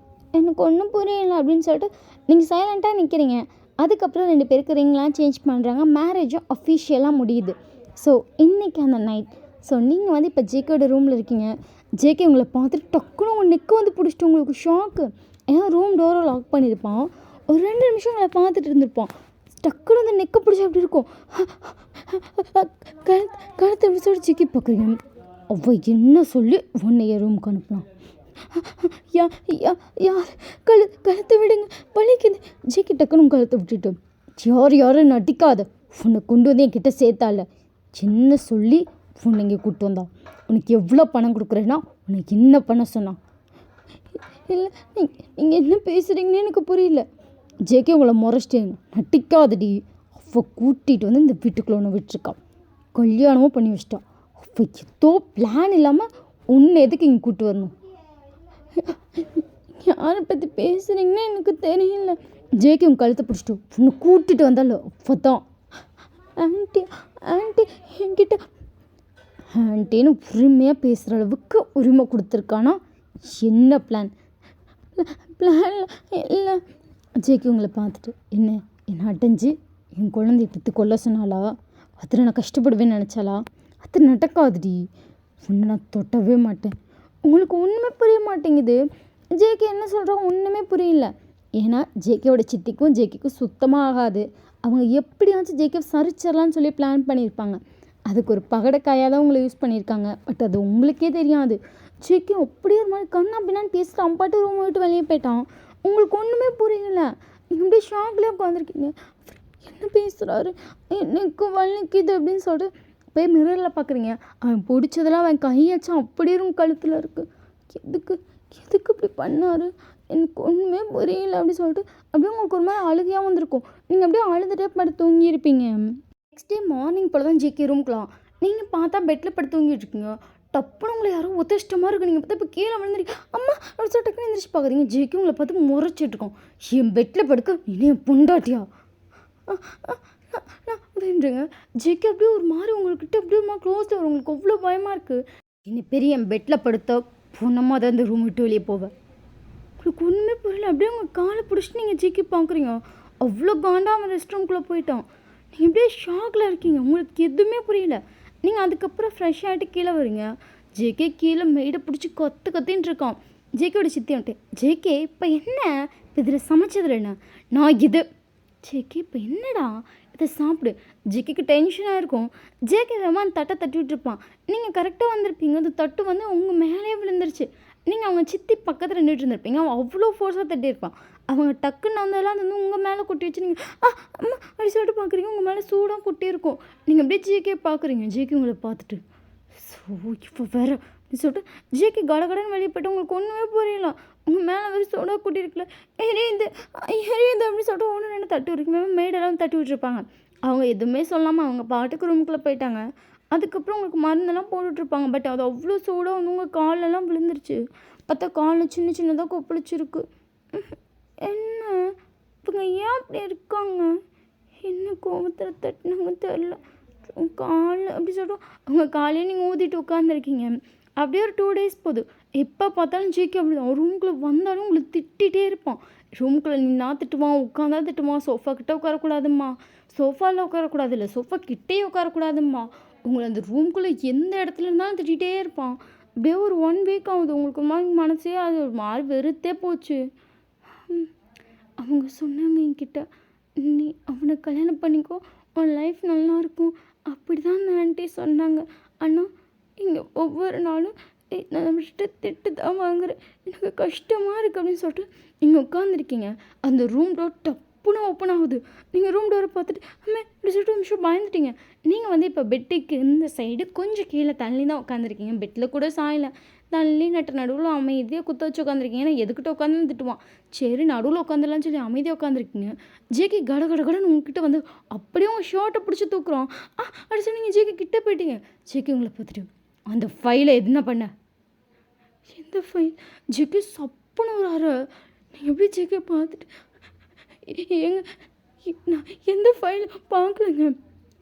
எனக்கு ஒன்றும் புரியலை அப்படின்னு சொல்லிட்டு நீங்கள் சைலண்ட்டாக நிற்கிறீங்க. அதுக்கப்புறம் 2 பேருக்கு ரிங்லாம் சேஞ்ச் பண்ணுறாங்க. மேரேஜும் அஃபிஷியலாக முடியுது. ஸோ இன்றைக்கி அந்த நைட். ஸோ நீங்கள் வந்து இப்போ ஜேக்கியோட ரூமில் இருக்கீங்க. ஜேக்கி உங்களை பார்த்துட்டு டக்குன்னு உங்கள் நெக்கு வந்து பிடிச்சிட்டு உங்களுக்கு ஷாக்கு. ஏன்னா ரூம் டோரை லாக் பண்ணியிருப்பான். ஒரு 2 நிமிஷம் உங்களை பார்த்துட்டு இருந்திருப்பான். டக்குன்னு அந்த நெக்கை பிடிச்சி அப்படி இருக்கும். கழுத்தை எப்படி சொல்லி ஜேக்கி பார்க்குறீங்க. அவள் என்ன சொல்லி உன்னைய ரூமுக்கு அனுப்பலாம், யார் கழுத்தை விடுங்க வலிக்குது. ஜேக்கி டக்குன்னு கழுத்தை விட்டுட்டு யாரும் நடிக்காத, உன்னை கொண்டு வந்து என்கிட்ட சேர்த்தால, என்ன சொல்லி உன்னை இங்கே கூப்பிட்டு வந்தா, உனக்கு எவ்வளோ பணம் கொடுக்குறேன்னா உனக்கு என்ன பண்ண சொன்னான். இல்லை நீங்கள் என்ன பேசுகிறீங்கன்னு எனக்கு புரியல. ஜேக்கி உங்களை முறைச்சிட்டேங்க, நட்டிக்காதடி. அவள் கூட்டிகிட்டு வந்து இந்த வீட்டுக்குள்ளே ஒன்று விட்டுருக்கான், கல்யாணமும் பண்ணி வச்சிட்டான். அவள் ஏதோ பிளான் இல்லாமல் உன்னை எதுக்கு இங்கே கூப்பிட்டு வரணும். யாரை பற்றி பேசுகிறீங்கன்னு எனக்கு தெரியல. ஜேக்கி உன் கழுத்தை பிடிச்சிட்டு உன்னை கூட்டிகிட்டு வந்தாலும் அப்போ தான் ஆண்டி என்கிட்ட ஆண்டின்னு உரிமையாக பேசுகிற அளவுக்கு உரிமை கொடுத்துருக்கானா. என்ன பிளான் இல்லை. ஜேக்கி உங்களை பார்த்துட்டு என்ன அடைஞ்சு என் குழந்தைய பற்றி கொல்ல சொன்னாலா, அதில் நான் கஷ்டப்படுவேன்னு நினச்சாலா, அது நடக்காதுடி, உன்னை நான் தொட்டவே மாட்டேன், உங்களுக்கு ஒன்றுமே புரிய மாட்டேங்குது. ஜேகே என்ன சொல்கிறாங்க ஒன்றுமே புரியல. ஏன்னா ஜேகேவோட சித்திக்கும் ஜேகேக்கும் சுத்தமாக ஆகாது. அவங்க எப்படியாச்சும் ஜேகே சரிச்சிடலான்னு சொல்லி பிளான் பண்ணியிருப்பாங்க. அதுக்கு ஒரு பகடைக்காயாக தான் உங்களை யூஸ் பண்ணியிருக்காங்க. பட் அது உங்களுக்கே தெரியாது. ஜேகே அப்படியே ஒரு மாதிரி கண்ணா பின்னான்னு பேசிட்டு அம்பாட்டு ரூமை விட்டு வெளியே போயிட்டான். உங்களுக்கு ஒன்றுமே புரியல. நீங்கள் அப்படியே ஷாக்லேயே உட்காந்துருக்கீங்க. என்ன பேசுகிறாரு, எனக்கு வலிக்குது அப்படின்னு சொல்லிட்டு போய் மிரரில் பார்க்குறீங்க. அவன் பிடிச்சதெல்லாம் அவன் கையாச்சும் அப்படியே கழுத்தில் இருக்குது. எதுக்கு எதுக்கு இப்படி பண்ணார், எனக்கு ஒன்றுமே புரியல அப்படின்னு சொல்லிட்டு அப்படியே உங்களுக்கு ஒரு மாதிரி அழுகையாக வந்திருக்கும். நீங்கள் அப்படியே அழுதுகிட்டே படுத்து தூங்கியிருப்பீங்க. நெக்ஸ்ட் டே மார்னிங் போல் தான் ஜேகே ரூம்க்குலாம் நீங்கள் பார்த்தா பெட்டில் படுத்து தூங்கிட்டு இருக்கீங்க. டப்புன்னு உங்களை யாரோ ஒத்தஷ்டமாக இருக்குது. நீங்கள் பார்த்தா இப்போ கீழே விழுந்துருக்கீங்க. அம்மா அப்படி சொல்லிட்டு டக்குன்னு எந்திரிச்சு பார்க்குறீங்க. ஜேகே உங்களை பார்த்து முறைச்சிட்ருக்கோம். என் பெட்டில் படுக்க நீ பொண்டாட்டியா அப்படின்றீங்க. ஜேகே அப்படியே ஒரு மாதிரி உங்கள்கிட்ட அப்படியே ஒரு மாதிரி க்ளோஸில் வரும். உங்களுக்கு அவ்வளோ பயமாக இருக்குது. இன்னும் பெரிய என் பெட்டில் படுத்த பொண்ணமாக தான் இந்த ரூம் விட்டு வெளியே போவேன். உங்களுக்கு ஒன்றுமே புரியல. அப்படியே உங்கள் காலை பிடிச்சிட்டு நீங்கள் ஜேகே பார்க்குறீங்க. அவ்வளோ காண்டா அவன் ரெஸ்ட் ரூம்குள்ளே போயிட்டான். நீங்கள் அப்படியே ஷாக்கில் இருக்கீங்க. உங்களுக்கு எதுவுமே புரியல. நீங்கள் அதுக்கப்புறம் ஃப்ரெஷ் ஆகிட்டு கீழே வரீங்க. ஜேகே கீழே மெய்டை பிடிச்சி கத்தின்னு இருக்கான். ஜேகேவோட சித்தி வந்துட்டு, ஜேகே இப்போ என்ன இப்போ இதில் சமைச்சதில் என்ன நான் இது ஜேகே இப்போ என்னடா இதை சாப்பிடு. ஜேகேக்கு டென்ஷனாக இருக்கும். ஜேகே வேமா அந்த தட்டை தட்டி விட்டுருப்பான். நீங்கள் கரெக்டாக வந்திருப்பீங்க. அந்த தட்டு வந்து உங்கள் மேலேயே விழுந்துருச்சு. நீங்கள் அவங்க சித்தி பக்கத்தில் நின்றுட்டு இருந்திருப்பீங்க. அவன் அவ்வளோ ஃபோர்ஸாக தட்டியிருப்பான். அவங்க டக்குன்னு வந்ததெல்லாம் அது வந்து உங்கள் மேலே கொட்டி வச்சு நீங்கள் அம்மா அப்படி சொல்லிட்டு பார்க்குறீங்க. உங்கள் மேலே சூடாக கொட்டியிருக்கும். நீங்கள் அப்படியே ஜேகே பார்க்குறீங்க. ஜேகே உங்களை பார்த்துட்டு ஸோ இப்போ வேறு அப்படின்னு சொல்லிட்டு ஜேகே கடகடன்னு வெளியே போய்ட்டு உங்களுக்கு ஒன்றுமே புரியல. உங்கள் மேலே வேறு சூடாக கொட்டியிருக்குல்ல எரியுது அப்படின்னு சொல்லிட்டு ஒன்று ரெண்டு தட்டி விட்டுருக்குமே மேடெல்லாம் தட்டி விட்டுருப்பாங்க. அவங்க எதுவுமே சொல்லாமல் அவங்க பாட்டுக்கு ரூமுக்குள்ளே போயிட்டாங்க. அதுக்கப்புறம் உங்களுக்கு மருந்தெல்லாம் போட்டுட்ருப்பாங்க. பட் அது அவ்வளோ சூடாக வந்து உங்கள் காலெல்லாம் விழுந்துருச்சு. பார்த்தா காலில் சின்ன சின்னதாக கொப்பளிச்சிருக்கு. என்ன இவங்க ஏன் அப்படி இருக்காங்க, என்ன கோபத்தில் தட்டினாங்க தெரில. காலில் அப்படி சொல்லிட்டு அவங்க காலையே நீங்கள் ஊதிட்டு உட்காந்துருக்கீங்க. அப்படியே ஒரு 2 days போகுது. எப்போ பார்த்தாலும் ஜேகே அப்படி தான் ரூமுக்குள்ளே வந்தாலும் உங்களுக்கு திட்டிகிட்டே இருப்பான். ரூமுக்குள்ளே நின்னா திட்டுவான், உட்காந்தா திட்டுவான். சோஃபா கிட்டே உட்காரக்கூடாதும்மா, சோஃபாவில் உட்காரக்கூடாது, இல்லை சோஃபா கிட்டே உட்காரக்கூடாதும்மா. உங்களை அந்த ரூம்குள்ளே எந்த இடத்துல இருந்தாலும் திட்டிகிட்டே இருப்பான். அப்படியே ஒரு 1 week ஆகுது. உங்களுக்கு மனசே அது ஒரு மாதிரி வெறுத்தே போச்சு. அவங்க சொன்னாங்க என்கிட்ட, நீ அவனை கல்யாணம் பண்ணிக்கோ, உன் லைஃப் நல்லாயிருக்கும் அப்படி தான் அந்த ஆண்டி சொன்னாங்க. ஆனால் இங்கே ஒவ்வொரு நாளும் நான் நம்மகிட்ட திட்டு தான் வாங்குறேன், எனக்கு கஷ்டமாக இருக்குது அப்படின்னு சொல்லிட்டு நீங்கள் உட்காந்துருக்கீங்க. அந்த ரூம் டோர் டப்புன்னு ஓப்பன் ஆகுது. நீங்கள் ரூம் டோரை பார்த்துட்டு அம்மே இப்படி சொல்லிட்டு ஒரு நிமிஷம் பயந்துட்டீங்க. நீங்கள் வந்து இப்போ பெட்டுக்கு இந்த சைடு கொஞ்சம் கீழே தள்ளி தான் உட்காந்துருக்கீங்க. பெட்டில் கூட சாயலை, தள்ளி நடுவில் அமைதியாக குத்த வச்சு உட்காந்துருக்கீங்க. ஏன்னா எதுக்கிட்ட உட்காந்து திட்டுவான். சரி நடுவில் உட்காந்துலான்னு சொல்லி அமைதியாக உட்காந்துருக்கீங்க. ஜேகே கடகடன்னு உங்ககிட்ட வந்து அப்படியே உங்கள் ஷர்ட்டை பிடிச்சி தூக்குறோம். அப்படி சொல்லி நீங்கள் ஜேகே கிட்டே போயிட்டீங்க. ஜேகே உங்களை பார்த்துட்டு அந்த ஃபைலை என்ன பண்ண, எந்த ஃபைல் ஜேகே சப்புன்னு வராரு. நீங்கள் எப்படி ஜேகே பார்த்துட்டு ஏங்க நான் எந்த ஃபைல் பார்க்கலங்க.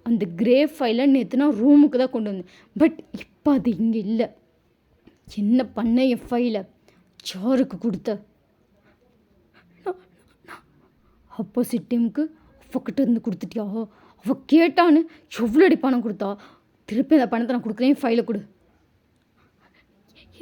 அந்த கிரே ஃபைலை நேற்று நான் ரூமுக்கு தான் கொண்டு வந்தேன். பட் இப்போ அது இங்கே இல்லை. என்ன பண்ண என் ஃபைலை சாருக்கு கொடுத்த ஆப்போசிட் டீமுக்கு அவகிட்ட இருந்து கொடுத்துட்டியா? அவள் கேட்டான்னு எவ்வளோ அடி பணம் கொடுத்தா? திருப்பி அந்த பணத்தை நான் கொடுக்குறேன், ஃபைலை கொடு.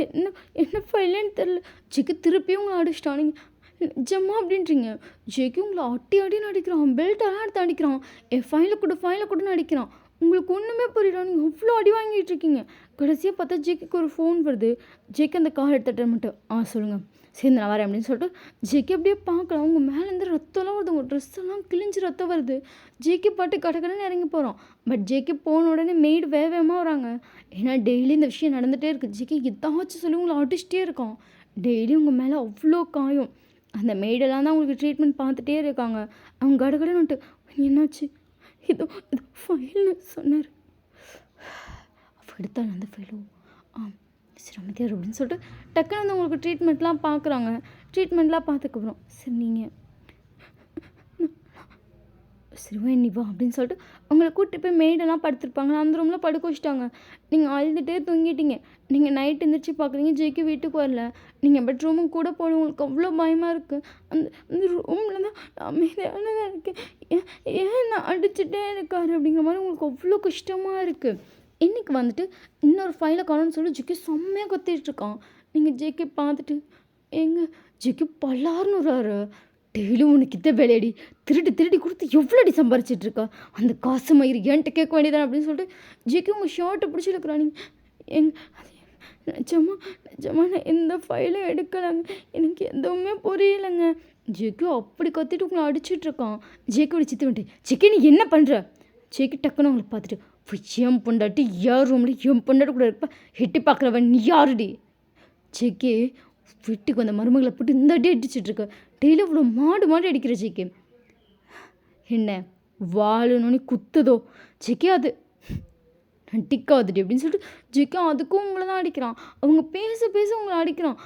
என்ன என்ன ஃபைலுன்னு தெரில. ஜேகே திருப்பியும் உங்களை அடிச்சிட்டான். நீங்கள் நிஜமா அப்படின்றீங்க. ஜேகே உங்களை அடின்னு அடிக்கிறான், பெல்ட்டெல்லாம் எடுத்து அடிக்கிறான். என் ஃபைலை கொடுன்னு அடிக்கிறான். உங்களுக்கு ஒன்றுமே புரியல. நீங்கள் அவ்வளோ அடி வாங்கிட்டு இருக்கீங்க. கடைசியாக பார்த்தா ஜேகேக்கு ஒரு ஃபோன் வருது. ஜேகே அந்த கால் எடுத்துகிட்டு மட்டும் சொல்லுங்கள் சேர்ந்து நான் வரேன் அப்படின்னு சொல்லிட்டு ஜேகே அப்படியே பார்க்கலாம். உங்கள் மேலேருந்து ரத்தம்லாம் வருது, உங்கள் ட்ரெஸ் எல்லாம் கிழிஞ்சு ரத்தம் வருது. ஜேகே பாட்டு கடற்கடன்னு இறங்கி போகிறோம். பட் ஜேகே போன உடனே மெய்டு வேகமாக வராங்க. ஏன்னா டெய்லி இந்த விஷயம் நடந்துகிட்டே இருக்குது. ஜேகே ஏதாச்சும் சொல்லி உங்களை அடிச்சிட்டே இருக்கான். டெய்லி உங்கள் மேலே அவ்வளோ காயம். அந்த மெய்டெல்லாம் தான் உங்களுக்கு ட்ரீட்மெண்ட் பார்த்துட்டே இருக்காங்க. அவங்க கடகடன்னு வந்துட்டு என்னாச்சு, இது ஃபைல்னு சொன்னார். அவள் எடுத்தாள் அந்த ஃபைலும். சரி அமைதியார் அப்படின்னு சொல்லிட்டு டக்குன்னு வந்து உங்களுக்கு ட்ரீட்மெண்ட்லாம் பார்க்குறாங்க. ட்ரீட்மெண்ட்லாம் பார்த்துக்கப்புறம் சரி நீங்கள் சரி நீ வா அப்படின்னு சொல்லிட்டு உங்களை கூப்பிட்டு போய் மெய்டெல்லாம் படுத்துருப்பாங்க. அந்த ரூமில் படுக்க வச்சுட்டாங்க. நீங்கள் அழுதுகிட்டே தூங்கிட்டீங்க. நீங்கள் நைட் எழுந்திரிச்சு பார்க்குறீங்க ஜேகே வீட்டுக்கு வரல. நீங்கள் பெட்ரூமும் கூட போகணும். உங்களுக்கு அவ்வளோ பயமாக இருக்குது. அந்த அந்த ரூமில் தான் அமைதியானதாக இருக்கேன். ஏன் நான் அடிச்சுட்டே இருக்காரு அப்படிங்கிற மாதிரி உங்களுக்கு அவ்வளோ கஷ்டமாக இருக்குது. இன்றைக்கி வந்துட்டு இன்னொரு ஃபைலை காணும்னு சொல்லி ஜேகே செம்மையாக கத்திட்டுருக்கான். நீங்கள் ஜேகே பார்த்துட்டு ஏங்க ஜேகே பல்லாருன்னு வர்றாரு. டெய்லியும் உனக்கு இத்த வேலையடி, திருடி திருடி கொடுத்து எவ்வளோடி சம்பாரிச்சிட்டு இருக்கா, அந்த காசு மயிறு என்கிட்ட கேட்க வேண்டியதானே அப்படின்னு சொல்லிட்டு ஜேகே உங்கள் ஷர்ட்டை பிடிச்சி இழுக்கிறா. நீங்கள் எங் அது நிஜமா நிஜமா நான் எந்த ஃபைலும் எடுக்கலைங்க, எனக்கு எதுவுமே புரியலைங்க. ஜேகே அப்படி கத்திட்டு உங்களை அடிச்சிட்டு இருக்கான். ஜேகேவோட சித்தி வந்துட்டு ஜேகே நீ என்ன பண்ணுற? ஜேகே டக்குன்னு அவங்களை பார்த்துட்டு என் பொண்டாட்டி யார் ரூம்ல என் பொண்டாட்டி கூட இருப்ப எட்டி பார்க்குறவன் நீ யாருடி? ஜேகே வீட்டுக்கு வந்த மருமகளை போட்டு இந்த அடி அடிச்சிட்ருக்க, டெய்லி இவ்வளோ மாடு மாடு அடிக்கிற ஜேகே. என்ன வாழணும்னு குத்துதோ ஜேகே, அது நட்டிக்காதுடி அப்படின்னு சொல்லிட்டு ஜேகே அதுக்கும் உங்களை தான் அடிக்கிறான். அவங்க பேச பேச உங்களை அடிக்கிறான்.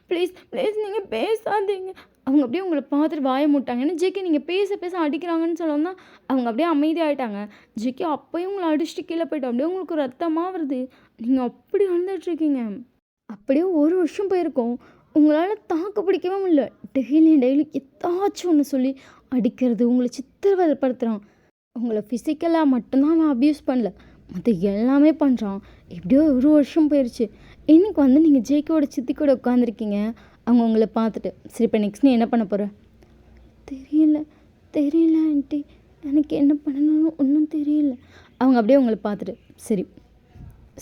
ப்ளீஸ் ப்ளீஸ் நீங்கள் பேசாதீங்க. அவங்க அப்படியே உங்களை பார்த்துட்டு வாய மூட்டாங்க. ஏன்னா ஜேகே நீங்கள் பேச பேச அடிக்கிறாங்கன்னு சொல்லவும் தான் அவங்க அப்படியே அமைதியாகிட்டாங்க. ஜேகே அப்போயும் உங்களை அடிச்சுட்டு கீழே போய்ட்டு அப்படியே உங்களுக்கு ரத்தமாக வருது. நீங்கள் அப்படி அழுதுட்ருக்கீங்க. அப்படியே ஒரு வருஷம் போயிருக்கோம். உங்களால் தாக்கு பிடிக்கவே முடியல. டெய்லி ஏதாச்சும் ஒன்று சொல்லி அடிக்கிறது, உங்களை சித்திரவதைப்படுத்துகிறான். உங்களை ஃபிசிக்கலாக மட்டும்தான் அவன் அப்யூஸ் பண்ணல, மற்ற எல்லாமே பண்ணுறான். எப்படியோ ஒரு வருஷம் போயிடுச்சு. இன்றைக்கி வந்து நீங்கள் ஜேகேவோட சித்தி கூட உட்காந்துருக்கீங்க. அவங்க உங்களை பார்த்துட்டு சரி இப்போ நெக்ஸ்ட் நீ என்ன பண்ண போகிற? தெரியல தெரியல ஆண்டி, எனக்கு என்ன பண்ணணும்னு ஒன்றும் தெரியல. அவங்க அப்படியே உங்களை பார்த்துட்டு சரி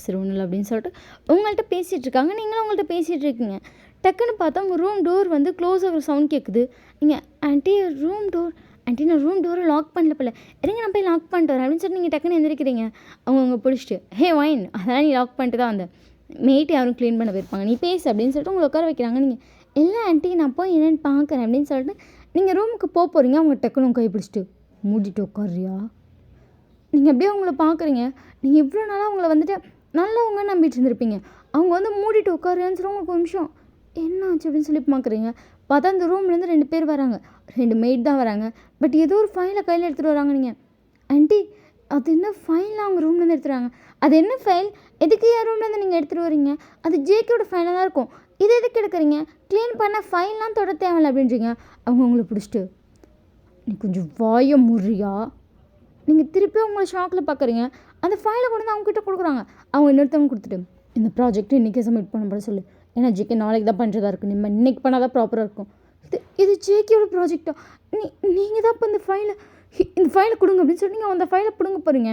சரி ஒன்றும் இல்லை அப்படின்னு சொல்லிட்டு உங்கள்கிட்ட பேசிகிட்டு இருக்காங்க. நீங்களும் அவங்கள்ட்ட பேசிகிட்டு இருக்கீங்க. டக்குன்னு பார்த்தா உங்கள் ரூம் டோர் வந்து க்ளோஸ் ஆகிற சவுண்ட் கேட்குது. நீங்கள் ஆண்டி ரூம் டோர், ஆண்டி நான் ரூம் டோரை லாக் பண்ணல போல, இருங்க நான் போய் லாக் பண்ணிட்டு வரேன் அப்படின்னு சொல்லி நீங்கள் டக்குன்னு எந்திரிக்கிறீங்க. அவங்க பிடிச்சிட்டு ஹே வைன் அதெல்லாம் நீ லாக் பண்ணிட்டு தான் வந்த, மேட் யாரும் க்ளீன் பண்ண போயிருப்பாங்க, நீ பேசு அப்படின்னு சொல்லிட்டு உங்களை உட்கார வைக்கிறாங்க. நீங்கள் இல்லை ஆண்டி நான் போய் என்னென்னு பார்க்குறேன் அப்படின்னு சொல்லிட்டு நீங்கள் ரூமுக்கு போக போகிறீங்க. அவங்க டக்குன்னு உங்கள் கை பிடிச்சிட்டு மூடிட்டு உட்காரியா? நீங்கள் அப்படியே அவங்கள பார்க்குறீங்க. நீங்கள் இவ்வளோ நாளாக அவங்கள வந்துட்டு நல்லவங்க நம்பிட்டு இருந்திருப்பீங்க. அவங்க வந்து மூடிட்டு உட்காருன்னு சொல்லி உங்களுக்கு ஒரு நிமிஷம் என்ன ஆச்சு அப்படின்னு சொல்லி பார்க்குறீங்க. பார்த்தா அந்த ரூம்லேருந்து 2 பேர் வராங்க. 2 மெய்ட் தான் வராங்க. பட் ஏதோ ஒரு ஃபைலை கையில் எடுத்துகிட்டு வராங்க. நீங்கள் ஆண்டி அது என்ன ஃபைலாக அவங்க ரூம்லேருந்து எடுத்துகிறாங்க? அது என்ன ஃபைல், எதுக்கு என் ரூம்லேருந்து நீங்கள் எடுத்துகிட்டு வரீங்க? அது ஜேகேவோட ஃபைலாக தான் இருக்கும், இது எதுக்கு எடுக்கிறீங்க? க்ளீன் பண்ண ஃபைல்லாம் தொட தேவையில்ல அப்படின்றீங்க. அவங்க உங்களை பிடிச்சிட்டு நீ கொஞ்சம் வாய முறியா? நீங்கள் திருப்பி உங்களை ஷாக்கில் பார்க்குறீங்க. அந்த ஃபைலை கொண்டு வந்து அவங்ககிட்ட கொடுக்குறாங்க. அவங்க இன்னொருத்தவங்க கொடுத்துட்டு இந்த ப்ராஜெக்ட்டு இன்றைக்கி சப்மிட் பண்ண போகிற சொல்லு, ஏன்னா ஜேகே நாளைக்கு தான் பண்ணுறதா இருக்குது, நம்ம இன்றைக்கி பண்ணால் தான் ப்ராப்பராக இருக்கும். இது ஜேகேயோட ப்ராஜெக்டா? நீங்கள் தான் இப்போ இந்த ஃபைலை கொடுங்க அப்படின்னு சொல்லி நீங்கள் அந்த ஃபைலை பிடுங்க போகிறீங்க.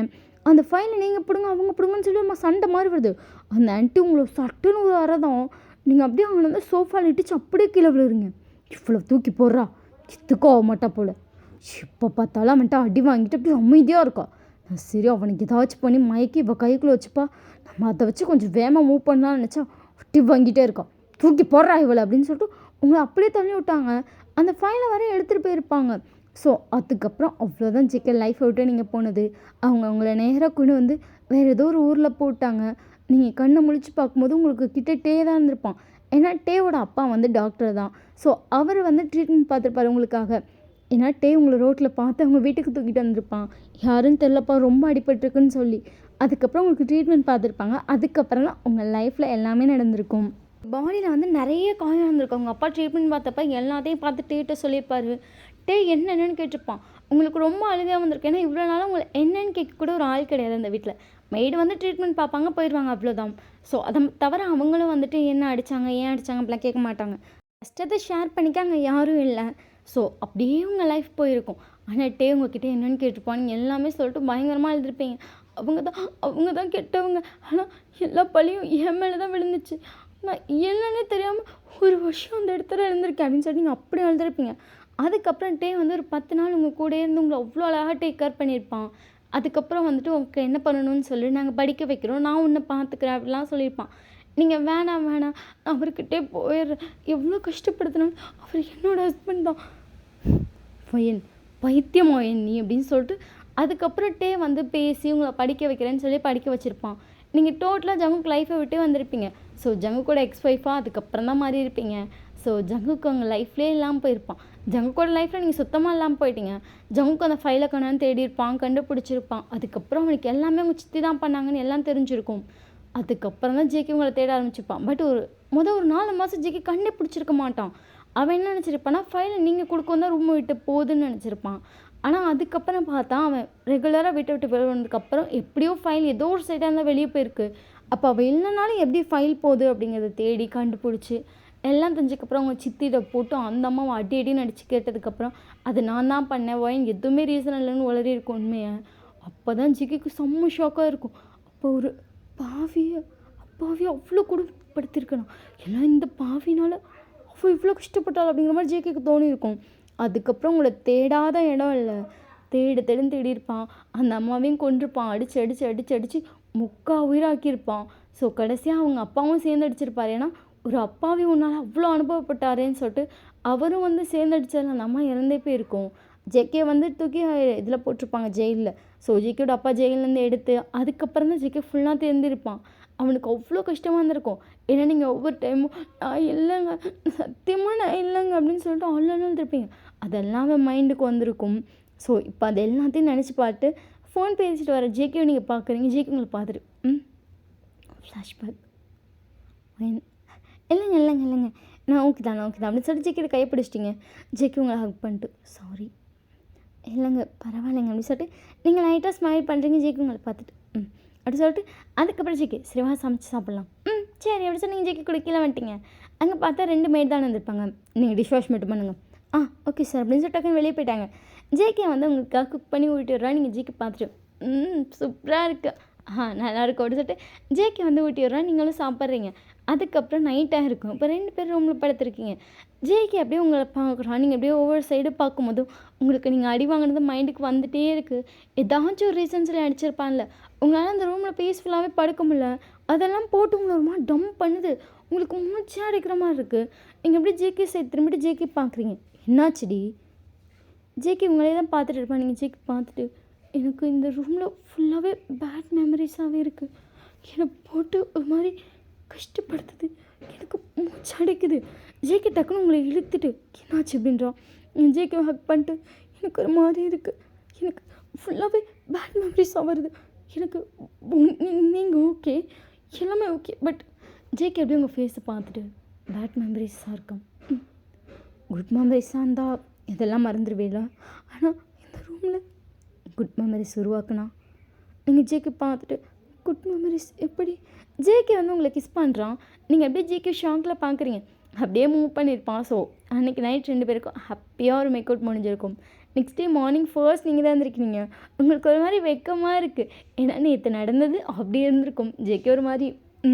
அந்த ஃபைலை நீங்கள் பிடுங்க அவங்க பிடுங்கன்னு சொல்லி நம்ம சண்டை மாதிரி வருது. அந்த ஆண்டி உங்களை சட்டுன்னு ஒரு அறதான் நீங்கள் அப்படியே அவங்கள வந்து சோஃபாவில் இட்டுச்சு அப்படியே கீழே விழுறீங்க. இவ்வளோ தூக்கி போடுறா, இதுக்கோ ஆக மாட்டா போல். இப்போ பார்த்தாலும் அவன்கிட்ட அடி வாங்கிட்டு அப்படியே அமைதியாக இருக்கா. சரி அவனுக்கு ஏதாச்சும் பண்ணி மயக்கி இப்போ கைக்குள்ளே வச்சுப்பா, நம்ம அதை வச்சு கொஞ்சம் வேகமாக மூவ் பண்ணலாம்னு நினச்சா அடி வாங்கிட்டே இருக்கான். தூக்கி போடுறா இவளை அப்படின்னு சொல்லிட்டு உங்களை அப்படியே தள்ளி விட்டாங்க. அந்த ஃபைலை வர எடுத்துகிட்டு போயிருப்பாங்க. ஸோ அதுக்கப்புறம் அவ்வளோதான் ஜேகே லைஃப்பை விட்டு நீங்கள் போனது. அவங்க அவங்கள நேராக கொண்டு வந்து வேறு ஏதோ ஒரு ஊரில் போட்டாங்க. நீங்கள் கண்ணை முழிச்சு பார்க்கும்போது உங்களுக்கு கிட்டே டே தான் இருந்திருப்பான். ஏன்னா டேவோட அப்பா வந்து டாக்டர் தான். ஸோ அவர் வந்து ட்ரீட்மெண்ட் பார்த்துருப்பார் உங்களுக்காக. ஏன்னா டே உங்களை ரோட்டில் பார்த்து அவங்க வீட்டுக்கு தூக்கிட்டு வந்திருப்பான். யாருன்னு தெரிலப்பா ரொம்ப அடிபட்டிருக்குன்னு சொல்லி. அதுக்கப்புறம் உங்களுக்கு ட்ரீட்மெண்ட் பார்த்துருப்பாங்க. அதுக்கப்புறம் தான் உங்கள் லைஃப்பில் எல்லாமே நடந்திருக்கும். பாடியில் வந்து நிறைய காயம் இருந்திருக்கும். அவங்க அப்பா ட்ரீட்மெண்ட் பார்த்தப்ப எல்லாத்தையும் பார்த்து டேட்ட சொல்லியிருப்பார். டே என்னென்னு கேட்டிருப்பான். உங்களுக்கு ரொம்ப அழுகையாக வந்திருக்கு. ஏன்னா இவ்வளோ நாளும் உங்களை என்னென்னு கேட்க கூட ஒரு ஆள் கிடையாது அந்த வீட்டில். மெய்டு வந்து ட்ரீட்மெண்ட் பார்ப்பாங்க போயிடுவாங்க, அவ்வளோதான். ஸோ அதை தவிர அவங்களும் வந்துட்டு என்ன அடித்தாங்க ஏன் அடித்தாங்க அப்படிலாம் கேட்க மாட்டாங்க. கஷ்டத்தை ஷேர் பண்ணிக்க அங்கே யாரும் இல்லை. ஸோ அப்படியே உங்கள் லைஃப் போயிருக்கும். ஆனால் டே உங்ககிட்ட என்னென்னு கேட்டிருப்பான். நீங்கள் எல்லாமே சொல்லிட்டு பயங்கரமாக எழுதிருப்பீங்க. அவங்க தான் கெட்டவங்க, ஆனால் எல்லா பழியும் என் மேலே தான் விழுந்துச்சு, நான் என்னன்னே தெரியாமல் ஒரு வருஷம் அந்த இடத்துல இருந்திருக்கேன் அப்படின்னு சொல்லி நீங்கள் அப்படியே எழுதிருப்பீங்க. அதுக்கப்புறம் டே வந்து ஒரு 10 நாள் உங்கள் கூட இருந்து உங்களை அவ்வளோ அழகாக டேக் கேர் பண்ணியிருப்பான். அதுக்கப்புறம் வந்துட்டு உங்களுக்கு என்ன பண்ணணும்னு சொல்லி நாங்கள் படிக்க வைக்கிறோம், நான் உன்னை பார்த்துக்கிறேன் அப்படிலாம் சொல்லியிருப்பான். நீங்கள் வேணாம் நான் அவர்கிட்டே போயிடுறேன், எவ்வளோ கஷ்டப்படுத்தினாலும் அவர் என்னோடய ஹஸ்பண்ட் தான். பைத்தியமாயன் நீ அப்படின்னு சொல்லிட்டு அதுக்கப்புறம் டே வந்து பேசி உங்களை படிக்க வைக்கிறேன்னு சொல்லி படிக்க வச்சுருப்பான். நீங்கள் டோட்டலாக ஜங்குக்கு லைஃப்பை விட்டே வந்திருப்பீங்க. ஸோ ஜங்கு கூட எக்ஸ்-ஒய்ஃபாக அதுக்கப்புறம் தான் மாறி இருப்பீங்க. ஸோ ஜங்குக்கு உங்கள் லைஃப்லேயே இல்லாமல் போயிருப்பான். ஜங்குக்கோட லைஃப்பில் நீங்கள் சுத்தமாக இல்லாமல் போயிட்டீங்க. ஜங்குக்கு அந்த ஃபைலை கொண்டாந்து தேடி இருப்பான், கண்டுபிடிச்சிருப்பான். அதுக்கப்புறம் அவனுக்கு எல்லாமே அவங்க சித்தி தான் பண்ணாங்கன்னு எல்லாம் தெரிஞ்சிருக்கும். அதுக்கப்புறம் தான் ஜேகே உங்களை தேட ஆரம்பிச்சிருப்பான். பட் ஒரு 4 மாதம் ஜேகே கண்டுபிடிச்சிருக்க மாட்டான். அவன் என்ன நினச்சிருப்பான்னா ஃபைலை நீங்கள் கொடுக்க தான் ரூமை விட்டு போகுதுன்னு நினச்சிருப்பான். ஆனால் அதுக்கப்புறம் பார்த்தா அவன் ரெகுலராக வீட்டை விட்டு வெளியே வந்ததுக்கப்புறம் எப்படியோ ஃபைல் ஏதோ ஒரு சைடாக இருந்தால் வெளியே போயிருக்கு. அப்போ அவள் இல்லைனாலும் எப்படி ஃபைல் போகுது அப்படிங்கிறத தேடி கண்டுபிடிச்சி எல்லாம் தெரிஞ்சதுக்கப்புறம் அவங்க சித்தியிட போட்டு அந்த அம்மாவை அடி அடின்னு அடித்து கேட்டதுக்கப்புறம் அது நான் தான் பண்ணேன் ஒயின் எதுவுமே ரீசன் இல்லைன்னு உளறி இருக்கும் உண்மையை. அப்போ தான் ஜிகிக்கு செம்ம ஷாக்காக இருக்கும். அப்போ ஒரு பாவியை அவ்வளோ கொடுப்படுத்திருக்கணும் எல்லாம் இந்த பாவினால் அவள் இவ்வளோ கஷ்டப்பட்டாள் அப்படிங்கிற மாதிரி ஜேகேக்கு தோணியிருக்கும். அதுக்கப்புறம் உங்களை தேடாத இடம் இல்லை, தேடுன்னு தேடியிருப்பான். அந்த அம்மாவையும் கொண்டிருப்பான், அடித்து முக்கால் உயிராக்கியிருப்பான். ஸோ கடைசியாக அவங்க அப்பாவும் சேர்ந்து அடிச்சிருப்பார். ஏன்னா ஒரு அப்பாவி உன்னால் அவ்வளோ அனுபவப்பட்டாரேன்னு சொல்லிட்டு அவரும் வந்து சேர்ந்து அடித்தார். அந்த அம்மா இறந்தே போயிருக்கும். ஜேகே வந்து தூக்கி இதில் போட்டிருப்பாங்க ஜெயிலில். ஸோ ஜேகேயோட அப்பா ஜெயிலேருந்து எடுத்து அதுக்கப்புறம் தான் ஜேகே ஃபுல்லாக தெரிஞ்சிருப்பான். அவனுக்கு அவ்வளோ கஷ்டமாக இருந்திருக்கும். ஏன்னா நீங்கள் ஒவ்வொரு டைமும் நான் இல்லைங்க, சத்தியமாக நான் இல்லைங்க அப்படின்னு சொல்லிட்டு அவ்வளோ இருப்பீங்க. அதெல்லாம் அவன் மைண்டுக்கு வந்திருக்கும். ஸோ இப்போ அது எல்லாத்தையும் நினச்சி பார்த்து ஃபோன் பேசிட்டு வர ஜேகேவை நீங்கள் பார்க்குறீங்க. ஜேகே உங்களை பார்த்துட்டு ஃப்ளாஷ்பேக் இல்லைங்க நான் ஓகே தான் அப்படின்னு சொல்லிட்டு ஜேகே கையை பிடிச்சிட்டிங்க. ஜேகே உங்களை ஹக் பண்ணிட்டு சாரி இல்லைங்க பரவாயில்லைங்க அப்படின்னு சொல்லிட்டு நீங்கள் லைட்டாக ஸ்மைல் பண்ணுறீங்க. ஜேகே உங்களை பார்த்துட்டு அப்படி சொல்லிட்டு அதுக்கப்புறம் ஜேகே சரிவா சமைச்சு சாப்பிட்லாம். சரி அப்படி சொல்லி நீங்கள் ஜேகே கூட கீழே வந்துட்டீங்க. அங்கே பார்த்தா 2 மேட் தானே வந்திருப்பாங்க. நீங்கள் டிஷ் வாஷ் மட்டும் பண்ணுங்கள். ஓகே சார் அப்படின்னு சொல்லிட்டு டக்குன்னு வெளியே போயிட்டாங்க. ஜேகே வந்து உங்களுக்காக குக் பண்ணி ஊட்டி விட்றா. நீங்கள் ஜேகே பார்த்துட்டு சூப்பராக இருக்குது நல்லா இருக்கும் அப்படின்னு சொல்லிட்டு ஜேகே வந்து ஊட்டி விட்றா. நீங்களும் சாப்பிட்றீங்க. அதுக்கப்புறம் நைட்டாக இருக்கும். இப்போ 2 பேர் ரூமில் படுத்துருக்கீங்க. ஜேகே அப்படியே உங்களை பார்க்குறான். நீங்கள் அப்படியே ஒவ்வொரு சைடு பார்க்கும்போதும் உங்களுக்கு நீங்கள் அடி வாங்கினது மைண்டுக்கு வந்துகிட்டே இருக்குது. ஏதாச்சும் ஒரு ரீசன்ஸில் அடிச்சிருப்பான்ல. உங்களால் அந்த ரூமில் பீஸ்ஃபுல்லாகவே படுக்க முடியல. அதெல்லாம் போட்டு உங்களை ஒரு மாதிரி டம் பண்ணுது. உங்களுக்கு மூச்சாக அடிக்கிற மாதிரி இருக்குது. நீங்கள் அப்படியே ஜேகே சைடு திரும்பிட்டு ஜேகே பார்க்குறீங்க. என்னாச்சுடி? ஜேகே உங்களே தான் பார்த்துட்டு இருப்பான். நீங்கள் ஜேகே பார்த்துட்டு எனக்கு இந்த ரூமில் ஃபுல்லாகவே பேட் மெமரிஸாகவே இருக்குது. என்னை போட்டு ஒரு மாதிரி கஷ்டப்படுத்துது. எனக்கு மூச்சு அடைக்குது. ஜேகே டக்குன்னு உங்களை இழுத்துட்டு என்னாச்சு அப்படின்றான். ஜேகே ஹக் பண்ணிட்டு எனக்கு ஒரு மாதிரி இருக்குது. எனக்கு ஃபுல்லாகவே பேட் மெமரிஸாக வருது. எனக்கு நீங்கள் ஓகே எல்லாமே ஓகே பட் ஜேகே அப்படியே உங்கள் ஃபேஸை பார்த்துட்டு பேட் மெமரிஸாக இருக்கும். குட் மெமரிஸாக இருந்தால் இதெல்லாம் மறந்துடுவேல. ஆனால் இந்த ரூமில் குட் மெமரிஸ் உருவாக்குனா நீங்கள் ஜேகே பார்த்துட்டு குட் மெமரிஸ் எப்படி? ஜேகே வந்து உங்களை கிஸ் பண்ணுறான். நீங்கள் அப்படியே ஜேகே ஷாக்கில் பார்க்குறீங்க. அப்படியே மூவ் பண்ணியிருப்பான். ஸோ அன்றைக்கி நைட் 2 பேருக்கும் ஹாப்பியாக ஒரு மேக் அவுட் முடிஞ்சிருக்கும். நெக்ஸ்ட் டே மார்னிங் ஃபர்ஸ்ட் நீங்கள் தான் இருந்திருக்கீங்க. உங்களுக்கு ஒரு மாதிரி வெக்கமாக இருக்குது. ஏன்னா நேற்று நடந்தது அப்படி இருந்திருக்கும். ஜேகே ஒரு மாதிரி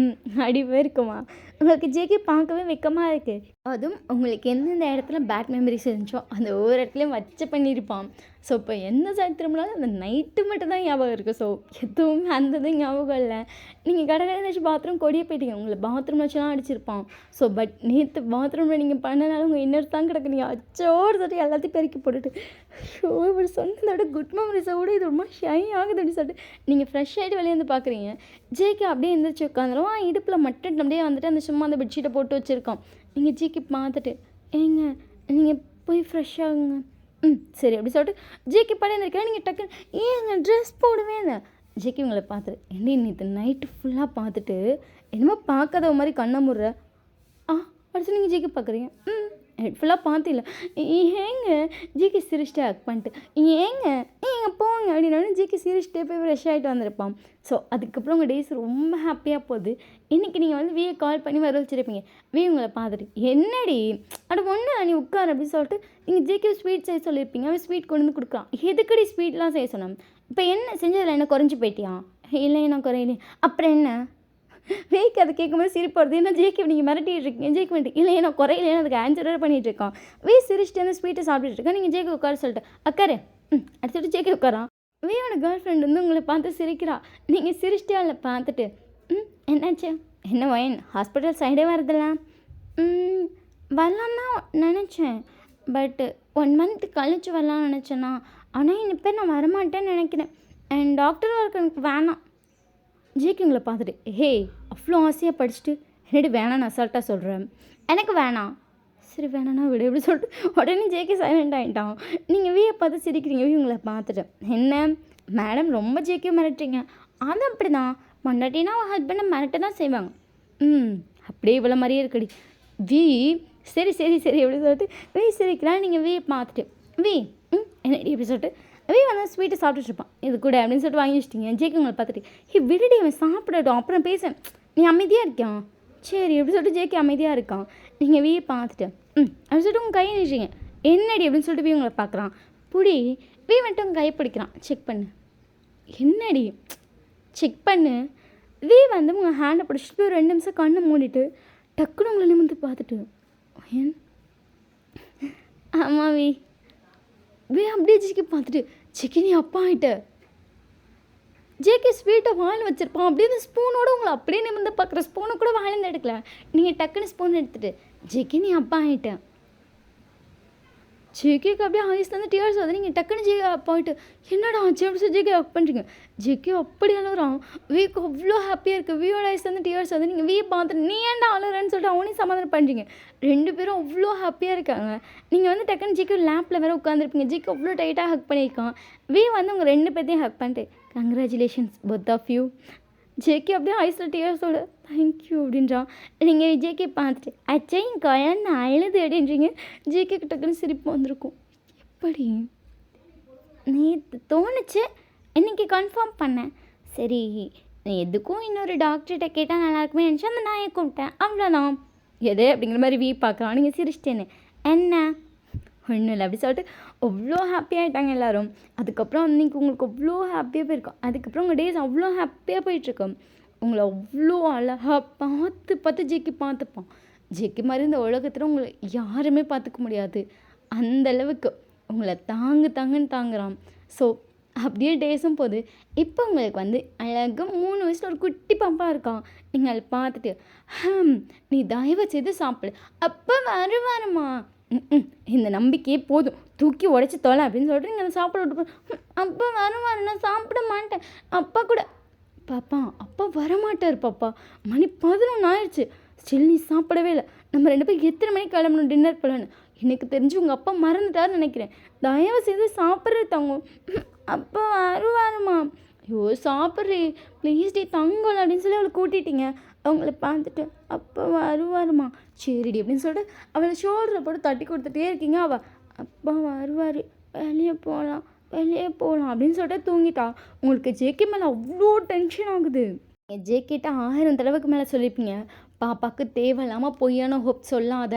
அடிவே இருக்குமா? உங்களுக்கு ஜேகே பார்க்கவே வெக்கமாக இருக்குது. அதுவும் உங்களுக்கு எந்தெந்த இடத்துல பேட் மெமரிஸ் இருந்துச்சோ அந்த ஒவ்வொரு இடத்துலையும் வச்சு பண்ணியிருப்பான். ஸோ இப்போ எந்த சைடு திரும்பினாலும் அந்த நைட்டு மட்டும் தான் ஞாபகம் இருக்குது. ஸோ எதுவுமே அந்த இது ஞாபகம் இல்லை. நீங்கள் கடற்கரை வச்சு பாத்ரூம் கொடியே போயிட்டீங்க. உங்களை பாத்ரூம் வச்சுலாம் அடிச்சிருப்பான். ஸோ பட் நேற்று பாத்ரூமில் நீங்கள் பண்ணனால உங்கள் இன்னொரு தான் கிடக்குறீங்க. அச்சோடு சொல்லிட்டு எல்லாத்தையும் பெருக்கி போட்டுட்டு ஷோ இப்படி சொன்னதோட குட் மெமரிஸோட இது ரொம்ப ஷை ஆகுது அப்படின்னு சொல்லிட்டு நீங்கள் ஃப்ரெஷ் ஆகிட்டு வெளியே வந்து பார்க்குறீங்க. ஜேகே அப்படியே எழுந்திரிச்சு உட்காந்துருவான். இடுப்பில் மட்டும் அப்படியே வந்துட்டு அந்த சும்மா அந்த பெட்ஷீட்டை போட்டு வச்சுருக்கோம். நீங்கள் ஜேகே பார்த்துட்டு ஏங்க நீங்கள் போய் ஃப்ரெஷ் ஆகுங்க. சரி அப்படி சொல்லிட்டு ஜேகே படம் இருந்திருக்கேன். நீங்கள் டக்குன்னு ஏங்க ட்ரெஸ் போடுவேன். ஜேகே உங்களை பார்த்துட்டு என்ன நேற்று நைட்டு ஃபுல்லாக பார்த்துட்டு என்னமோ பார்க்காத மாதிரி கண்ணை முடுற அடுத்து நீங்கள் ஜேகே பார்க்குறீங்க. ஃபுல்லாக பார்த்தில்ல ஏங்க ஜேகே சிரிச்சிட்டே ஹக் பண்ணிட்டு ஏங்க போங்க அப்படின்னா ஜேகே சிரிச்சிட்டே போய் ஃப்ரெஷ் ஆகிட்டு வந்திருப்பான். ஸோ அதுக்கப்புறம் உங்கள் டேஸ் ரொம்ப ஹாப்பியாக போகுது. இன்றைக்கி நீங்கள் வந்து விஏ கால் பண்ணி வர வச்சுருப்பீங்க. விஏ உங்களை பார்த்துட்டு என்னடி அட ஒன்று நீ உட்கார் அப்படின்னு சொல்லிட்டு நீங்கள் ஜேகே ஸ்வீட் செய்ய சொல்லியிருப்பீங்க. அவன் ஸ்வீட் கொண்டு வந்து கொடுக்குறான். எதுக்கடி ஸ்வீட்லாம் செய்ய சொன்னான்? இப்போ என்ன செஞ்சதில் என்ன குறைஞ்சி போயிட்டியா? இல்லை நான் குறையிலே. அப்புறம் என்ன? வேக்கு அதை கேட்கும்போது சிரிப்பு வருது. ஏன்னா ஜேகே நீங்கள் மிரட்டிட்டு இருக்கீங்க. ஜேகே பண்ணிட்டு இல்லை நான் குறையிலேன்னு அதுக்கு ஆன்சராக பண்ணிகிட்டு இருக்கோம். சிரிச்சிட்டு வந்து ஸ்வீட்டை சாப்பிட்டுட்டு இருக்கேன். நீங்கள் ஜேகே உட்கார சொல்லிட்டு அக்காரு அடுத்துட்டு ஜேகே உட்காரான். வியோட கேர்ள் ஃப்ரெண்ட் வந்து உங்களை பார்த்து சிரிக்கிறா. நீங்கள் சிரிச்சிட்டே அவளை பார்த்துட்டு என்னாச்சு என்ன வயன் ஹாஸ்பிட்டல் சைடே வரதில்ல? வரலாம் தான் நினச்சேன். பட் 1 month கழிச்சு வரலாம்னு நினச்சேன்னா ஆனால் இப்போ நான் வரமாட்டேன்னு நினைக்கிறேன். அண்ட் டாக்டர் ஒர்க் எனக்கு வேணாம். ஜேகே உங்களை பார்த்துட்டு ஹே அவ்வளோ ஆசையாக படிச்சுட்டு என்னடி வேணான்னு அசால்ட்டாக சொல்கிறேன். எனக்கு வேணாம். சரி வேணாண்ணா விடு எப்படி சொல்லிட்டு உடனே ஜேகே சைலண்ட் ஆகிட்டான். நீங்கள் வியை பார்த்து சிரிக்கிறீங்க. உங்களை பார்த்துட்டு என்ன மேடம் ரொம்ப ஜேகே மிரட்டுறீங்க? அது அப்படி தான் மண்டாட்டினா அவன் ஹஸ்பண்டை மிரட்ட தான் செய்வாங்க. அப்படியே இவ்வளோ மாதிரியே இருக்குடி வி. சரி எப்படி சொல்லிட்டு வி சிரிக்கலாம். நீங்கள் வியை பார்த்துட்டு வி என்ன சரி அப்படி சொல்லிட்டு வந்து ஸ்வீட்டை சாப்பிட்டுட்டு இருப்பான். இது கூட அப்படின்னு சொல்லிட்டு வாங்கி வச்சிட்டிங்க. ஜேகே உங்களை பார்த்துட்டு விடுடி அவன் சாப்பிடட்டும் அப்புறம் பேச நீ அமைதியாக இருக்கான். சரி அப்படி சொல்லிட்டு ஜேகே அமைதியாக இருக்கான். நீங்கள் வீயை பார்த்துட்டு அப்படின்னு சொல்லிட்டு உங்கள் கையை நினைச்சிங்க. என்னடி அப்படின்னு சொல்லிட்டு உங்களை பார்க்குறான். புடி வந்துட்டு உங்கள் கையை பிடிக்கிறான். செக் பண்ணு. என்னடி செக் பண்ணு. வந்து உங்கள் ஹேண்டை பிடிச்சிட்டு போய் 2 நிமிஷம் கண்ணை மூடிட்டு டக்குன்னு உங்களை நிமிர்ந்து பார்த்துட்டு ஏன் ஆமாம் அப்படியே ஜிக்கி பார்த்துட்டு ஜிக்கி நீ அப்பா ஆகிட்ட. ஜேகே ஸ்வீட்டை வாயில் வச்சுருப்பான். அப்படியே அந்த ஸ்பூனோடு உங்களை அப்படியே நிமிர்ந்து பார்க்குற ஸ்பூனை கூட வாயிலேருந்து எடுக்கல. நீங்கள் டக்குன்னு ஸ்பூன் எடுத்துகிட்டு ஜேகே நீ அப்பா ஆகிட்டேன். ஜேகேக்கு அப்படியே ஆயிஸ்லேருந்து டியர்ஸ் வருது. நீங்கள் டக்குன்னு ஜேகே போயிட்டு என்னடா ஆச்சு அப்படி சொல்லி ஜேகே ஒர்க் பண்ணுறீங்க. ஜேகே அப்படி அழுகுறான். வீக்கு அவ்வளோ ஹாப்பியாக இருக்குது. வியோட ஆயிஸ்லேருந்து டியர்ஸ் வருது. நீங்கள் வீயை பார்த்துட்டு நீ ஏன்டா அழுறேன்னு சொல்லிட்டு அவனையும் சமாதானம் பண்ணுறீங்க. 2 பேரும் அவ்வளோ ஹாப்பியாக இருக்காங்க. நீங்கள் டக்குன்னு ஜேகே லேப்பில் வேறு உட்காந்துருப்பீங்க. ஜேகே அவ்வளோ டைட்டாக ஹக் பண்ணியிருக்கான். உங்கள் 2 பேர்த்தையும் ஹக் பண்ணிட்டு congratulations both of you. JK அப்படியே ஐஸில் டியர்ஸோட தேங்க்யூ அப்படின்றான். நீங்கள் ஜேகே பார்த்துட்டு அச்சா என் கல்யாணம் நான் அழுது அப்படின்றீங்க. ஜேகே டக்குன்னு சிரிப்பு வந்திருக்கும். எப்படி நேற்று தோணுச்சு இன்றைக்கி கன்ஃபார்ம் பண்ணேன். சரி நீ எதுக்கும் இன்னொரு டாக்டர்கிட்ட கேட்டால் நல்லாயிருக்குமே நினச்சா அந்த நாயை கூப்பிட்டேன் அவ்வளோதான். எது அப்படிங்கிற மாதிரி பார்க்கலாம். நீங்கள் சிரிச்சிட்டேன்னு என்ன ஒன்றும் இல்லை அப்படி சொல்லிட்டு அவ்வளோ ஹாப்பியாகிட்டாங்க எல்லோரும். அதுக்கப்புறம் அன்றைக்கி உங்களுக்கு அவ்வளோ ஹாப்பியாக போயிருக்கும். அதுக்கப்புறம் உங்கள் டேஸ் அவ்வளோ ஹாப்பியாக போயிட்டுருக்கோம். உங்களை அவ்வளோ அழகாக பார்த்து ஜேகே பார்த்துப்பான். ஜேகே மாதிரி இந்த உலகத்தில் உங்களை யாருமே பார்த்துக்க முடியாது. அந்தளவுக்கு உங்களை தாங்குன்னு தாங்குறான். ஸோ அப்படியே டேஸும் போகுது. இப்போ உங்களுக்கு அழகாக 3 வயசில் ஒரு குட்டி பாப்பா இருக்கான். நீங்கள் அதை பார்த்துட்டு நீ தயவு செய்து சாப்பிடு அப்போ வருவாருமா இந்த நம்பிக்கையே போதும் தூக்கி உடச்சி தொலை அப்படின்னு சொல்லிட்டு நீங்கள் அதை சாப்பிட விட்டு அப்பா வருவாரு நான் சாப்பிட மாட்டேன். அப்பா கூட பாப்பா அப்பா வரமாட்டார் பாப்பா மணி 11 ஆயிடுச்சு ஸ்டில் நீ சாப்பிடவே இல்லை. நம்ம 2 பேரும் எத்தனை மணிக்கு கிளம்பணும் டின்னர் போலான்னு. எனக்கு தெரிஞ்சு உங்கள் அப்பா மறந்துட்டாருன்னு நினைக்கிறேன். தயவு செய்து சாப்பிட்றது தங்கம் அப்பா வருவாருமா. ஐயோ சாப்பிட்றே ப்ளீஸ் டே தங்கல அப்படின்னு சொல்லி அவளை கூட்டிட்டீங்க. அவங்கள பார்த்துட்டு அப்பா வருவாருமா சரிடி அப்படின்னு சொல்லிட்டு அவளை ஷோல்டரை போட்டு தட்டி கொடுத்துட்டே இருக்கீங்க. அவள் அப்பா வருவார் வெளியே போகலாம் அப்படின்னு சொல்லிட்டு தூங்கிட்டா. உங்களுக்கு ஜேகே மேலே அவ்வளோ டென்ஷன் ஆகுது. ஜேகேட்ட 1000 தடவைக்கு மேலே சொல்லியிருப்பீங்க பாப்பாவுக்கு தேவையில்லாமல் பொய்யான ஹோப் சொல்லாத,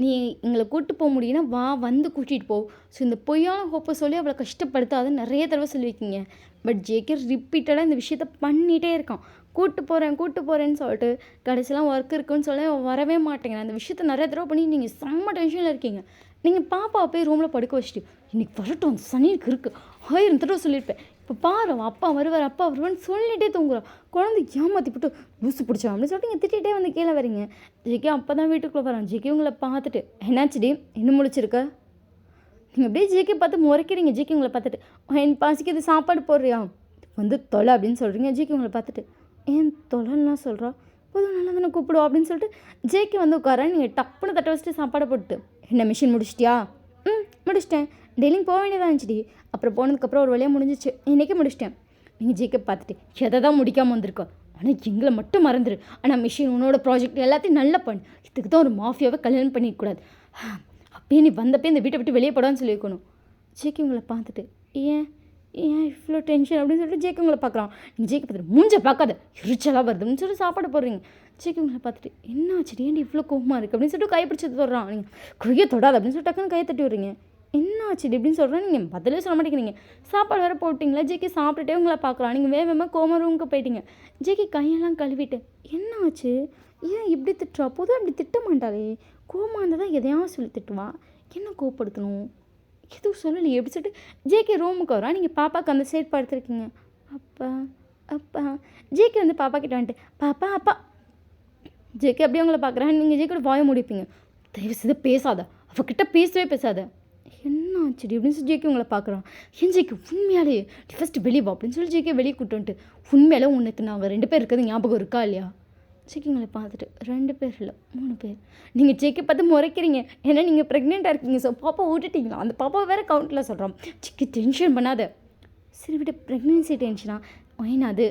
நீ எங்களை கூப்பிட்டு போக முடியும்னா வந்து கூட்டிகிட்டு போ. ஸோ இந்த பொய்யான ஹோப்பை சொல்லி அவளை கஷ்டப்படுத்தாதுன்னு நிறைய தடவை சொல்லியிருக்கீங்க. பட் ஜேகே ரிப்பீட்டடாக இந்த விஷயத்த பண்ணிகிட்டே இருக்கான். கூப்பிட்டு போகிறேன்னு சொல்லிட்டு கடைசியெலாம் ஒர்க் இருக்குன்னு சொல்லி வரவே மாட்டேங்கிறேன். அந்த விஷயத்த நிறைய தடவை பண்ணி நீங்கள் செம்ம டென்ஷனில் இருக்கீங்க. நீங்கள் பாப்பாவை போய் ரூமில் படுக்க வச்சுட்டு இன்றைக்கி வரட்டும் அந்த சனிக்கு இருக்குது 1000 தடவை சொல்லியிருப்பேன். இப்போ பாரு அப்பா வருவான்னு சொல்லிகிட்டே தூங்குறான். குழந்தை ஏமாற்றி போட்டு லூசு பிடிச்சா அப்படின்னு சொல்லிட்டு நீங்கள் திட்டிகிட்டே கீழே வரீங்க. ஜேகே அப்போ தான் வீட்டுக்குள்ளே வரான். ஜேகே உங்களை பார்த்துட்டு என்னாச்சுடி இன்னும் முழிச்சிருக்க. நீங்கள் அப்படியே ஜேகே பார்த்து முறைக்கிறீங்க. ஜேகே உங்களை பார்த்துட்டு என் பாசிக்கு சாப்பாடு போடுறியா தொலை அப்படின்னு சொல்கிறீங்க. ஜேகே உங்களை பார்த்துட்டு ஏன் தொலைலாம் சொல்கிறா போதும் நல்லா தானே கூப்பிடுவோம் அப்படின்னு சொல்லிட்டு ஜேகே உட்காரேன். நீங்கள் டப்புன்னு தட்டை வச்சுட்டு சாப்பாடை போட்டு என்ன மிஷின் முடிச்சிட்டியா? முடிச்சிட்டேன். டெய்லியும் போக வேண்டியதாக இருந்துச்சுடி. அப்புறம் போனதுக்கப்புறம் ஒரு வழியாக முடிஞ்சிச்சு. இன்றைக்கே முடிச்சிட்டேன். நீங்கள் ஜேகே பார்த்துட்டு எதை தான் முடிக்காமல் வந்திருக்கோம். ஆனால் எங்களை மட்டும் மறந்துடு. ஆனால் மிஷின் உன்னோட ப்ராஜெக்ட் எல்லாத்தையும் நல்லா பண்ணு. இதுக்கு தான் ஒரு மாஃபியாவை கல்யாணம் பண்ணிக்கூடாது. அப்பயே நீ வந்தப்பே இந்த வீட்டை விட்டு வெளியே போடான்னு சொல்லியிருக்கணும். ஜேகே உங்களை பார்த்துட்டு ஏன் இவ்வளோ டென்ஷன் அப்படின்னு சொல்லிட்டு ஜேகே உங்களை பார்க்குறான். நீங்கள் ஜேகே பார்த்துட்டு மூஞ்ச பார்க்காத எரிச்சலாக வருதுன்னு சொல்லிட்டு சாப்பாடு போடுறீங்க. ஜேகே உங்களை பார்த்துட்டு என்ன ஆச்சுடி ஏன்டி இவ்வளோ கோவமாக இருக்குது அப்படின்னு சொல்லிட்டு கைப்பிடிச்சி தொடுறான். நீங்கள் கையை தொடாது அப்படின்னு சொல்லிட்டு டக்குன்னு கையை தட்டி விடுறீங்க. என்ன ஆச்சுடி அப்படின்னு சொல்கிறேன். நீங்கள் பதிலே சொல்ல மாட்டேங்கிறீங்க. சாப்பாடு வேறு போட்டிங்களா. ஜேகே சாப்பிட்டுட்டே உங்களை பார்க்குறான். நீங்கள் வேகமாக கோமா ரூமுக்கு போயிட்டீங்க. ஜேகே கையெல்லாம் கழுவிட்டு என்ன ஆச்சு ஏன் இப்படி திட்டுறா? பொதுவாக இப்படி திட்ட மாட்டாளே. கோமா இருந்தால் தான் எதையாவது சொல்லி திட்டுவா. என்ன கோவப்படுத்தணும் எதுவும் சொல்லலை எப்படி சொல்லிட்டு ஜேகே ரூமுக்கு வரோம். நீங்கள் பாப்பாவுக்கு அந்த சைட் படுத்துருக்கீங்க. அப்பா ஜேகே பாப்பா கிட்ட வந்துட்டு பாப்பா ஜேகே அப்படியே உங்களை பார்க்குறேன். நீங்கள் ஜேகே வாய முடிப்பீங்க. தயவு செய்து பேசாத அவகிட்ட பேசாத. என்ன ஆச்சுடி அப்படின்னு சொல்லி ஜேகே உங்களை பார்க்குறான். ஏன் ஜேகே உண்மையாலே ஃபஸ்ட்டு வெளியே வா அப்படின்னு சொல்லி ஜேகே வெளியே கூட்டு வந்துட்டு உண்மையாலே உன்னை நாங்கள் 2 பேர் இருக்கிறது ஞாபகம் இருக்கா இல்லையா? ஜேகே உங்களை பார்த்துட்டு 2 பேர் இல்லை 3 பேர். நீங்கள் ஜேகே பார்த்து முறைக்கிறீங்க. ஏன்னா நீங்கள் ப்ரெக்னெண்ட்டாக இருக்கீங்க. ஸோ பாப்பா விட்டுட்டீங்களா? அந்த பாப்பா வேறு கவுண்டில் சொல்கிறோம். ஜேகே டென்ஷன் பண்ணாத. சரி விட்டு ப்ரெக்னென்சி டென்ஷனா அது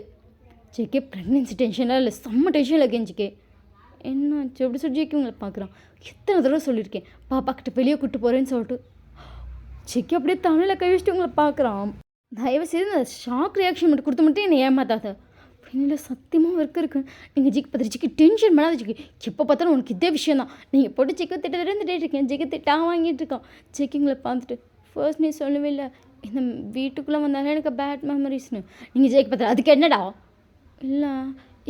ஜேகே ப்ரெக்னென்சி டென்ஷனாக இல்லை செம்ம டென்ஷனில் இருக்கேன் ஜேகே. என்னாச்சு அப்படி சொல்லி ஜேகே உங்களை பார்க்குறான். எத்தனை தடவை சொல்லியிருக்கேன் பாப்பா கிட்ட வெளியே கூப்பிட்டு போகிறேன்னு சொல்லிட்டு ஜேகே அப்படியே தமிழில் கை வச்சுட்டு உங்களை பார்க்குறான். தயவு செய்து இந்த ஷாக் ரியாக்ஷன் மட்டும் கொடுத்து மட்டும் என்னை ஏமாத்தாத. இல்லை சத்தியமாக இருக்கு. நீங்கள் ஜிக்கு பார்த்துட்டு ஜிக்கு டென்ஷன் பண்ணாத ஜிக்கு. எப்போ பார்த்தாலும் உனக்கு இதே விஷயம் தான். நீங்கள் போட்டு ஜிக்கு திட்டிகிட்டு இருக்கேன். ஜிக்கு திட்டா வாங்கிட்டு இருக்கான். ஜிக்குங்களை பார்த்துட்டு ஃபர்ஸ்ட் நீ சொல்லவே இல்லை இந்த வீட்டுக்குள்ளே வந்தாலும் எனக்கு பேட் மெமரிஸ்னு. நீங்கள் ஜெயிக்க பார்த்தா அதுக்கு என்னடா? இல்லை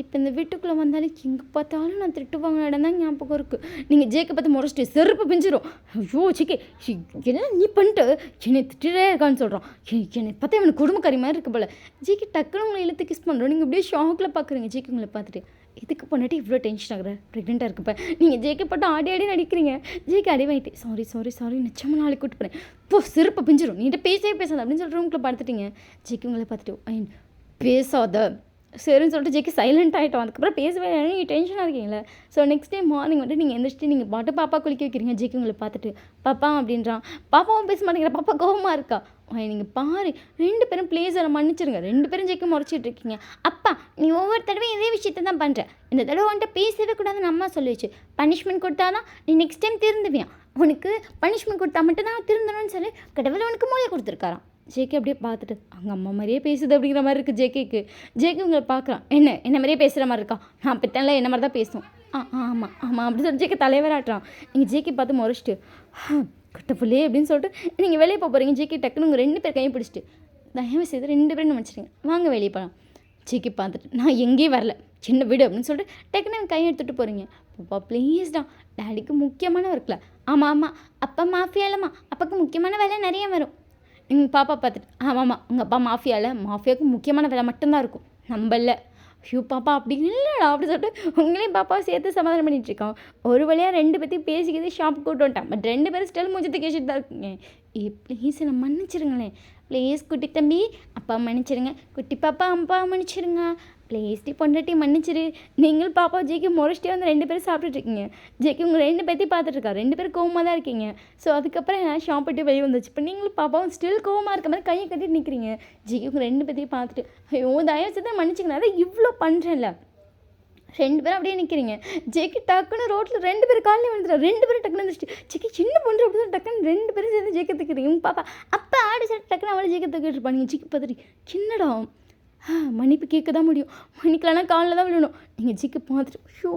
இப்போ இந்த வீட்டுக்குள்ளே வந்தாலும் எங்கே பார்த்தாலும் நான் திட்டு வாங்கின இடம் தான் ஞாபகம் இருக்குது. நீங்கள் ஜேக்கை பார்த்து முறைச்சிட்டு செருப்பு பிஞ்சிரும். ஐயோ ஜேக்கே என்ன நீ பண்ணிட்டு என்னை திட்டுறே இருக்கான்னு சொல்கிறான். என்னை பார்த்தா இவனுக்கு குடும்பக்காரி மாதிரி இருக்கு போல். ஜேக்கே டக்குன்னு உங்களை இழுத்து கிஸ் பண்ணுறோம். நீங்கள் அப்படியே ஷாக்கில் பார்க்குறீங்க ஜேக்கே உங்களை பார்த்துட்டு. இதுக்கு பண்ணிட்டு இவ்வளோ டென்ஷன் ஆகுற ப்ரெக்னெண்ட்டாக இருக்குப்ப நீங்கள் ஜேக்கே போட்டு ஆடி நடிக்கிறீங்க. ஜேக்கே அடி வாங்கிட்டு சாரி நிச்சயமாக நாளைக்கு கூப்பிட்டு போகிறேன். இப்போ செருப்பை பிஞ்சிரும். நீண்ட பேசாது அப்படின்னு சொல்லிட்டு ரூம்குள்ளே பார்த்துட்டீங்க. ஜேக்கே உங்களை பார்த்துட்டு பேசாத சரின்னு சொல்லிட்டு ஜேக்கி சைலண்ட் ஆகிட்டோம். அதுக்கப்புறம் பேசவே இல்லை. நீங்கள் டென்ஷனாக இருக்கீங்களே. ஸோ நெக்ஸ்ட் டே மார்னிங் வந்துட்டு நீங்கள் எந்திரிச்சிட்டு நீங்கள் பாட்டு பாப்பா குளிக்க வைக்கிறீங்க. ஜேக்கி உங்களை பார்த்துட்டு பாப்பா அப்படின்றான். பாப்பாவும் பேச மாட்டேங்கிற. பாப்பா கோவமாக இருக்கா. நீங்கள் பாரு 2 பேரும் பிளேஸரை மன்னிச்சிருங்க. 2 பேரும் ஜேக்கி முறைச்சிட்டு இருக்கீங்க. அப்பா நீ ஒவ்வொரு தடவையும் இதே விஷயத்தை தான் பண்ணுற. இந்த தடவை வந்துட்டு பேசவே கூடாதுன்னு அம்மா சொல்லிடுச்சு. பனிஷ்மெண்ட் கொடுத்தா தான் நீ நெக்ஸ்ட் டைம் திருந்துவியான். உனக்கு பனிஷ்மெண்ட் கொடுத்தா மட்டும் தான் திருந்தணும்னு சொல்லி கடவுள் உனக்கு மூளையை கொடுத்துருக்காராம். ஜேகே அப்படியே பார்த்துட்டு அவங்க அம்மா மாதிரியே பேசுது அப்படிங்கிற மாதிரி இருக்குது ஜேகேக்கு. ஜேகே உங்களை பார்க்குறான். என்ன மாதிரியே பேசுகிற மாதிரி இருக்கா. நான் பெத்தெல்லாம் என்ன மாதிரி தான் பேசும். ஆமாம் அப்படி சொல்லி ஜேகே தலைவராட்டுறான். நீங்கள் ஜேகே பார்த்து முறைச்சிட்டு கட்டப்புள்ளே அப்படின்னு சொல்லிட்டு நீங்கள் வெளியே போகிறீங்க. ஜேகே டக்குன்னு உங்கள் 2 பேர் கையை பிடிச்சிட்டு தயவு செய்து 2 பேரும் நினச்சிட்டீங்க வாங்க வெளியே போகலாம். ஜேகே பார்த்துட்டு நான் எங்கேயும் வரல சின்ன வீடு அப்படின்னு சொல்லிட்டு டக்குன்னு கையை எடுத்துகிட்டு போகிறீங்க. பாப்பா ப்ளீஸ்டா டேடிக்கு முக்கியமான ஒர்க்கில். ஆமாம் அப்பா மாஃபியா இல்லைம்மா அப்பாவுக்கு முக்கியமான வேலை நிறைய வரும். எங்கள் பாப்பா பார்த்துட்டு ஆமாம் உங்கள் அப்பா மாஃபியாவுக்கு முக்கியமான வேலை மட்டும்தான் இருக்கும் நம்பல. ஐயோ பாப்பா அப்படி இல்லைடா அப்படி சொல்லிட்டு உங்களையும் பாப்பாவை சேர்த்து சமாதானம் பண்ணிகிட்ருக்கான். ஒரு வழியாக 2 பேர்த்தையும் பேசிக்கிது ஷாப் கூட்டு வந்துட்டான். பட் 2 பேரும் ஸ்டில் மூஞ்சத்தை கேட்டுட்டு தான் இருக்குங்க. ப்ளீஸ் என்னை மன்னிச்சிருங்களேன். ப்ளீஸ் குட்டி தம்பி அப்பா மன்னிச்சிருங்க. குட்டி பாப்பா அப்பா மன்னிச்சிருங்க. ப்ளீஸ் பொண்டாட்டி மன்னிச்சிரு. நீங்கள் பாப்பா ஜேக்கி முறைச்சிட்டே வந்து 2 பேரும் சாப்பிட்டுட்ருக்கீங்க. ஜேக்கி உங்கள் 2 பேர்த்தையும் பார்த்துட்ருக்கா. 2 பேரும் கோவமாக தான் இருக்கீங்க. ஸோ அதுக்கப்புறம் நான் ஷாப் விட்டு வெளியே வந்துச்சு. இப்போ நீங்களும் பாப்பாவும் ஸ்டில் கோவமாக இருக்க மாதிரி கையை கட்டிட்டு நிற்கிறீங்க. ஜேக்கி உங்கள் 2 பேர்த்தையும் பார்த்துட்டு ஐயோ தயவு செய்து மன்னிச்சிக்கணும். அதை இவ்வளோ பண்ணுறேன்ல. 2 பேரும் அப்படியே நிற்கிறீங்க. ஜேக்கி டக்குன்னு ரோட்டில் 2 பேர் காலையில் விழுந்துடும். 2 பேரும் டக்குன்னு வந்துச்சு. ஜேக்கி சின்ன பொண்ணு அப்படி தான் டக்குன்னு 2 பேரும் சேர்ந்து ஜேக்கை தூக்கிறீங்க. உங்கள் பாப்பா அப்பா ஆடி சொல்லிட்டு டக்குன்னு அவளை ஜேக்கை தூக்கிட்டு இருப்பாங்க. நீங்கள் ஜிக்கு பார்த்துட்டு சின்னடா மன்னிப்பு கேட்க தான் முடியும். மன்னிக்கலாம்னா காலில் தான் விழணும். நீங்கள் ஜிக்கை பார்த்துட்டு ஷோ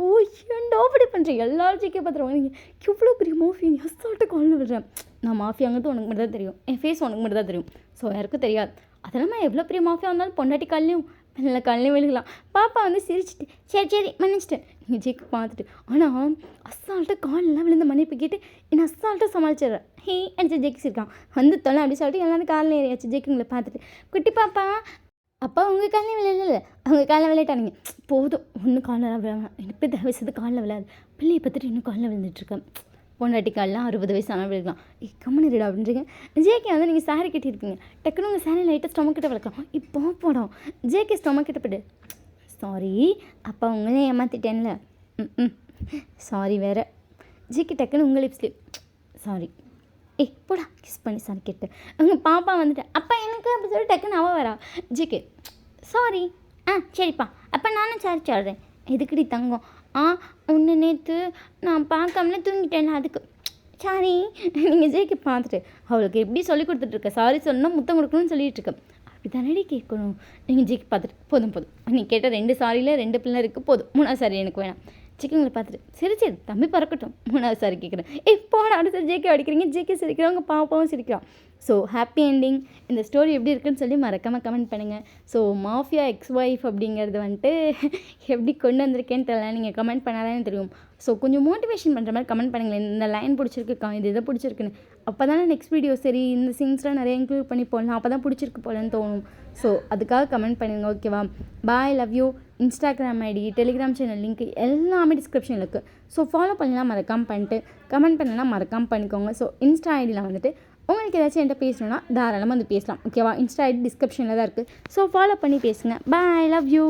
ஏன்டா அப்படி பண்ணுறீங்க. எல்லாரும் ஜிக்கை பார்த்துருவாங்க. நீங்கள் எவ்வளோ பெரிய மாஃபியா எஸ்ஸாட்டு காலில் விடுறேன். நான் மாஃபியாங்கிறது உனக்கு மட்டும் தான் தெரியும். என் ஃபேஸ் உனக்கு மட்டும் தான் தெரியும். ஸோ யாருக்கும் தெரியாது. அதெல்லாம் நான் எவ்வளோ பெரிய மாஃபியா வந்தாலும் பொண்டாட்டி காலையும் நல்ல காலையும் விழுகலாம். பாப்பா வந்து சிரிச்சிட்டு சரி மன்னிச்சிட்டேன். நீங்கள் ஜேக்கு பார்த்துட்டு ஆனால் அசால்ட்டாக காலெலாம் விழுந்த மன்னிப்பு கேட்டு என்ன அசால்ட்டாக சமாளிச்சிடுறேன். அடிச்சு ஜேக்கி சிரிக்கான். வந்து தொலை அப்படி சொல்லிட்டு எல்லாரும் காலில் ஏறியாச்சு. ஜேக்கி உங்களை பார்த்துட்டு குட்டி பாப்பா அப்பா உங்கள் காலையில் விளையாடல அவங்க காலில் விளையாட்டானுங்க. போதும் ஒன்றும் காலில் விளையாட எனக்கு தயவு செய்து காலில் விளையாது. பிள்ளையை பார்த்துட்டு இன்னும் காலில் விழுந்துட்டுருக்கேன். பொண்டாட்டி காலில் 60 வயசு ஆனால் விழுக்கலாம். கம்மனிடா அப்படின்றீங்க. ஜேகே வந்து நீங்கள் சாரி கட்டியிருக்கீங்க. டக்குன்னு உங்கள் சாரி லைட்டாக ஸ்டொமக்கிட்ட விளக்கலாம். இப்போ போடும் ஜேகே ஸ்டொமக்கிட்ட போய்ட்டு சாரி அப்பா உங்களே ஏமாற்றிட்டேன்ல. சாரி வேறு. ஜேகே டக்குன்னு உங்கள் லிப்ஸ்லேயே சாரி போடா கிஸ் பண்ணி சாரி கேட்டு உங்கள் பாப்பா வந்துட்டு அப்பா எனக்கு அப்படி சொல்லி டக்குன்னு அவள் வரா. ஜிகே சாரி சரிப்பா அப்போ நானும் சாரி சொல்கிறேன். எதுக்குடி தங்கம் ஒன்று நேற்று நான் பார்க்காமலே தூங்கிட்டேன்ல அதுக்கு சாரி. நீங்கள் ஜேக்கி பார்த்துட்டு அவளுக்கு எப்படி சொல்லி கொடுத்துட்ருக்க சாரி சொல்லணும் முத்தம் கொடுக்கணும்னு சொல்லிகிட்டு இருக்கேன். அப்படி தானடி கேட்கணும். நீங்கள் ஜேக்கி பார்த்துட்டு போதும் நீ கேட்ட 2 சாரியில் 2 பிள்ளை இருக்குது போதும் 3ஆவது சாரி எனக்கு வேணாம். ஜேக்கிங்களை பார்த்துட்டு சரி தம்பி பறக்கட்டும் 3ஆவது சாரி கேட்குறேன். போன அடுத்த ஜேக்கே அடிக்கிறீங்க. ஜேக்கே சிரிக்கிறவங்க பாப்பாவும் சிரிக்கிறான். So happy ending. இந்த ஸ்டோரி எப்படி இருக்குன்னு சொல்லி மறக்காமல் கமெண்ட் பண்ணுங்கள். ஸோ மாஃபியா எக்ஸ் ஒய்ஃப் அப்படிங்கிறது வந்துட்டு எப்படி கொண்டு வந்திருக்கேன்னு தெரியல. நீங்கள் கமெண்ட் பண்ணாதானே தெரியும். ஸோ கொஞ்சம் மோட்டிவேஷன் பண்ணுற மாதிரி கமெண்ட் பண்ணுங்களேன். இந்த லைன் பிடிச்சிருக்குக்கா இது இதை பிடிச்சிருக்குன்னு. அப்போ தானே நெக்ஸ்ட் வீடியோ சரி இந்த சீன்ஸ்லாம் நிறைய இன்க்ளூட் பண்ணி போடலாம். அப்போ தான் பிடிச்சிருக்கு போலன்னு தோணும். ஸோ அதுக்காக கமெண்ட் பண்ணுங்கள். ஓகேவா bye love you. Instagram ID Telegram channel link எல்லாமே டிஸ்கிரிப்ஷனில் இருக்குது. ஸோ ஃபாலோ பண்ணலாம் மறக்காமல் பண்ணிட்டு கமெண்ட் பண்ணலாம் மறக்காமல் பண்ணிக்கோங்க. ஸோ இன்ஸ்டா ஐடியில் வந்துட்டு உங்களுக்கு ஏதாச்சும் என்கிட்ட பேசணுன்னா தாராளமாக வந்து பேசலாம். ஓகேவா இன்ஸ்டா ஐடி டிஸ்கிரிப்ஷனில் தான் இருக்குது. ஸோ ஃபாலோ பண்ணி பேசுங்க. பாய் லவ் யூ.